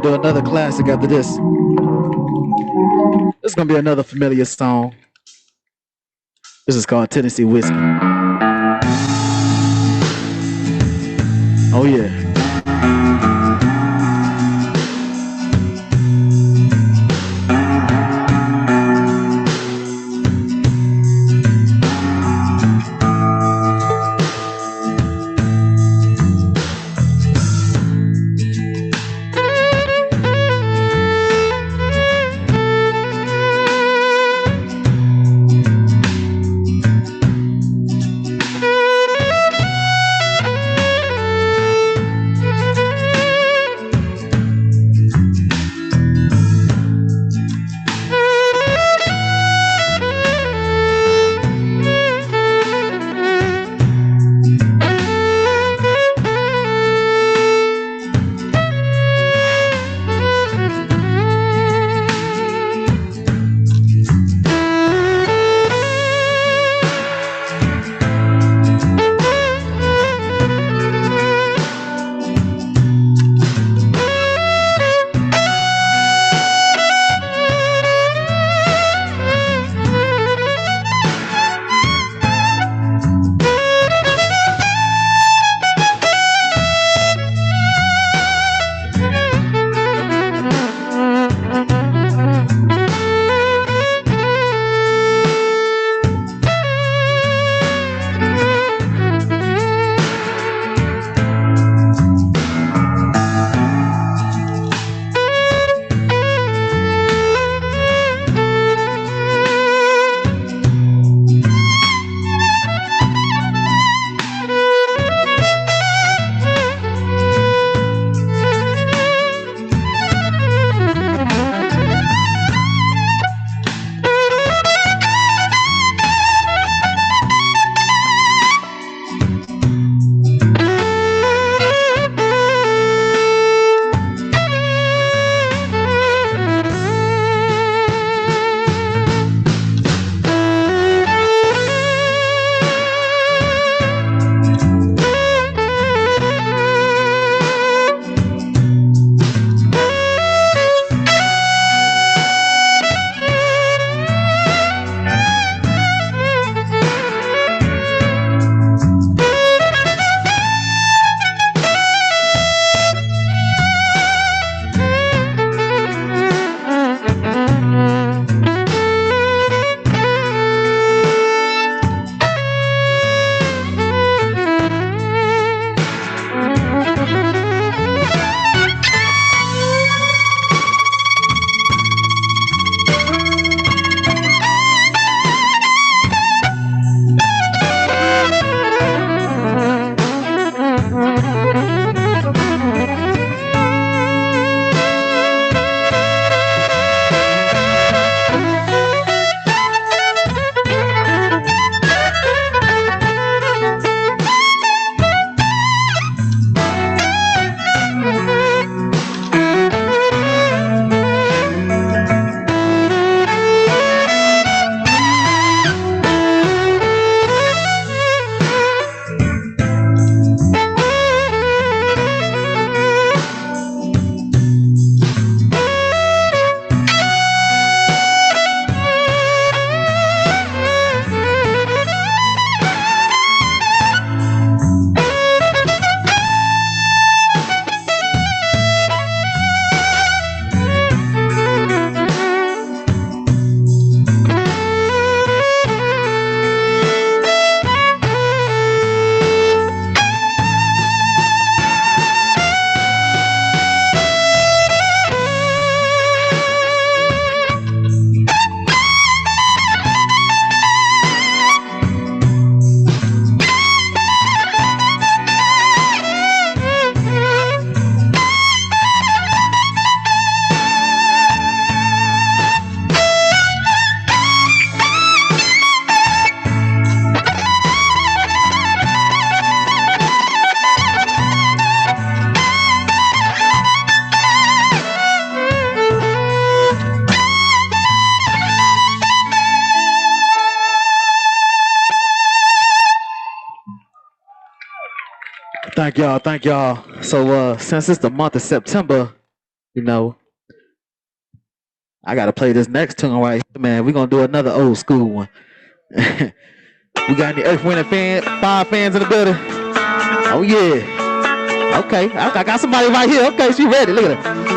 Another classic after this. This is gonna be another familiar song. This is called Tennessee Whiskey. Oh yeah. Thank y'all. Thank y'all. So since it's the month of September, you know, I gotta play this next tune right here, man. We're gonna do another old school one. We got any Earth, Wind, and Fire fans in the building? Oh yeah. Okay, I got somebody right here. Okay, she ready. Look at her.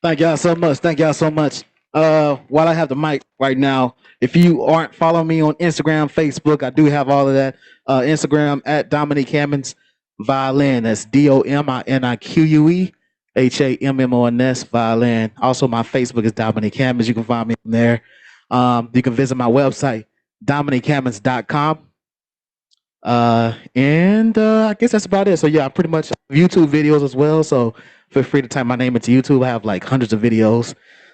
Thank y'all so much. Thank y'all so much. While I have the mic right now, if you aren't following me on Instagram, Facebook, I do have all of that. Instagram at Dominique Hammons Violin. That's DOMINIQUE HAMMONS Violin. Also, my Facebook is Dominique Hammons. You can find me from there. You can visit my website, DominiqueHammons.com. I guess that's about it. So yeah, I pretty much YouTube videos as well. So feel free to type my name into YouTube. I have like hundreds of videos.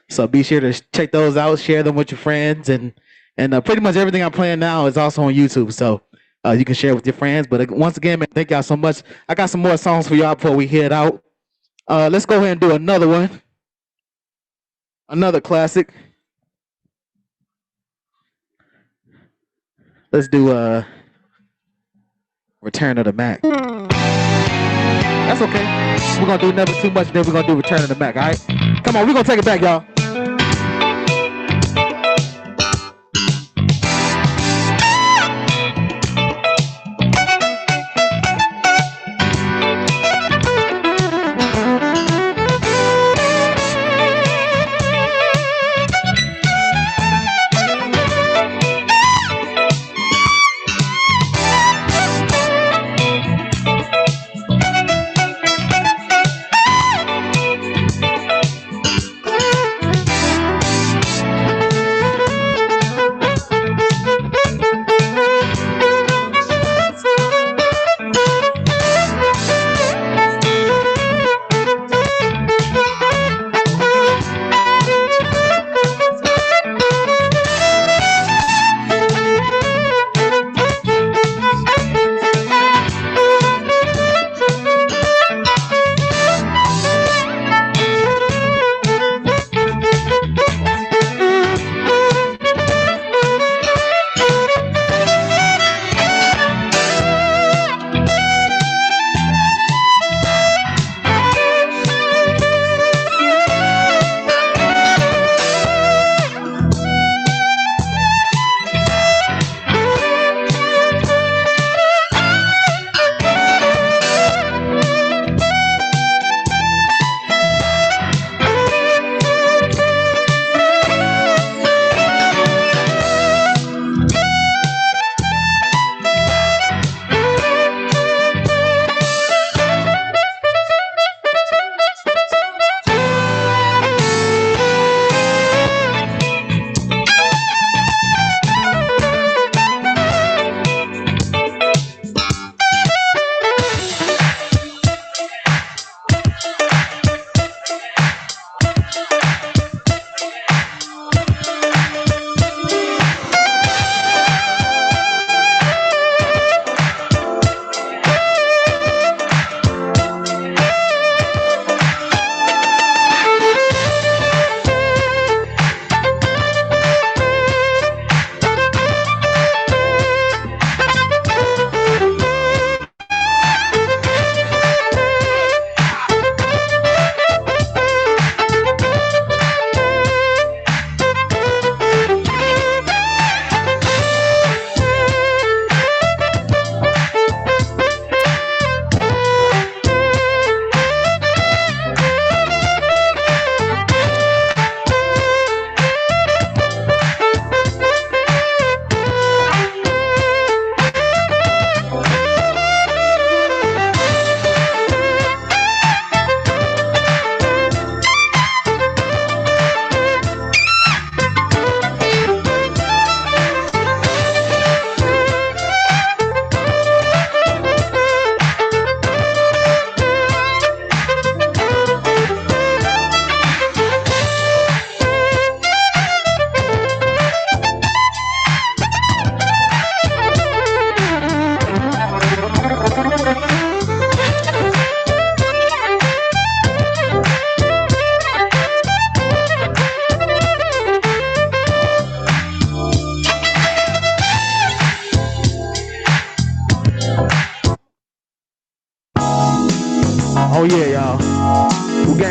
So be sure to check those out, share them with your friends, and pretty much everything I'm playing now is also on YouTube. So you can share with your friends. But once again, man, thank y'all so much. I got some more songs for y'all before we head out. Let's go ahead and do another one. Another classic. Let's do Return of the Mac. That's okay. We're gonna do Never Too Much, then we're gonna do Return of the Mac, all right? Come on, we're gonna take it back, y'all.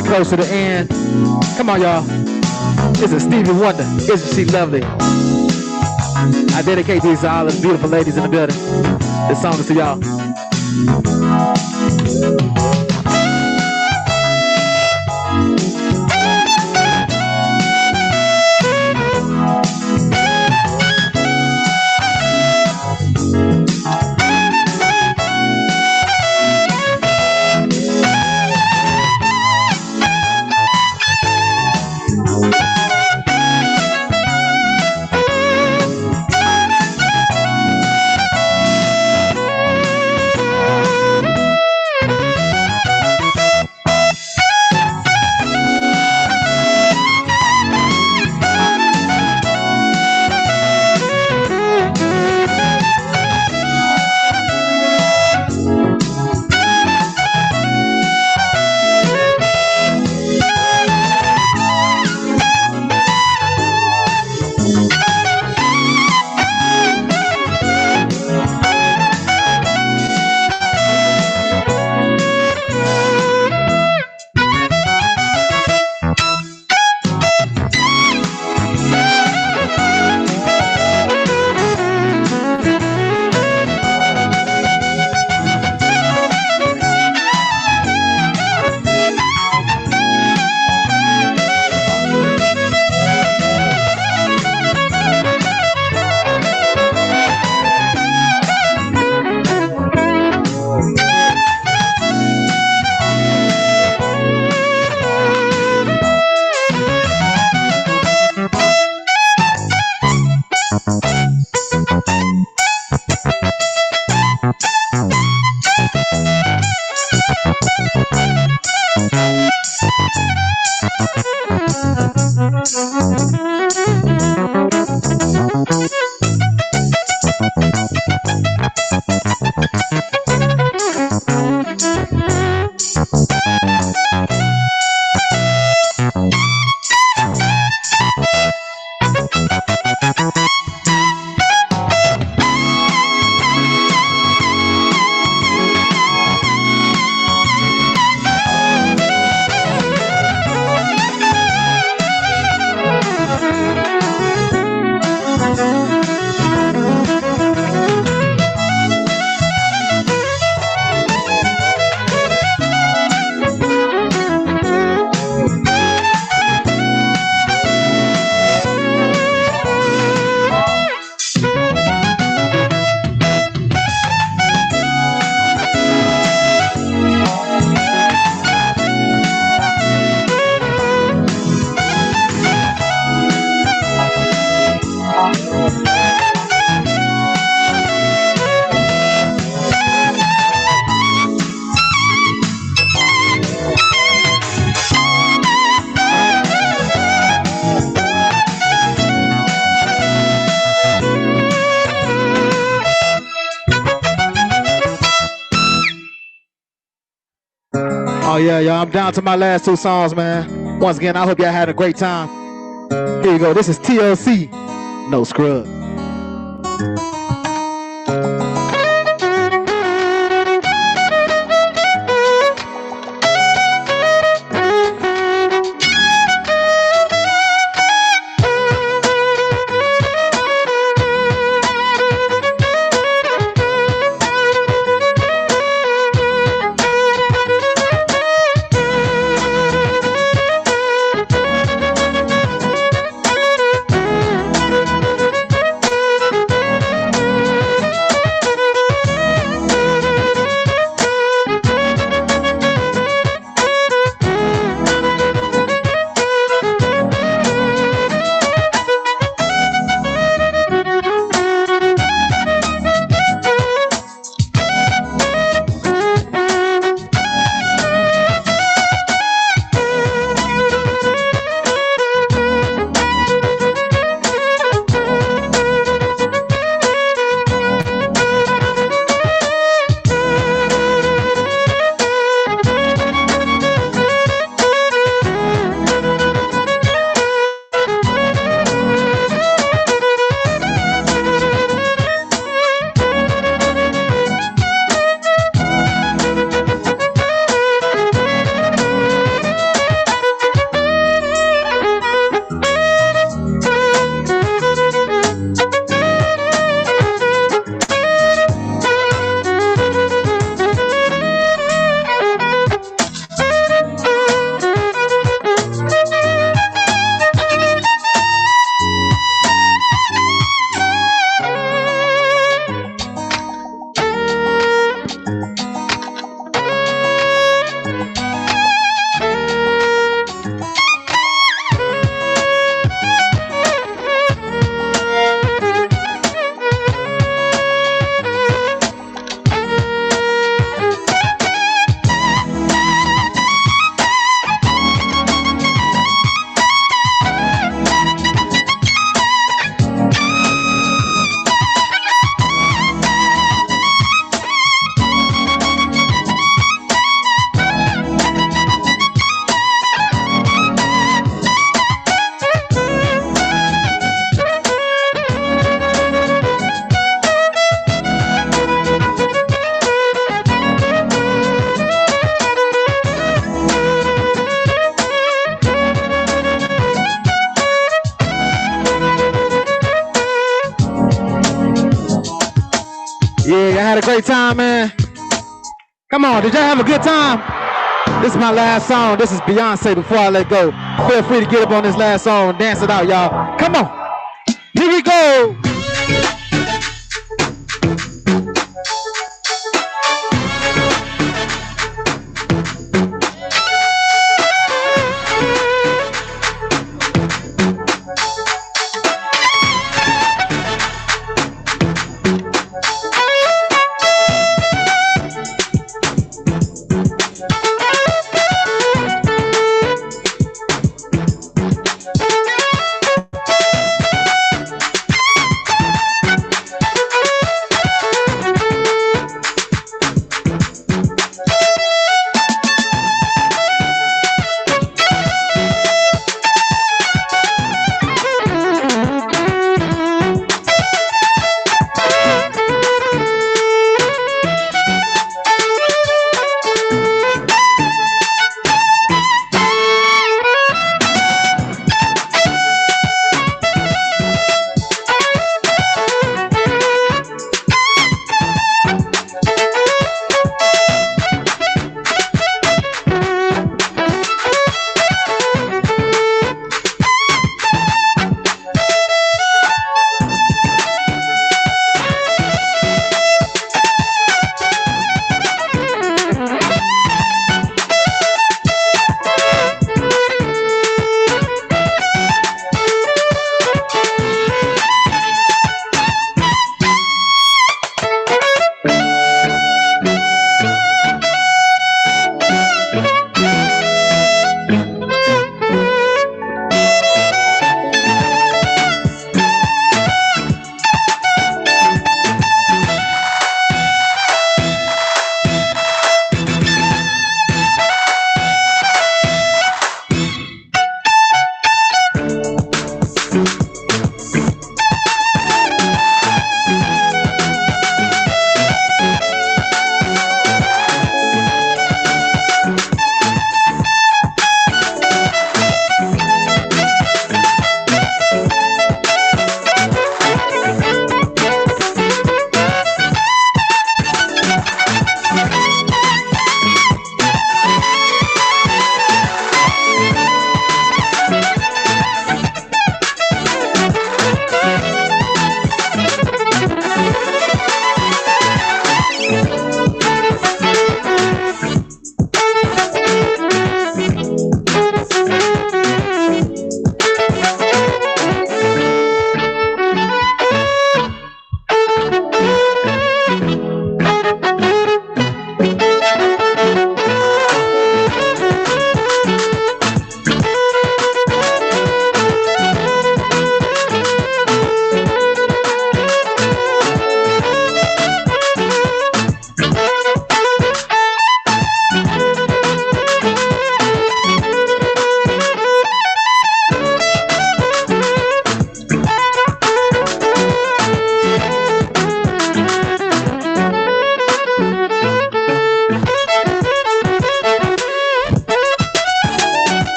getting close to the end. Come on, y'all. This is Stevie Wonder. Isn't she lovely? I dedicate these to all the beautiful ladies in the building. This song is to y'all. Oh yeah, y'all. I'm down to my last two songs, man. Once again, I hope y'all had a great time. Here you go. This is TLC. No Scrub. Yeah, y'all had a great time, man. Come on, did y'all have a good time? This is my last song. This is Beyonce before I let go. Feel free to get up on this last song and dance it out, y'all. Come on. Here we go.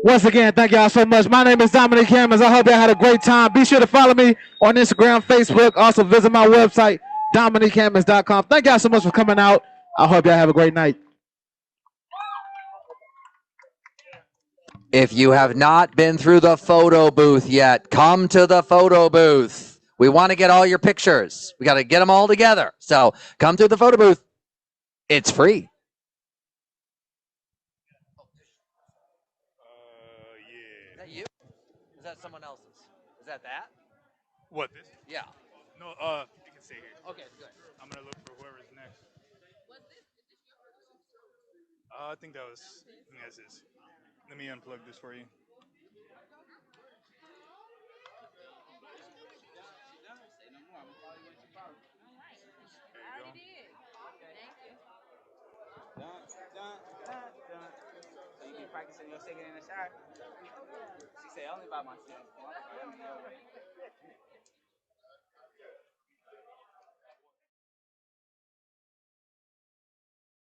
Once again, thank y'all so much. My name is Dominique Hammons. I hope y'all had a great time. Be sure to follow me on Instagram, Facebook. Also visit my website, DominiqueHammons.com. Thank y'all so much for coming out. I hope y'all have a great night. If you have not been through the photo booth yet, come to the photo booth. We want to get all your pictures. We got to get them all together. So come through the photo booth. It's free. Is that you? Is that someone else's? Is that? What, this? Yeah. No, you can stay here. Okay, good. I'm gonna look for whoever's next. I think that's his. Let me unplug this for you. practicing your singing in the shower? She said, only by myself.